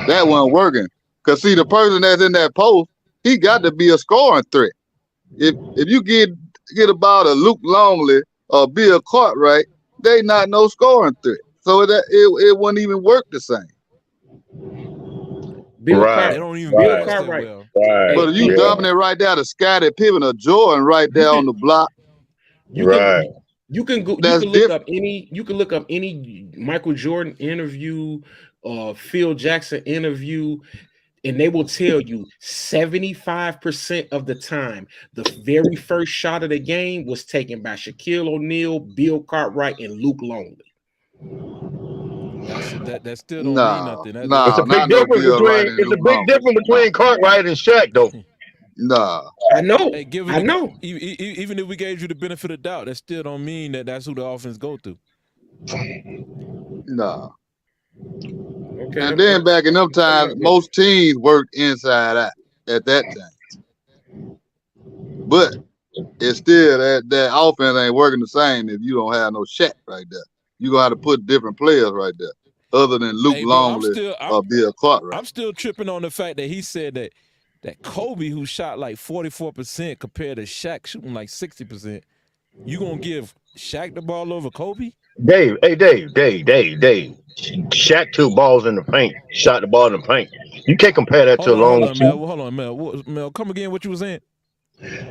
That wasn't working. Because see, the person that's in that post, he got to be a scoring threat. If you get about a Luke Longley or Bill Cartwright, they not no scoring threat. So it wouldn't even work the same. Bill Cartwright. Well. Right. But if you dumping it right there to Scottie Pippen or Jordan right there on the block. You can look up any Michael Jordan interview, Phil Jackson interview, and they will tell you 75% of the time, the very first shot of the game was taken by Shaquille O'Neal, Bill Cartwright, and Luke Longley. That still don't mean nothing. It's a big difference between Cartwright and Shaq, though. Nah, I know. Hey, I know. Even if we gave you the benefit of the doubt, that still don't mean that's who the offense go to. Nah. Okay. And then back in them times, most teams worked inside out at that time. But it's still that offense ain't working the same if you don't have no Shaq right there. You gonna have to put different players right there, other than Luke Longley or Bill Cartwright. I'm still tripping on the fact that he said that Kobe, who shot like 44% compared to Shaq shooting like 60%, you gonna give Shaq the ball over Kobe? Dave. Shaq took balls in the paint, shot the ball in the paint. You can't compare that to a long shoot. Hold on, Mel. Come again, what you was saying?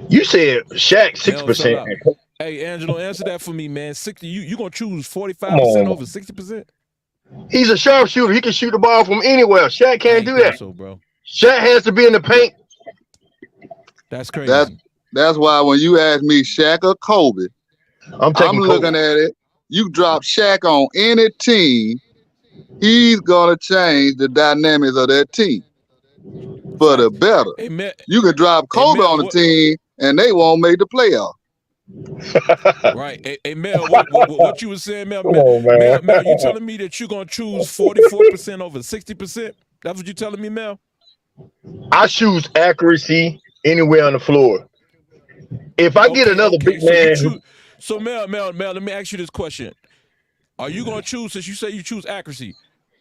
You said Shaq 6%. Hey, Angelo, answer that for me, man. 60. You gonna choose 45% over 60%? He's a sharpshooter. He can shoot the ball from anywhere. Shaq can't do that. So, bro. Shaq has to be in the paint. That's crazy. That's why when you ask me Shaq or Kobe, I'm looking at it. You drop Shaq on any team, he's gonna change the dynamics of that team for the better. Hey, you can drop Kobe on the team, and they won't make the playoff. Right. Hey Mel, what you were saying, Mel? Mel, you telling me that you're gonna choose 44% over 60%? That's what you telling me, Mel? I choose accuracy anywhere on the floor. If I get another big man. So Mel, let me ask you this question. Are you gonna choose, since you say you choose accuracy,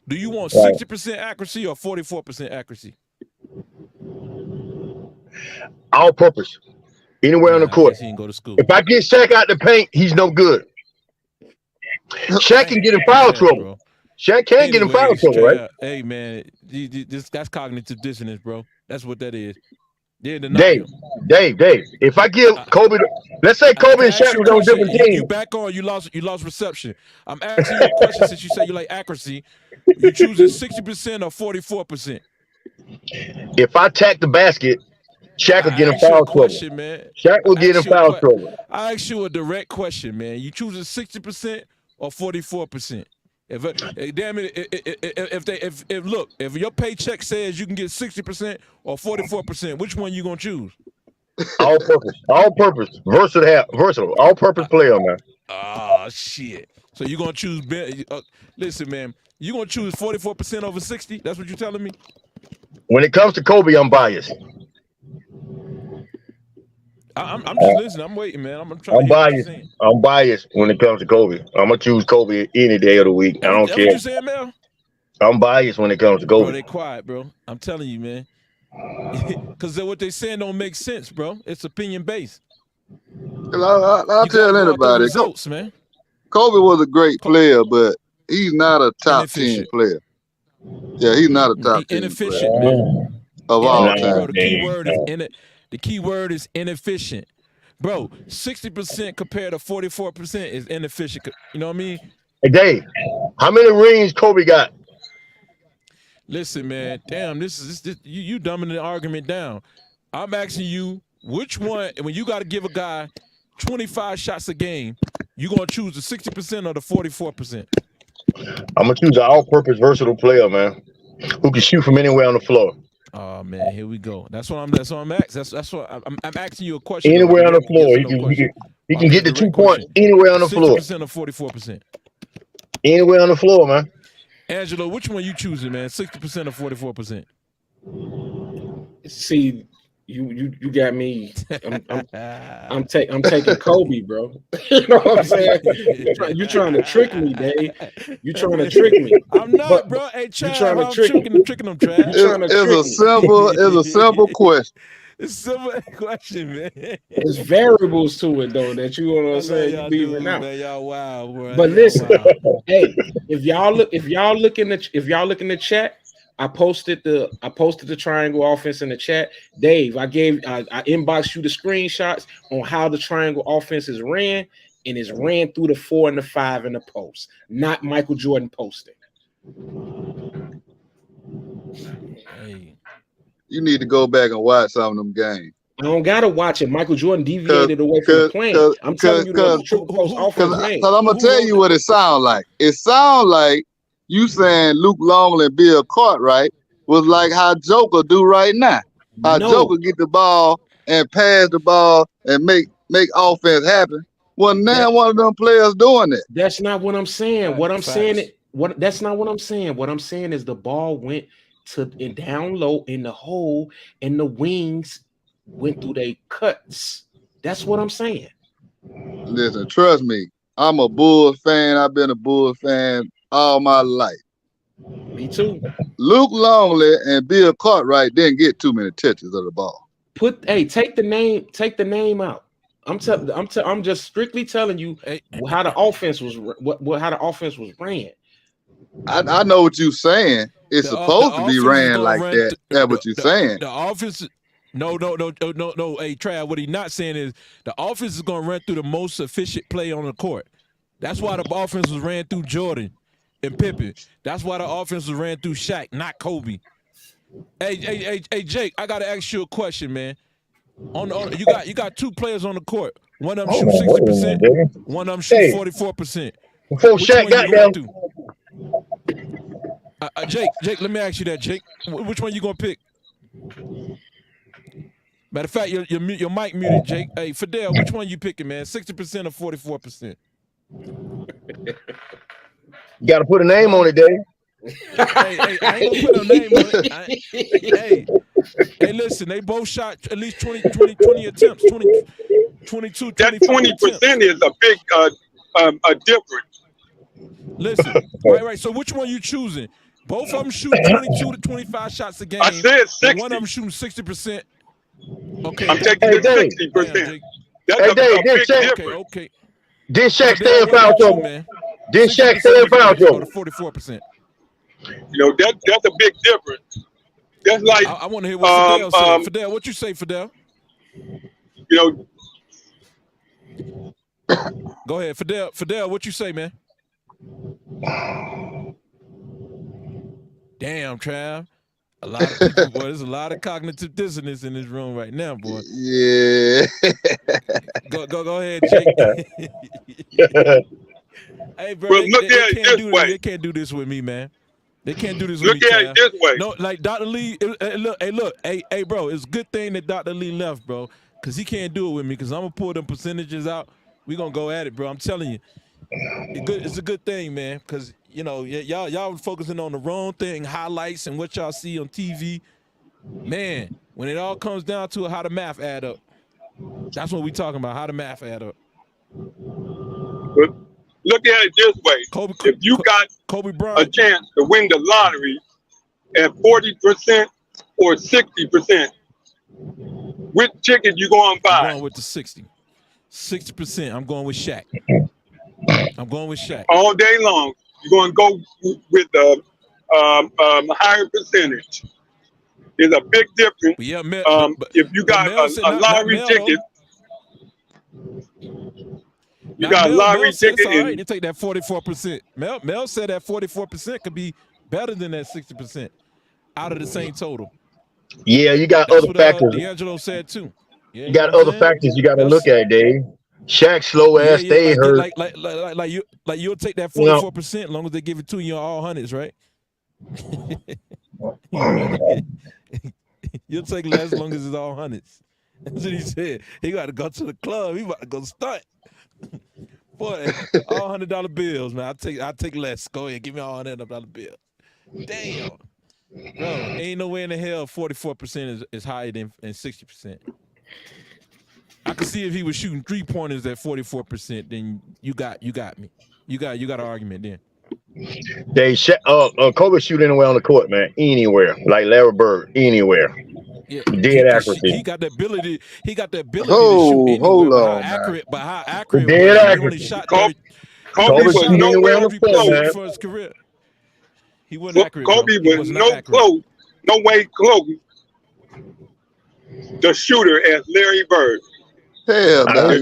do you want 60% accuracy or 44% accuracy? All purpose. Anywhere on the court. He can go to school. If I get Shaq out the paint, he's no good. Shaq can get in foul trouble. Bro. Shaq can get in foul trouble, right? Hey man, that's cognitive dissonance, bro. That's what that is. Dave. If I give Kobe, let's say Kobe and Shaq was on different teams. You back on. You lost reception. I'm asking you a question since you say you like accuracy. You choosing 60% or 44%? If I tack the basket, Shaq will get in foul trouble. Man. Shaq will get in foul trouble. I ask you a direct question, man. You choosing 60% or 44%? If your paycheck says you can get 60% or 44%, which one you gonna choose? All purpose, versatile, all purpose player, man. Oh shit! So you gonna choose? Listen, man, you gonna choose 44% over 60? That's what you're telling me? When it comes to Kobe, I'm biased. I'm just listening. I'm waiting, man. I'm biased. I'm biased when it comes to Kobe. I'm gonna choose Kobe any day of the week. I don't care. What you saying, Mel? I'm biased when it comes to Kobe. Bro, they quiet, bro. I'm telling you, man. Because what they saying don't make sense, bro. It's opinion based. I'll tell anybody. Results, man. Kobe was a great player, but he's not a top 10 player. Yeah, he's not a top 10 inefficient, player man. of all time. Bro, the key word is inefficient. Bro, 60% compared to 44% is inefficient. You know what I mean? Hey, Dave, how many rings Kobe got? Listen, man. Damn, this you dumbing the argument down. I'm asking you, which one, when you got to give a guy 25 shots a game, you going to choose the 60% or the 44%? I'm going to choose an all-purpose versatile player, man, who can shoot from anywhere on the floor. Oh man, here we go. That's what I'm asking. That's what I'm asking you a question. Anywhere on the floor, he can get the 2 points anywhere on the floor. 60% or 44%? Anywhere on the floor, man. Angelo, which one you choosing, man? 60% or 44%? See, you got me. I'm taking Kobe, bro. You know what I'm saying? You're trying to trick me, Dave. You're trying to trick me. I'm not, bro. Hey, Chad, trying to trick tricking them, Chad. It's a simple question. It's a simple question, man. There's variables to it, though, that you know what I'm saying. You leaving out. Man, y'all wild, bro. But listen, hey, if y'all look in the chat, I posted the triangle offense in the chat. Dave, I inboxed you the screenshots on how the triangle offense is ran, and it's ran through the 4 and the 5 in the post, not Michael Jordan posting. Hey. You need to go back and watch some of them games. I don't gotta watch it. Michael Jordan deviated away from the plan. I'm telling you the triple post offense. Because I'm gonna tell you what it sounds like. It sounds like you saying Luke Longley and Bill Cartwright was like how Joker do right now. How Joker get the ball and pass the ball and make offense happen. Well, now one of them players doing it. That's not what I'm saying. That's not what I'm saying. What I'm saying is the ball went to down low in the hole, and the wings went through their cuts. That's what I'm saying. Listen, trust me. I'm a Bulls fan. I've been a Bulls fan all my life. Me too. Luke Longley and Bill Cartwright didn't get too many touches of the ball. Take the name out. I'm just strictly telling you how the offense was how the offense was ran. I know what you're saying. It's supposed to be ran like that. That's what you're saying. The offense. No. Hey, Trav, what he's not saying is the offense is going to run through the most efficient play on the court. That's why the offense was ran through Jordan and Pippen. That's why the offense was ran through Shaq, not Kobe. Hey, Jake, I got to ask you a question, man. You got 2 players on the court. One of them shoots 60%. One of them shoots 44%. Before Shaq got down. Jake, let me ask you that, Jake. Which one you gonna pick? Matter of fact, your mic muted, Jake. Hey, Fidel, which one you picking, man? 60% or 44%? You got to put a name on it, Dave. Hey, I ain't gonna put no name on it. Hey, listen, they both shot at least 20 attempts, 22, 25 That 20% attempts. is a big a difference. Listen, right. So which one you choosing? Both of them shoot 22 to 25 shots a game. I said 60. One of them shooting 60%. Okay. I'm taking the 60%. That's a big difference. Okay. Did Shaq stay in foul trouble? Did Shaq stay in foul trouble? 44%. You know, that's a big difference. That's like I want to hear what Fidel said. Fidel, what you say, Fidel? You know. Go ahead, Fidel, what you say, man? Damn, Trav. A lot of people, boy, there's a lot of cognitive dissonance in this room right now, boy. Yeah. Go ahead, Jake. Hey, bro, they can't do this with me, man. They can't do this with me. Look at it this way. No, like Dr. Lee, look, hey, bro, it's a good thing that Dr. Lee left, bro, because he can't do it with me, because I'm going to pull them percentages out. We're going to go at it, bro. I'm telling you. It's a good thing, man, because, you know, y'all focusing on the wrong thing, highlights and what y'all see on TV. Man, when it all comes down to it, how the math add up. That's what we talking about, how the math add up. Look at it this way. If you got Kobe Bryant a chance to win the lottery at 40% or 60%? Which ticket you going to buy? I'm going with the 60. 60%. I'm going with Shaq. I'm going with Shaq. All day long. You're going to go with the higher percentage. There's a big difference. But yeah, if you got a lottery ticket, you got a lottery ticket. All right, you take that 44%. Mel said that 44% could be better than that 60% out of the same total. Yeah, you got That's other what factors. D'Angelo said too. Yeah, you got other factors you got to look at, Dave. Shaq slow ass stay hurt. Like you'll take that 44% as long as they give it to you on all hundreds, right? You'll take less as long as it's all hundreds. That's what he said. He got to go to the club. He about to go stunt. Boy, all $100 bills, man. I'll take less. Go ahead, give me all $100 bills. Damn. Bro, ain't no way in the hell 44% is higher than 60%. I could see if he was shooting 3-pointers at 44%, then you got me. You got an argument then. Kobe shoot anywhere on the court, man. Anywhere. Like Larry Bird, anywhere. Yeah, dead accuracy. He got the ability. He got the ability to shoot anywhere. But how accurate? Dead accuracy. He only shot Kobe was nowhere close for his career. He wasn't accurate. Kobe was no way close the shooter as Larry Bird. Hell, I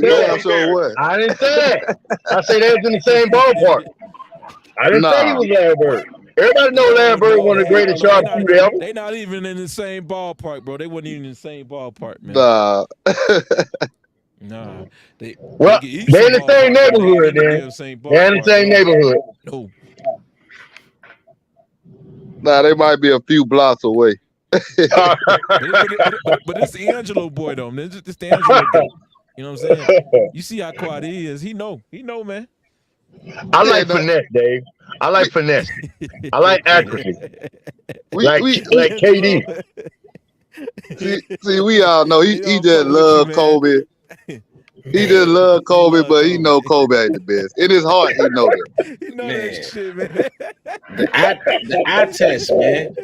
didn't say that. I say they was in the same ballpark. I didn't say he was Larry Bird. Everybody know Larry Bird one of the greatest sharpshooters ever. They not even in the same ballpark, bro. They wasn't even in the same ballpark, man. Nah. They in the same neighborhood, man. They're in the same neighborhood. No. Nah, they might be a few blocks away. but it's the Angelo boy, though, man. It's the Angelo boy. You know what I'm saying? You see how quiet he is. He know, man. I like finesse, Dave. I like finesse. I like accuracy. Like KD. See, we all know he just love Kobe. He just love Kobe, but he know Kobe ain't the best. In his heart, he know that. He know that shit, man. The eye test, man.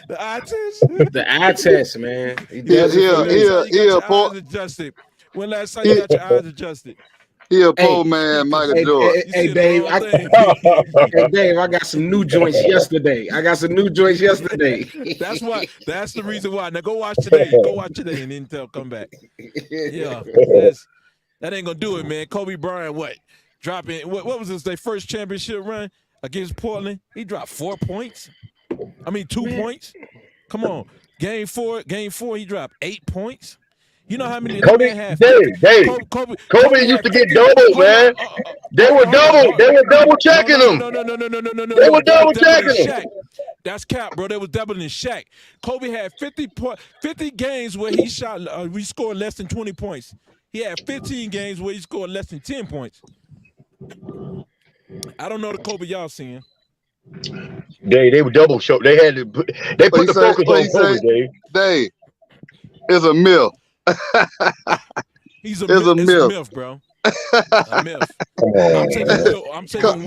The eye test? The eye test, man. Eyes adjusted. When last time you got your eyes adjusted? He a poor man, Michael Jordan. Hey, Dave, I got some new joints yesterday. That's the reason why. Now go watch today. And then come back. Yeah. That ain't gonna do it, man. Kobe Bryant, dropping what was this? Their first championship run against Portland? He dropped 4 points. 2 points. Come on. Game four, he dropped 8 points. You know how many Kobe had? Kobe used to get double, man. They were double checking him. No. They were double checking him. That's cap, bro. They was doubling Shaq. Kobe had 50 games where he we scored less than 20 points. He had 15 games where he scored less than 10 points. I don't know the Kobe y'all seeing. They were double show. They put the focus on Kobe, Dave. Dave, it's a myth. It's a myth, bro. A myth. I'm taking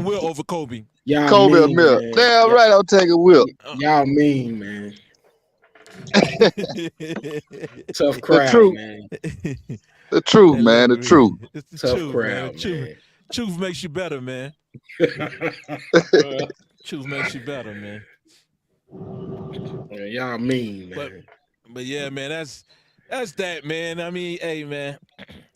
Wilt over Kobe. Kobe a myth. Damn right, I'm taking Wilt. Y'all mean, man. Tough crowd, man. The truth, man. The truth. It's the tough truth, crowd, man. Truth makes you better, man. Truth makes you better, man. Yeah, y'all mean, man. But yeah, man, that's that, man. Hey, man,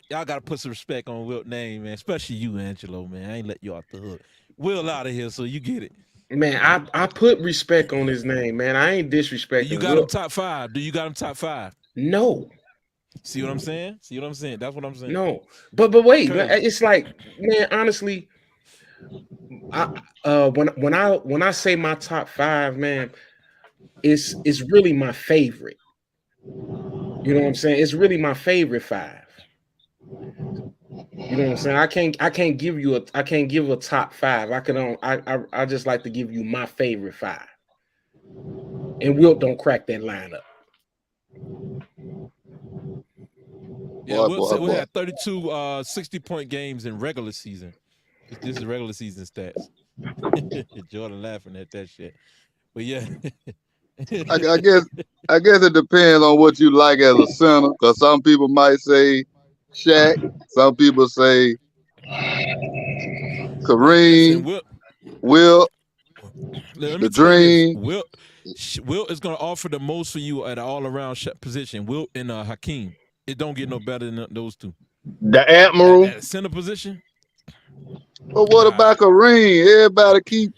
y'all got to put some respect on Wilt's name, man, especially you, Angelo, man. I ain't let you off the hook. Will out of here, so you get it. Man, I put respect on his name, man. I ain't disrespecting. You got him top 5. Do you got him top 5? No. See what I'm saying? That's what I'm saying. No. But wait, it's like, man, honestly, when I say my top 5, man, it's really my favorite. You know what I'm saying? It's really my favorite 5. You know what I'm saying? I can't give a top 5. I just like to give you my favorite 5. And Wilt don't crack that lineup. Yeah, we had 32 60-point games in regular season. This is regular season stats. Jordan laughing at that shit. But yeah. I guess it depends on what you like as a center. Because some people might say Shaq, some people say Kareem, Listen, Wilt, let the me tell you this: Dream. Wilt is going to offer the most for you at an all-around position. Wilt and Hakeem. It don't get no better than those two. The Admiral. At center position. But what about Kareem? Everybody keep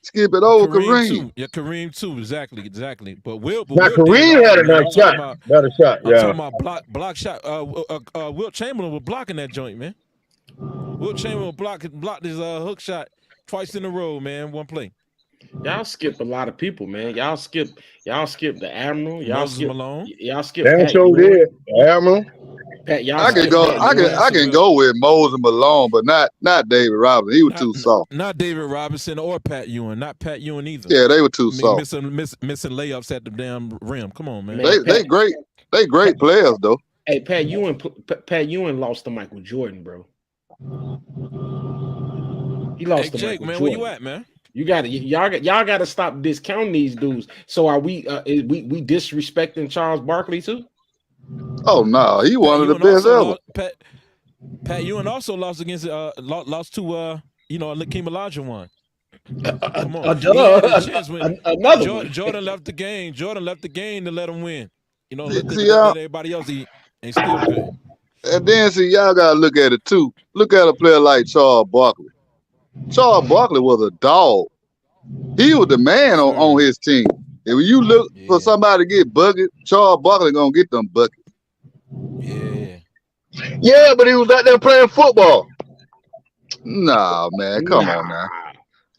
skipping over Kareem. Too. Yeah, Kareem too. Exactly. But Wilt. Now Wilt Kareem had a nice shot. Better shot. I'm talking about block shot. Wilt Chamberlain was blocking that joint, man. Wilt Chamberlain blocked his hook shot twice in a row, man. One play. Y'all skip a lot of people, man. Y'all skip the Admiral. Y'all Moses skip Malone. Y'all skip. Damn sure did. Admiral. Pat, y'all I can go with Moses Malone, but not David Robinson. He was too soft. Not David Robinson or Pat Ewing. Not Pat Ewing either. Yeah, they were too soft. Missing layups at the damn rim. Come on, man. They great. They great players though. Hey, Pat Ewing lost to Michael Jordan, bro. He lost to Jake, Michael man, Jordan. where you at, man? Y'all got to stop discounting these dudes. So are we disrespecting Charles Barkley too? Oh no, he one of the best ever. Pat Ewing also lost against lost to Lakeem Olajuwon. Come on, another one. Jordan left the game. Jordan left the game to let him win. Look at everybody else. He ain't still good. And then y'all gotta look at it too. Look at a player like Charles Barkley. Charles Barkley was a dog. He was the man on his team. If you look for somebody to get bucket, Charles Barkley gonna get them buckets. Yeah, but he was out there playing football. Nah, man, come on now.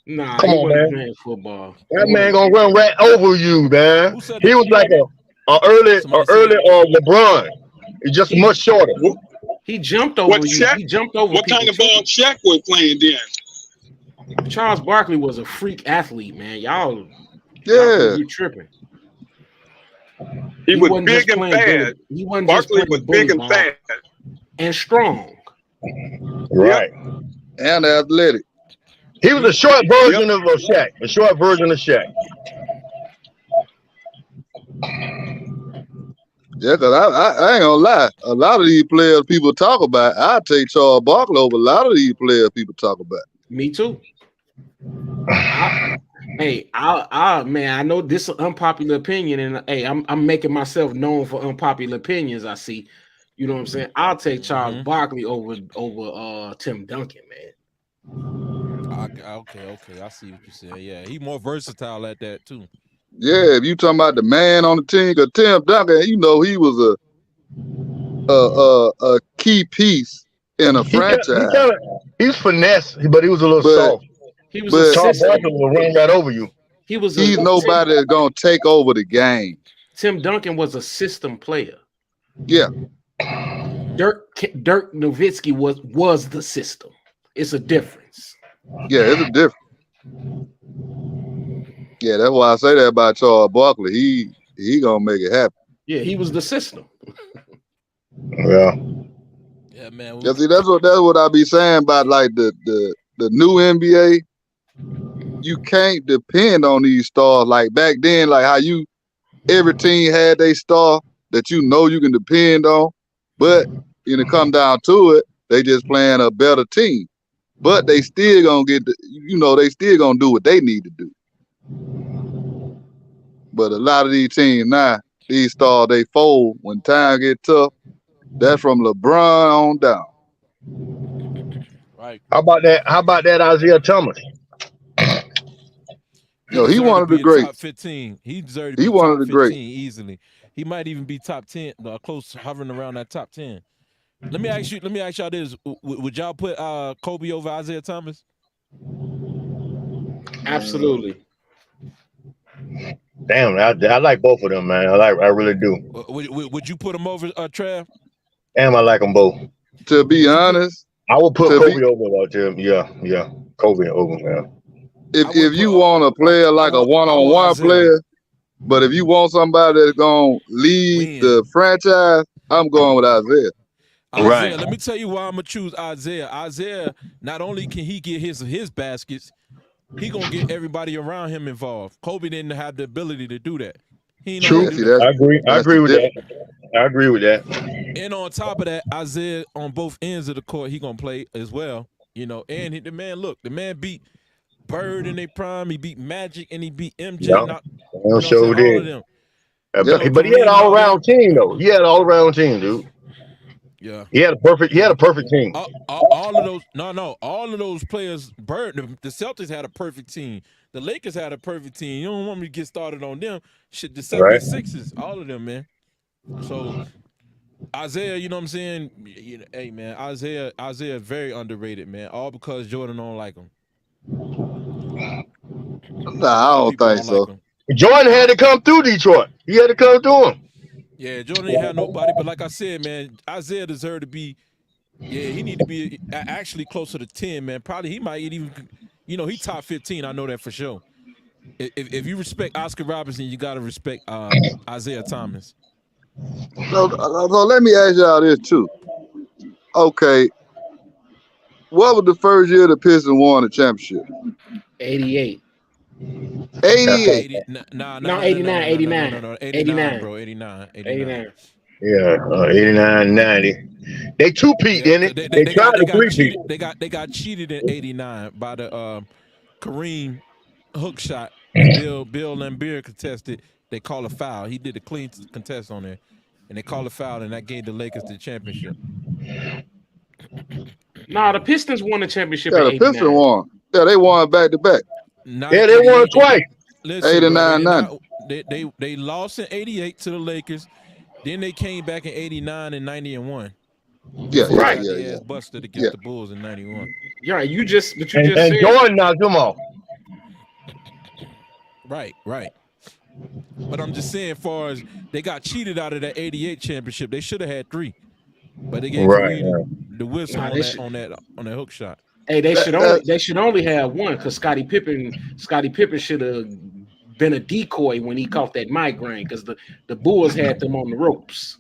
Nah, come on, man. Playing football. That man gonna run right over you, man. He was like a early LeBron. He's just much shorter. He jumped over you. He jumped over. What kind of ball Shaq was playing then? Charles Barkley was a freak athlete, man. Y'all you tripping. He was big and fast. He wasn't Barkley was big and fast and strong. Right. And athletic. He was a short version of Shaq. A short version of Shaq. Yeah, because I ain't gonna lie. A lot of these players people talk about, I take Charles Barkley over a lot of these players people talk about. Me too. Man, I know this is an unpopular opinion, and hey, I'm making myself known for unpopular opinions. I see, you know what I'm saying. I'll take Charles Barkley over Tim Duncan, man. Okay, I see what you said. Yeah, he's more versatile at that too. Yeah, if you talking about the man on the team, because Tim Duncan, he was a key piece in a franchise. He's finesse, but he was a little soft. He was Charles Barkley will run right over you. He's nobody that's gonna take over the game. Tim Duncan was a system player. Yeah. Dirk Nowitzki was the system. It's a difference. Yeah, it's a difference. Yeah, that's why I say that about Charles Barkley. He gonna make it happen. Yeah, he was the system. Yeah. Yeah, man. Yeah, see, that's what I be saying about like the new NBA. You can't depend on these stars like back then, like how every team had their star that you can depend on. But when it come down to it, they just playing a better team. But they still gonna they still gonna do what they need to do. But a lot of these teams now, these stars, they fold when time get tough. That's from LeBron on down. Right. How about that Isaiah Thomas? No, he one of the greats. Top 15. He deserved to be one top of the 15 greats easily. He might even be top 10, close, hovering around that top 10. Let me ask y'all this: would y'all put Kobe over Isaiah Thomas? Absolutely. Damn, I like both of them, man. I really do. Would you put him over Trav? Damn, I like them both. To be honest, I would put Kobe over Tim. Yeah, Kobe over, man. If you want a player like a one-on-one player, but if you want somebody that's gonna lead the franchise, I'm going with Isaiah. Right. Let me tell you why I'm gonna choose Isaiah. Isaiah, not only can he get his baskets, he gonna get everybody around him involved. Kobe didn't have the ability to do that. He ain't True. know how to do that. I agree. I agree with that. I agree with that. And on top of that, Isaiah on both ends of the court, he gonna play as well. You know, and the man beat Bird in their prime. He beat Magic and he beat MJ. Yep. Not, All of them. But he had an all-around team, though. He had an all-around team, dude. Yeah. He had a perfect team. All of those, all of those players, Bird, the Celtics had a perfect team. The Lakers had a perfect team. You don't want me to get started on them. Shit, the 76ers, all of them, man. So Isaiah, you know what I'm saying? Hey, man, Isaiah very underrated, man. All because Jordan don't like him. Nah, I don't think so. Like Jordan had to come through Detroit. He had to come through him. Yeah, Jordan didn't have nobody, but like I said, man, Isaiah deserved to be. Yeah, he need to be actually closer to 10, man. Probably he might even, he top 15. I know that for sure. If you respect Oscar Robertson, you gotta respect Isaiah Thomas. So let me ask y'all this too. Okay, what was the first year the Pistons won the championship? 88. 88. No, 89, 89. No, 89, bro. 89. Yeah, 89, 90. They two-peat, didn't it? They tried to three-peat. They got cheated in 89 by the Kareem hook shot. Bill Laimbeer contested. They call a foul. He did a clean contest on there, and they call a foul, and that gave the Lakers the championship. Nah, the Pistons won the championship. Yeah, the Pistons won. Yeah, they won back to back. Yeah, they won twice. Listen, 89, bro, they lost in 88 to the Lakers. Then they came back in 89 and 90 and won. Yeah, right. Yeah. Busted against the Bulls in 91. Yeah, you just and said. Jordan knocked them off. Right. But I'm just saying, as far as they got cheated out of that 88 championship, they should have had 3. But they gave the whistle on that hook shot. Hey, they should only have 1 because Scottie Pippen should have been a decoy when he caught that migraine because the Bulls had them on the ropes.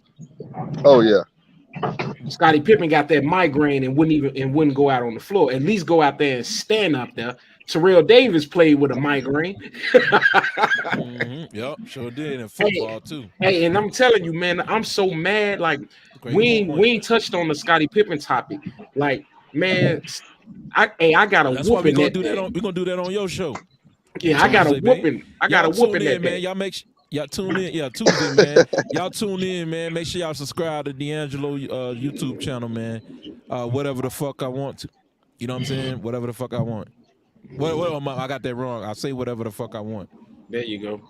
Oh yeah. Scottie Pippen got that migraine and wouldn't go out on the floor. At least go out there and stand up there. Terrell Davis played with a migraine. Yep, sure did in football too. Hey, and I'm telling you, man, I'm so mad. Like we ain't touched on the Scottie Pippen topic. Like, man, I got a whooping. That's why we're gonna do that. We're gonna do that on your show. Yeah, I got a whooping. I got a whooping that man. Y'all tune in. Yeah, Tuesday, man. Y'all tune in, man. Make sure y'all subscribe to D'Angelo YouTube channel, man. Whatever the fuck I want to. You know what I'm saying? Whatever the fuck I want. I got that wrong. I say whatever the fuck I want. There you go.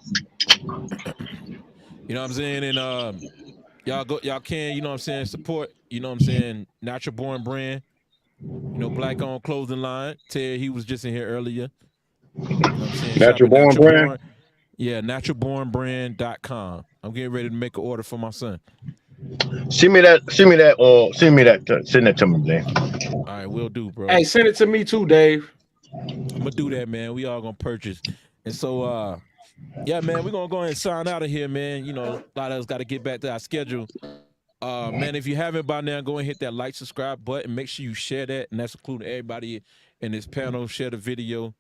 You know what I'm saying? And y'all can, you know what I'm saying, support, you know what I'm saying, Natural Born Brand, black owned clothing line. Ted, he was just in here earlier. You know what I'm saying? Natural Born Brand? Yeah, naturalbornbrand.com. I'm getting ready to make an order for my son. Send me that, send that to me, man. All right, will do, bro. Hey, send it to me too, Dave. I'm gonna do that, man. We all gonna purchase. And so yeah, man, we're gonna go ahead and sign out of here, man. A lot of us gotta get back to our schedule. Man, if you haven't by now, go and hit that like, subscribe button. Make sure you share that, and that's including everybody in this panel. Share the video.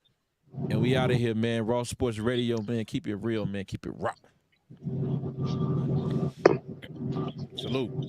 And we out of here, man. Raw Sports Radio, man. Keep it real, man. Keep it rock. Salute.